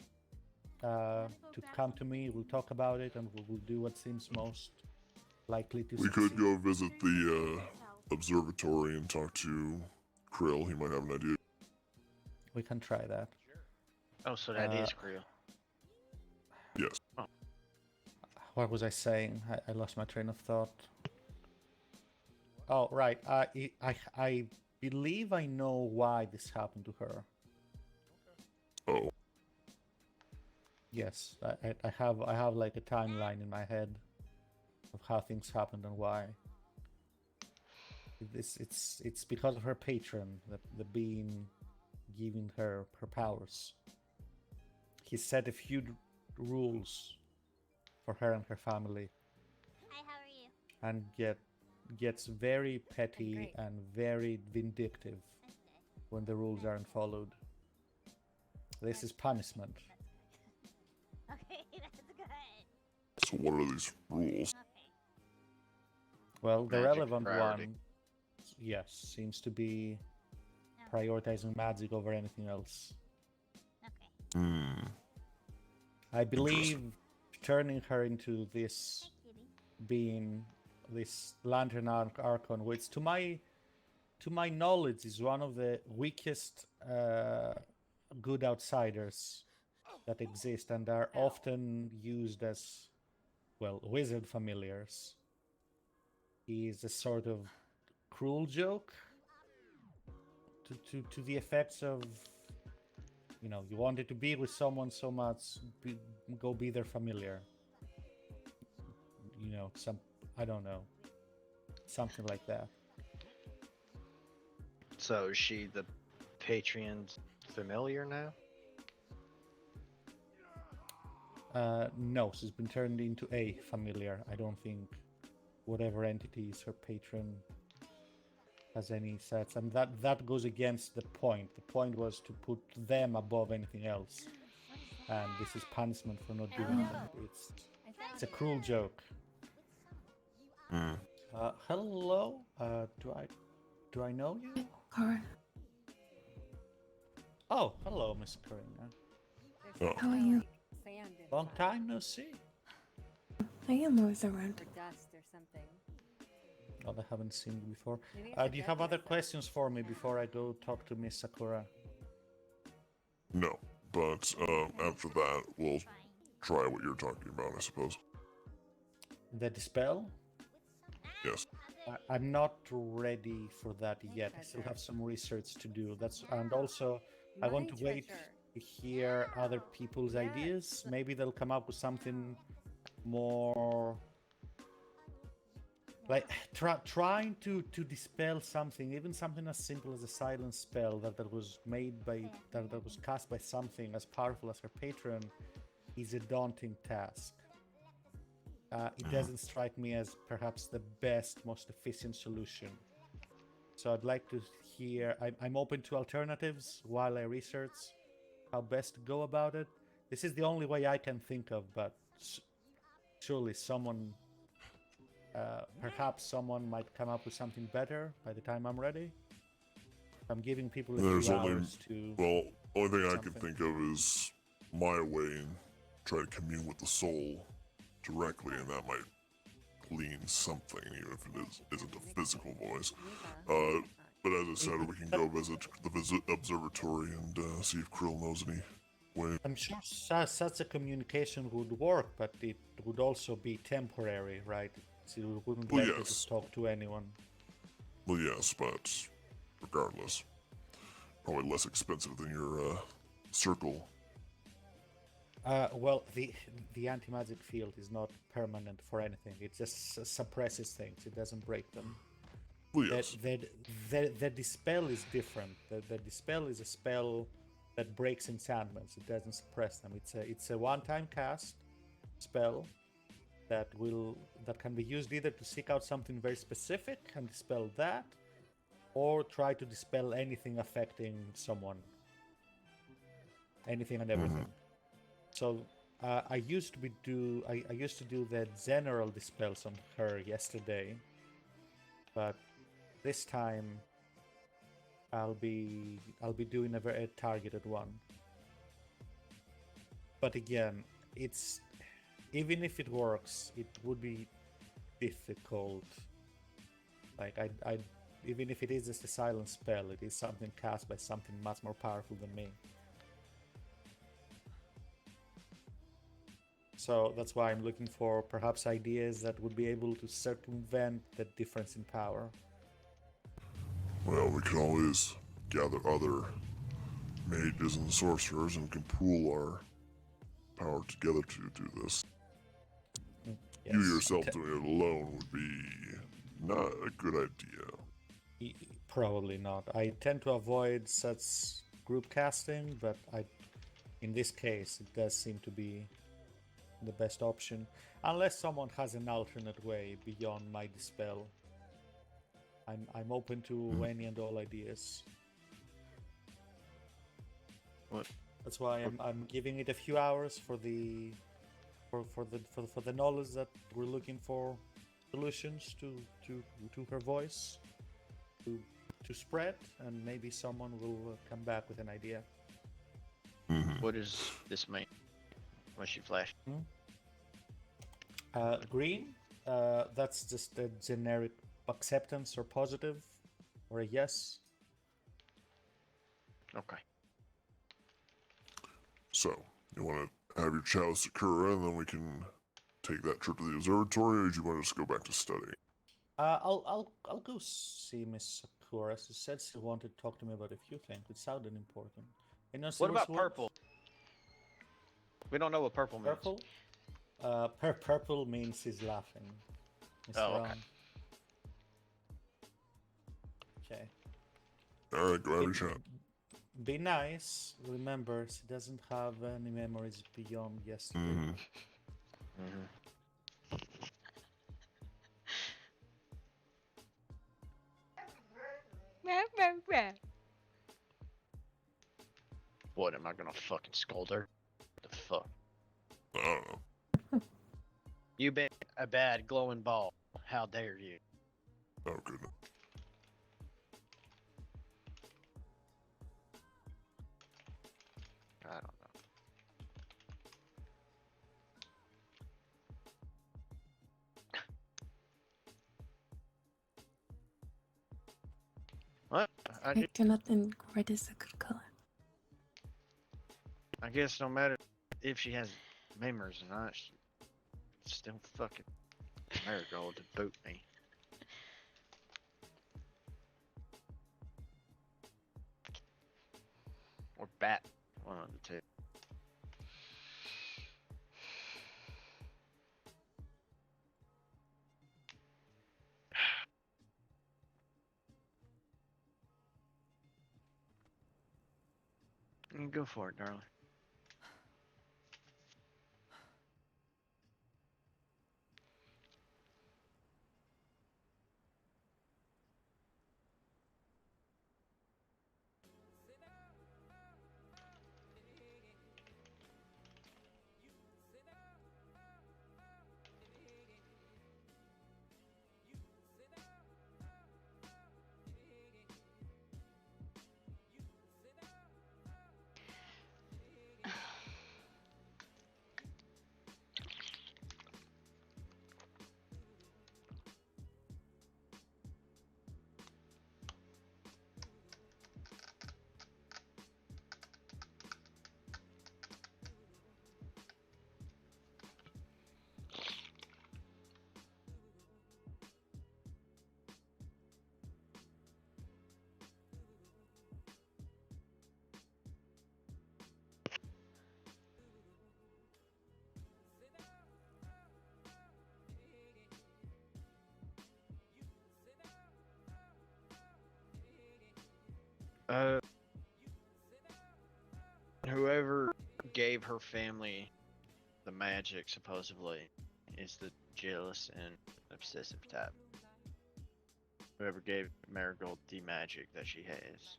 to come to me. We'll talk about it, and we'll do what seems most likely to We succeed. could go visit the observatory and talk to Krill. He might have an idea. We can try that. Oh, so that is Krill. Yes. Oh. What was I saying? I lost my train of thought. Oh, right. I believe I know why this happened to her. Oh. Yes, I have like a timeline in my head of how things happened and why. It's because of her patron, the being giving her powers. He set a few rules for her and her family. Hi, how are you? And gets very petty and very vindictive when the rules aren't followed. This is punishment. Okay, that's good. So what are these rules? Well, the Magic relevant priority. one, yes, seems to be prioritizing magic over anything else. Hmm. I believe turning her into this being, this Lantern Archon, which to my knowledge is one of the weakest good outsiders that exist and are often used as, well, wizard familiars. He is a sort of cruel joke to the effects of, you know, you wanted to be with someone so much, go be their familiar. You know, I don't know, something like that. So is she the Patreon's familiar now? No, she's been turned into a familiar. I don't think whatever entity is her patron has any sets, and that goes against the point. The point was to put them above anything else, and this is punishment for not doing that. It's a cruel joke. Hello. Do I know you? Cora. Oh, hello, Miss Karina. Oh. How are you? Long time no see. I am always around. Dust or something. Oh, I haven't seen you before. Maybe it's Do you have other questions for me before I go talk to Miss Sakura? No, but after that, we'll try what you're talking about, I suppose. The dispel? Yes. I'm not ready for that yet. I still have some research to do. And also I want to wait to hear other people's ideas. Maybe they'll come up with something more like trying to dispel something, even something as simple as a silence spell that was made by that was cast by something as powerful as her patron, is a daunting task. It doesn't strike me as perhaps the best, most efficient solution. So I'd like to hear. I'm open to alternatives while I research how best to go about it. This is the only way I can think of, but surely someone, perhaps someone might come up with something better by the time I'm ready. I'm giving people a few hours to. Well, only thing I can think of is my way and try to commune with the soul directly, and that might glean something, even if it isn't a physical voice. But as I said, we can go visit the observatory and see if Krill knows any way. I'm sure such a communication would work, but it would also be temporary, right? So we wouldn't let it talk to anyone. Well, yes, but regardless, probably less expensive than your circle. Well, the anti-magic field is not permanent for anything. It just suppresses things. It doesn't break them. Well, yes. The dispel is different. The dispel is a spell that breaks enchantments. It doesn't suppress them. It's a one-time cast spell that can be used either to seek out something very specific and dispel that, or try to dispel anything affecting someone. anything and everything. So I used to do the general dispels on her yesterday, but this time I'll be doing a very targeted one. But again, it's even if it works, it would be difficult. Like I even if it is just a silent spell, it is something cast by something much more powerful than me. So that's why I'm looking for perhaps ideas that would be able to circumvent the difference in power. Well, we can always gather other mages and sorcerers and we can pool our power together to do this. Yes. You yourself doing it alone would be not a good idea. Probably not. I tend to avoid such group casting, but in this case, it does seem to be the best option, unless someone has an alternate way beyond my dispel. I'm open to any and all ideas. What? That's why I'm giving it a few hours for the knowledge that we're looking for solutions to her voice to spread, and maybe someone will come back with an idea. What does this mean? When she flashed? Green, that's just a generic acceptance or positive or a yes. Okay. So, you want to have your chalice occur and then we can take that trip to the observatory, or do you want to just go back to study? I'll go see Miss Sakura. She said she wanted to talk to me about a few things. It sounded important. You know, What about purple? We don't know what purple means. Purple? Purple means he's laughing. Mr. Oh, okay. Ron. Okay. Alright, go have your shot. Be nice. Remember, she doesn't have any memories beyond yesterday. What, am I gonna fucking scold her? What the fuck? I don't know. You been a bad glowing ball. How dare you? Oh, goodness. I don't know. What? I do not think red is a good color. I guess no matter if she has memories or not, she's still fucking Marigold to boot me. Or bat, one of the two. Go for it, darling. Whoever gave her family the magic, supposedly, is the jealous and obsessive type. Whoever gave Marigold the magic that she has.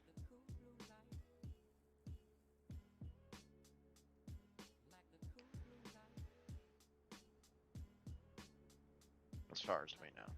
as far as we know.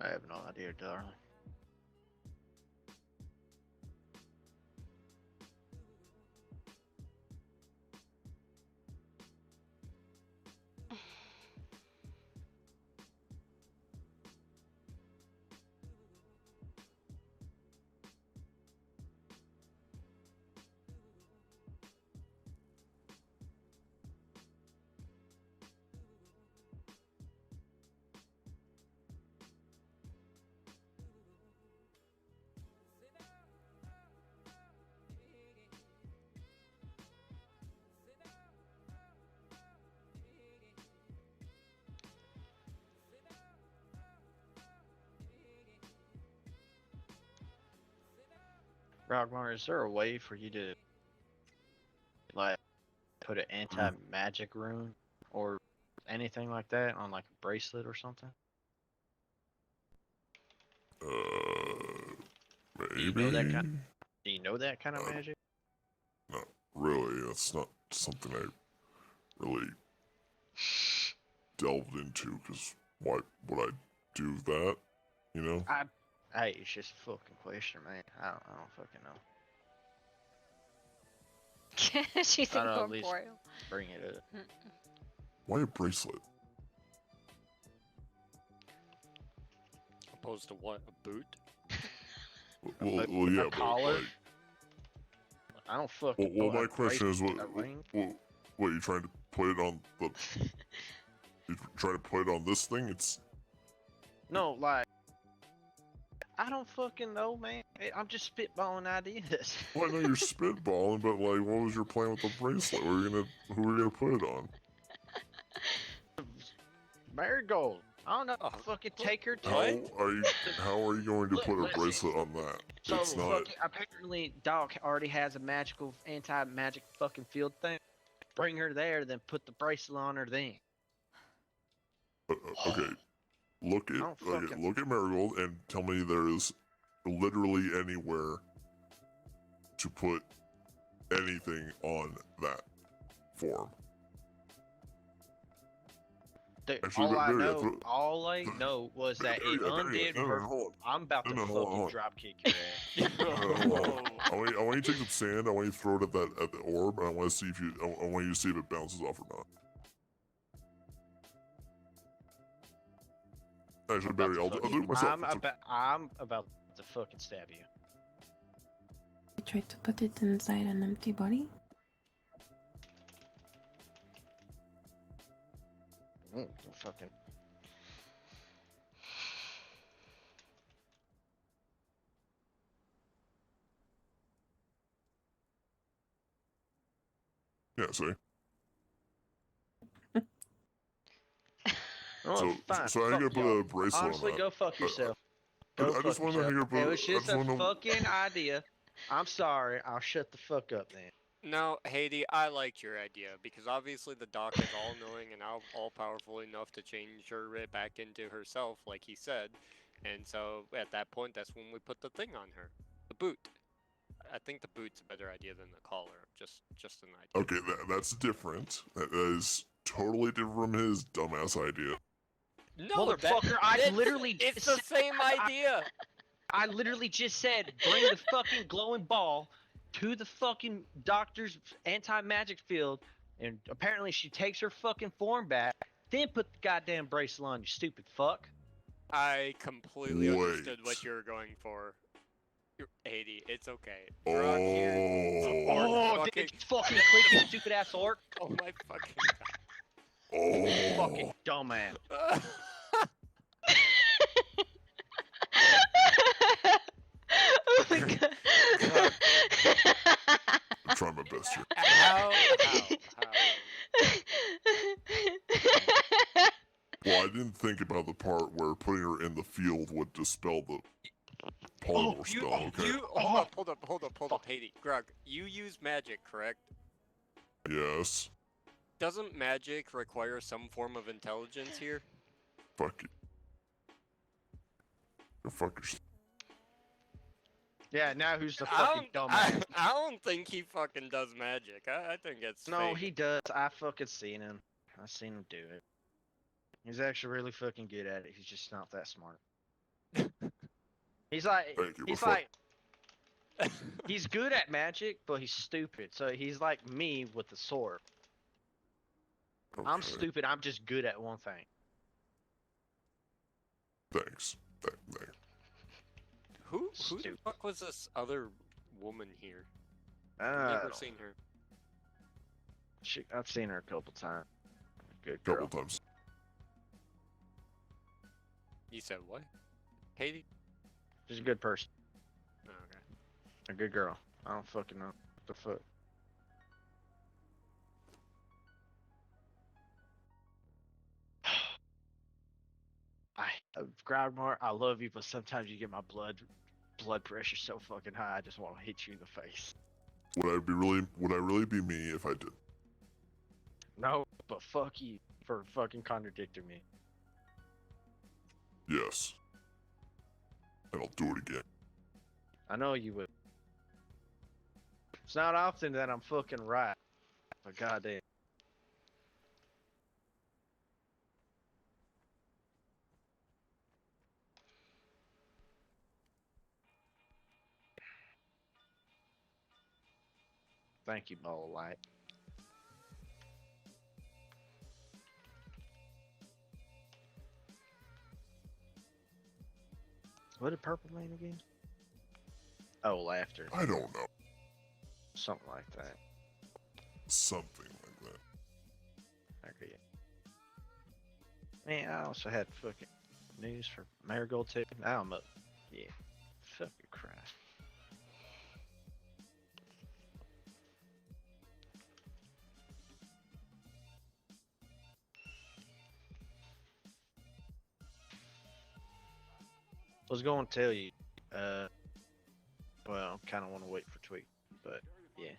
I have no idea, darling. Rogmar, is there a way for you to like put an anti-magic rune or anything like that on like a bracelet or something? Maybe. Do you know that kind? Do you know that kind of magic? Not really. That's not something I really delved into. Because why would I do that? You know? Hey, it's just a fucking question, man. I don't fucking know. She's I'd at least incorporeal. bring it up. Why a bracelet? Opposed to what? A boot? Well, yeah, but collar? like, I don't fucking. well, know my a question is, bracelet, a ring? what you trying to put it on the? You trying to put it on this thing? It's No, like, I don't fucking know, man. I'm just spitballing ideas. well, I know you're spitballing, but like, what was your plan with the bracelet? Who were you gonna put it on? Marigold. I don't know. Fucking take her to How it. are you going to put a bracelet on that? So It's not. fucking, apparently Doc already has a magical anti-magic fucking field thing. Bring her there, then put the bracelet on her then. Okay. Look at Marigold and tell me there is literally anywhere to put anything on that form. Dude, Actually, all I know was that it undid her. I'm about to fucking drop kick your ass. I want you to take some sand. I want you to throw it at the orb, and I want to see if I want you to see if it bounces off or not. Actually, Barry, I'll do it myself. I'm about to fucking stab you. I tried to put it inside an empty body. Fucking. Yeah, see? So I gotta put a bracelet Honestly, on that. go fuck yourself. I just want to hear about it was just a fucking idea. I'm sorry. I'll shut the fuck up then. No, Haiti, I liked your idea, because obviously the doc is all-knowing and all-powerful enough to change her right back into herself, like he said. And so, at that point, that's when we put the thing on her. The boot. I think the boot's a better idea than the collar. Just an idea. Okay, that's different. That is totally different from his dumbass idea. No, motherfucker! It's the same idea! I literally just said, bring the fucking glowing ball to the fucking doctor's anti-magic field, and apparently she takes her fucking form back, then put the goddamn bracelet on, you stupid fuck. I completely understood what you were going for. Haiti, it's okay. Did it fucking click, you stupid ass orc? Oh my fucking god. Oh. Fucking dumbass. Oh my god. I'm trying my best here. How? Well, I didn't think about the part where putting her in the field would dispel the polymorph spell. Okay. Hold up, Haiti. Grug, you use magic, correct? Yes. Doesn't magic require some form of intelligence here? Fuck you. Go fuck yourself. Yeah, now who's the I fucking don't, dumbass? I don't think he fucking does magic. I think it's No, fake. he does. I fucking seen him. I seen him do it. He's actually really fucking good at it. He's just not that smart. He's like, Thank you, he's but fuck- like, he's good at magic, but he's stupid. So he's like me with the sword. I'm Okay. stupid. I'm just good at one thing. Thanks. Thanks. Who the fuck was this other woman here? I I've never don't- seen her. I've seen her a couple times. Good Couple girl. times. You said what? Haiti? She's a good person. Oh, okay. A good girl. I don't fucking know. What the fuck? Groundmore, I love you, but sometimes you get my blood pressure so fucking high, I just want to hit you in the face. Would I really be me if I did? No, but fuck you for fucking contradicting me. Yes. And I'll do it again. I know you would. It's not often that I'm fucking right, but goddamn. Thank you, Ball of Light. What did purple mean again? Oh, laughter. I don't know. Something like that. Something like that. I agree. Man, I also had fucking news for Marigold too. Now I'm up. Yeah. Fucking Christ. I was going to tell you, well, I kind of want to wait for Tweet, but yeah,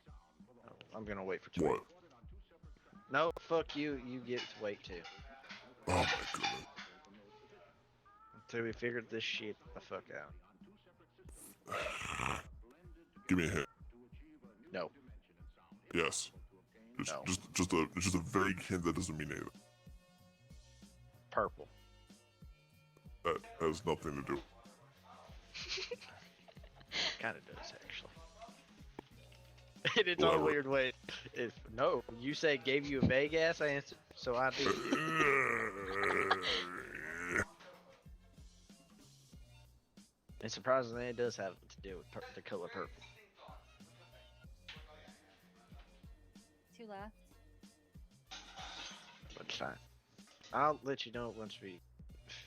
I'm gonna wait for Tweet. What? No, fuck you. You get to wait too. Oh my goodness. Until we figured this shit the fuck out. Give me a hint. No. Yes. No. Just a vague hint that doesn't mean anything. Purple. That has nothing to do. Kind of does actually. In its own Whatever. weird way. If no, you say gave you a vague ass answer, so I did. And surprisingly, it does have to do with the color purple. 2 left. But it's fine. I'll let you know once we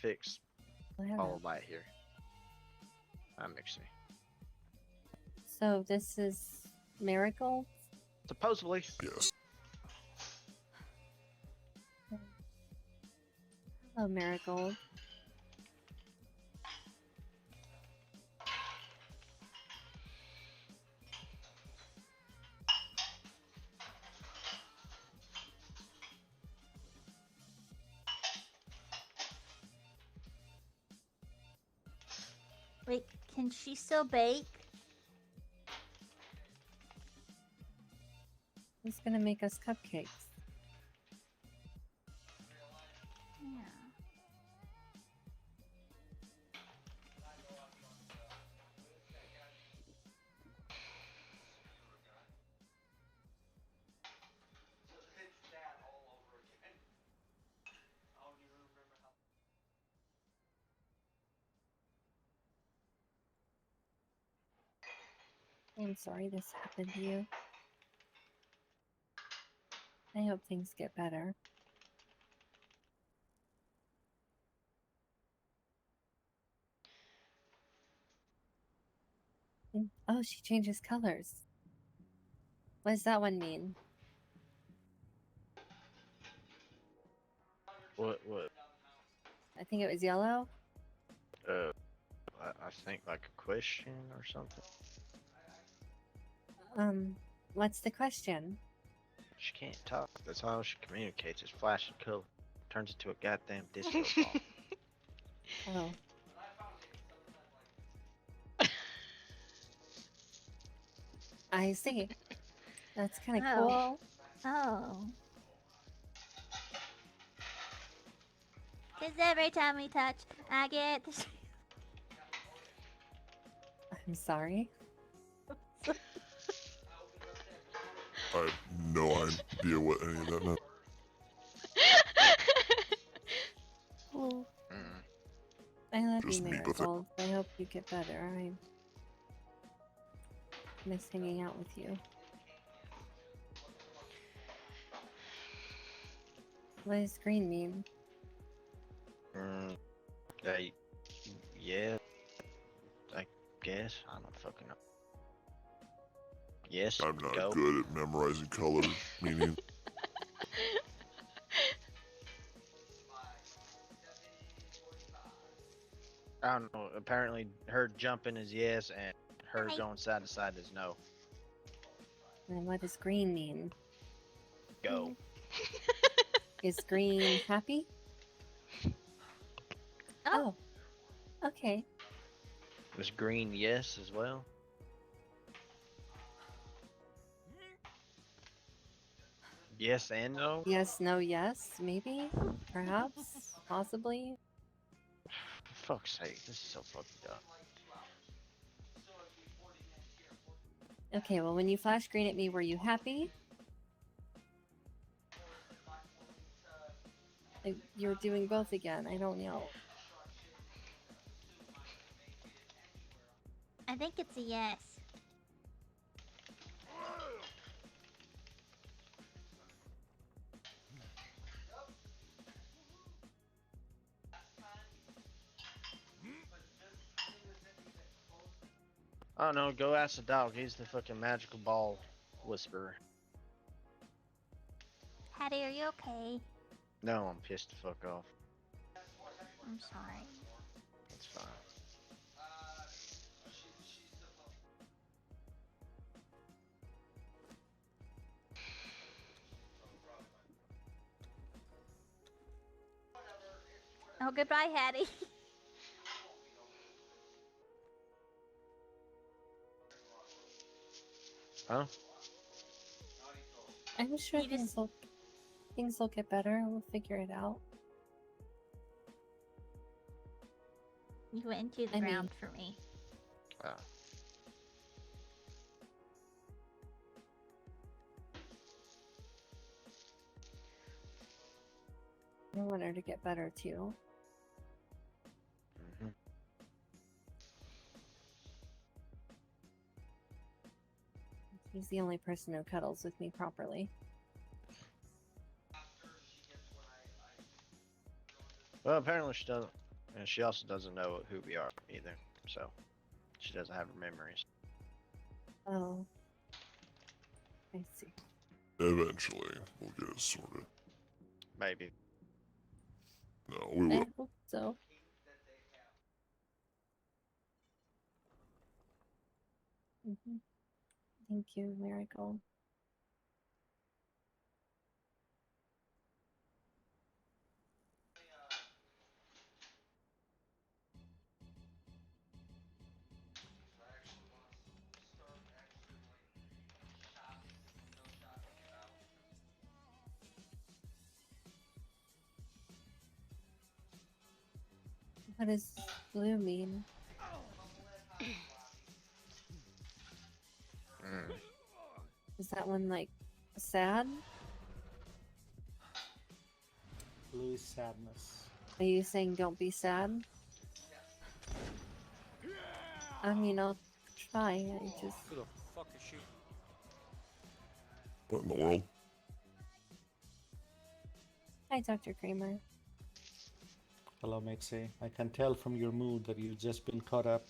fix all of that here. I'm mixing. So this is Marigold? Supposedly. Yes. Hello, Marigold. Wait, can she still bake? He's gonna make us cupcakes. Yeah. I'm sorry this happened to you. I hope things get better. Oh, she changes colors. What does that one mean? What? I think it was yellow. I I think like a question or something. What's the question? She can't talk. That's how she communicates. Is flashing color. Turns into a goddamn disco ball. Oh. I see. That's kind of Oh. cool. Oh. Because every time we touch, I get the I'm sorry. I have no idea what any of that meant. Oh. I love you, Just meet with it. Marigold. I hope you get better. I miss hanging out with you. What does green mean? Yeah. I guess. I don't fucking know. Yes. I'm not go. good at memorizing color meaning. I don't know. Apparently, her jumping is yes, and her going side to side is no. And what does green mean? Go. Is green happy? Oh. Okay. Was green yes as well? Yes and no? Yes, no, yes, maybe? Perhaps? Possibly? For fuck's sake, this is so fucking dumb. Okay, well, when you flash green at me, were you happy? You're doing both again. I don't know. I think it's a yes. I don't know, go ask the dog. He's the fucking magical ball whisperer. Hattie, are you okay? No, I'm pissed the fuck off. I'm sorry. That's fine. Oh, goodbye, Hattie. Huh? I'm sure things will get better. We'll figure it out. You went into the ground for me. Oh. I want her to get better too. Mm-hmm. She's the only person who cuddles with me properly. Well, apparently she doesn't. And she also doesn't know who we are either. So, she doesn't have her memories. Oh. I see. Eventually, we'll get it sorted. Maybe. No, we I will. hope so. Thank you, Marigold. What does blue mean? Is that one like sad? Blue is sadness. Are you saying don't be sad? I mean, I'll try. I just. Who the fuck is she? What in the world? Hi, Dr. Kramer. Hello, Mixie. I can tell from your mood that you've just been caught up.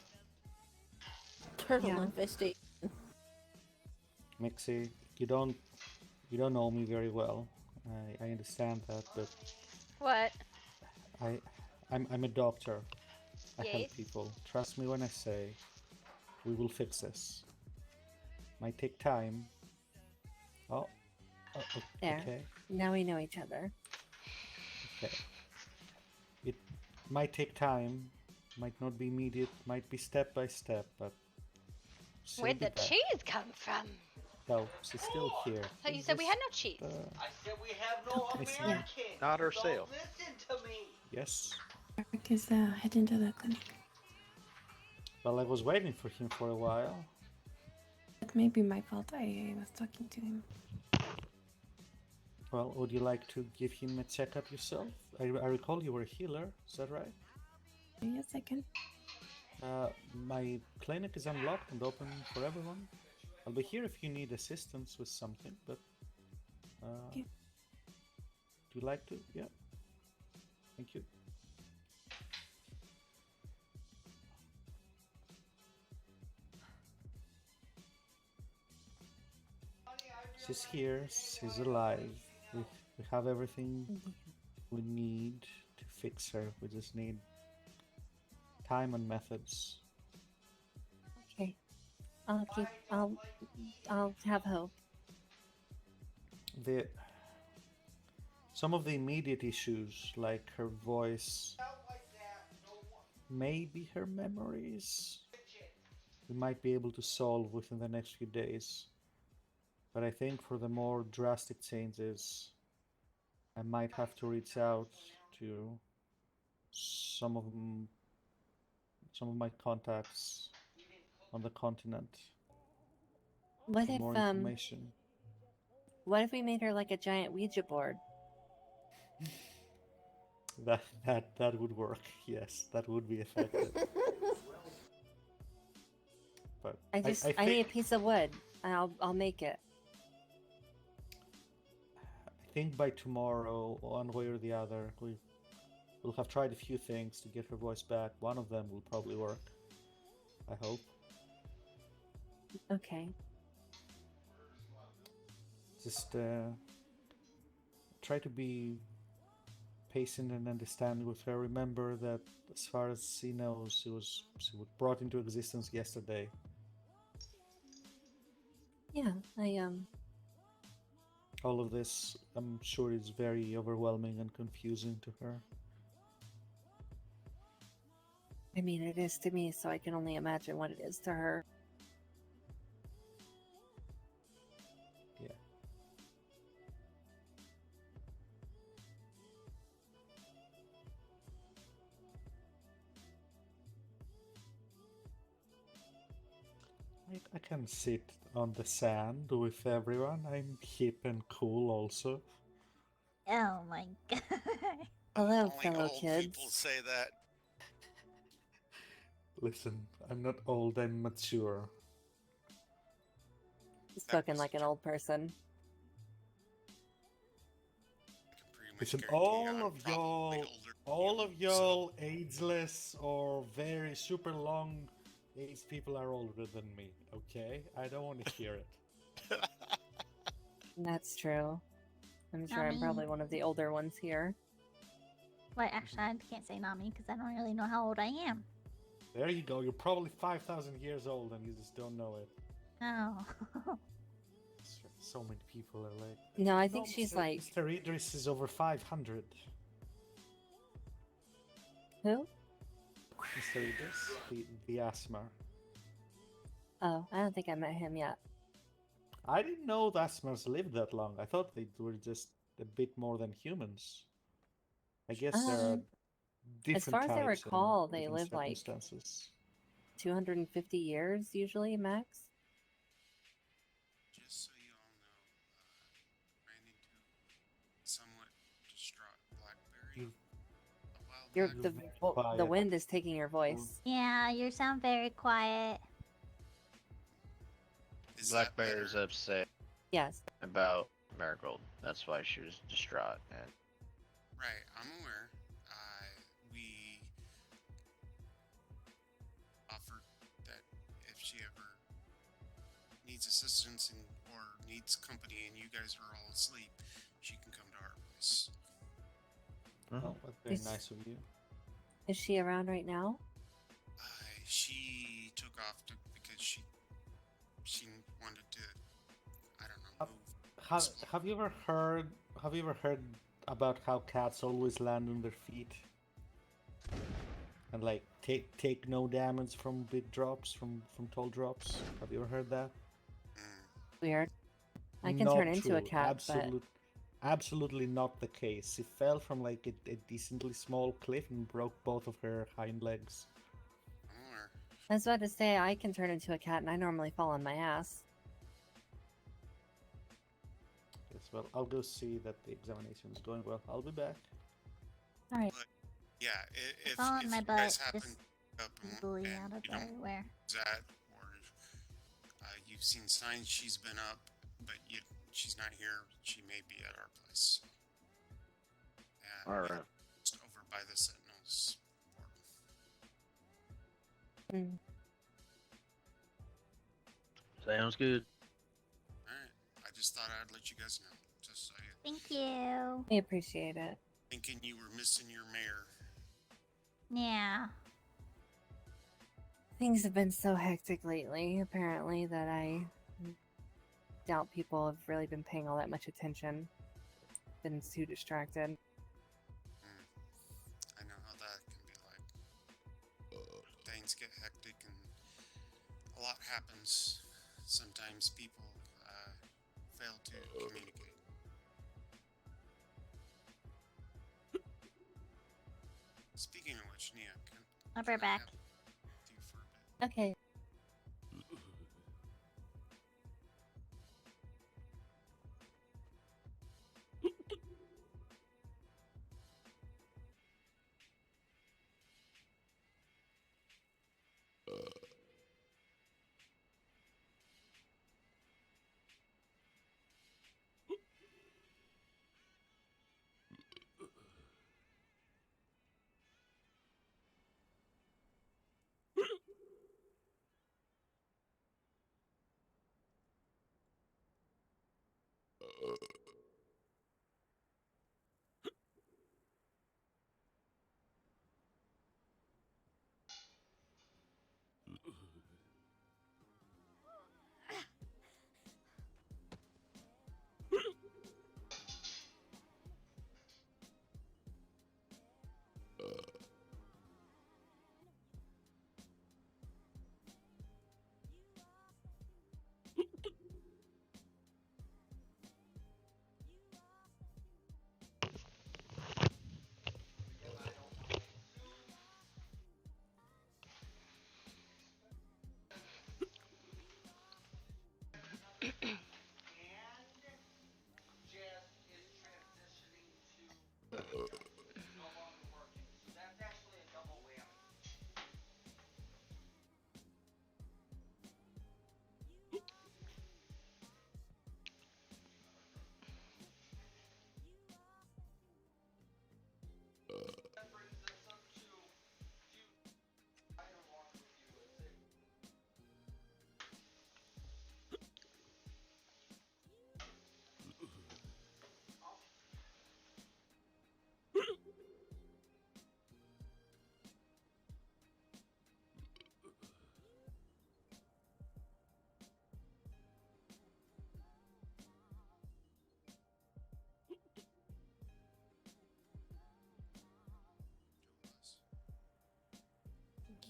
Turtle infestation. Mixie, you don't know me very well. I understand that, but What? I'm a doctor. I Yes. help people. Trust me when I say we will fix this. Might take time. Oh, There. okay. Now we know each other. Okay. It might take time, might not be immediate, might be step by step, but she'll Where'd be the back. cheese come from? Well, she's still here. So you Please said we had no just, cheese. I said we have no Listen. American. Not herself. Don't listen to me. Yes. Eric is heading to the clinic. Well, I was waiting for him for a while. That may be my fault. I was talking to him. Well, would you like to give him a checkup yourself? I recall you were a healer, is that right? Yes, I can. My clinic is unlocked and open for everyone. I'll be here if you need assistance with something, but... Okay. Do you like to? Yeah. Thank you. She's here, she's alive. We have everything we need to fix her. We just need time and methods. Okay. I'll have hope. Some of the immediate issues, like her voice, maybe her memories, we might be able to solve within the next few days. But I think for the more drastic changes, I might have to reach out to some of my contacts on the continent What for if more information. What if we made her like a giant Ouija board? That would work. Yes, that would be effective. But I need a piece of wood, and I'll make it. I think by tomorrow, one way or the other, we'll have tried a few things to get her voice back. One of them will probably work. I hope. Okay. Just try to be patient and understanding with her. Remember that as far as she knows, she was brought into existence yesterday. Yeah, All of this, I'm sure, is very overwhelming and confusing to her. I mean, it is to me, so I can only imagine what it is to her. Yeah. I can sit on the sand with everyone. I'm hip and cool also. Oh my god. Hello, Only fellow old kids. people say that. Listen, I'm not old, I'm mature. Spoken like an old person. Listen, all of y'all ageless or very super long aged people are older than me, okay? I don't want to hear it. That's true. I'm sure I'm Nami. probably one of the older ones here. Well, actually, I can't say Nami because I don't really know how old I am. There you go, you're probably 5,000 years old and you just don't know it. Oh. So many people are like... No, I think she's like... Mr. Idris is over 500. Who? Mr. Idris, the asthma. Oh, I don't think I met him yet. I didn't know the asthmas lived that long. I thought they were just a bit more than humans. I guess there are different as far as I types and recall, they different live like circumstances. 250 years usually, max. Just so you all know, ran into somewhat distraught Blackberry a while back. The wind is taking your voice. Yeah, you sound very quiet. Blackbear's upset. Yes. About Marigold. That's why she was distraught. And Right, I'm aware. We offered that if she ever needs assistance or needs company and you guys are all asleep, she can come to our place. Oh, that's very nice of you. Is she around right now? She took off because she wanted to, I don't know, move. Have you ever heard about how cats always land on their feet and like take no damage from big drops, from tall drops? Have you ever heard that? Weird. I can Not turn into a true. cat, but Absolutely not the case. She fell from like a decently small cliff and broke both of her hind legs. I was about to say I can turn into a cat, and I normally fall on my ass. Yes, well, I'll go see that the examination is going well. I'll be back. All right. But yeah, if Fall on my you butt, guys happen just up easily and out of you know everywhere. that, or you've seen signs she's been up, but she's not here, she may be at our place. All right. Just over by the Sentinels. Mm. Sounds good. Alright. I just thought I'd let you guys know. Just so you Thank you. I appreciate it. thinking you were missing your mayor. Yeah. Things have been so hectic lately, apparently, that I doubt people have really been paying all that much attention. Been too distracted. I know how that can be like. Things get hectic and a lot happens. Sometimes people fail to communicate. Speaking of which, Nia, I'll be back. Okay.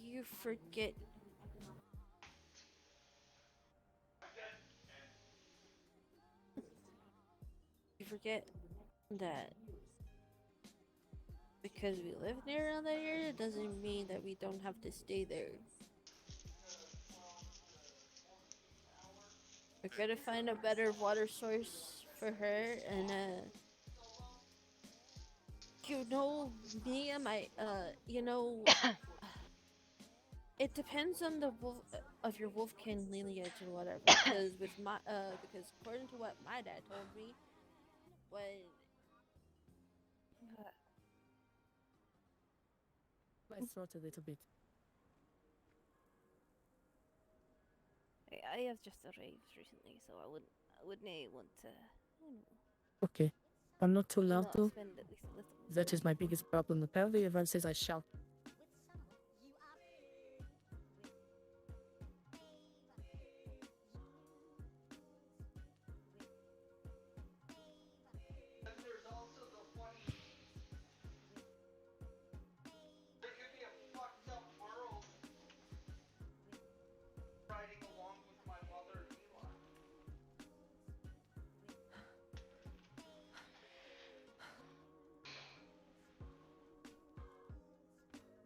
You forget. You forget that because we live near another area doesn't mean that we don't have to stay there. We're gonna find a better water source for her, and you know, me and my you know, it depends on the wolf of your wolfkin lineage and whatever. Because with my because according to what my dad told me, when my throat a little bit. I have just arrived recently, so I wouldn't want to, you know, Okay. I'm not too loud not though. spend at least a little. That is my biggest problem. Apparently everyone says I shout.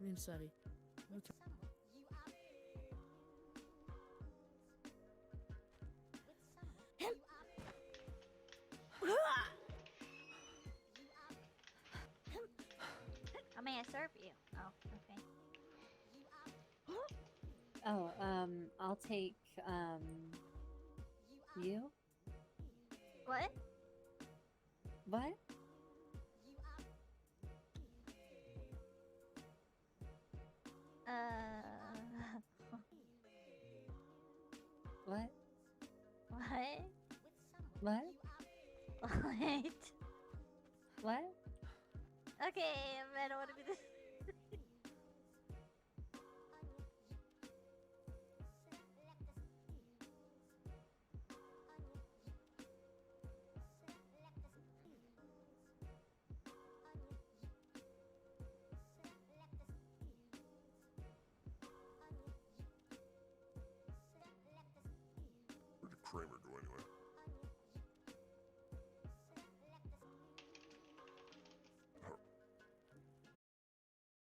I'm sorry. Okay. How may I serve you? Oh, okay. Oh, I'll take, you? What? What? What? What? What? What? What? Okay, I don't want to be this.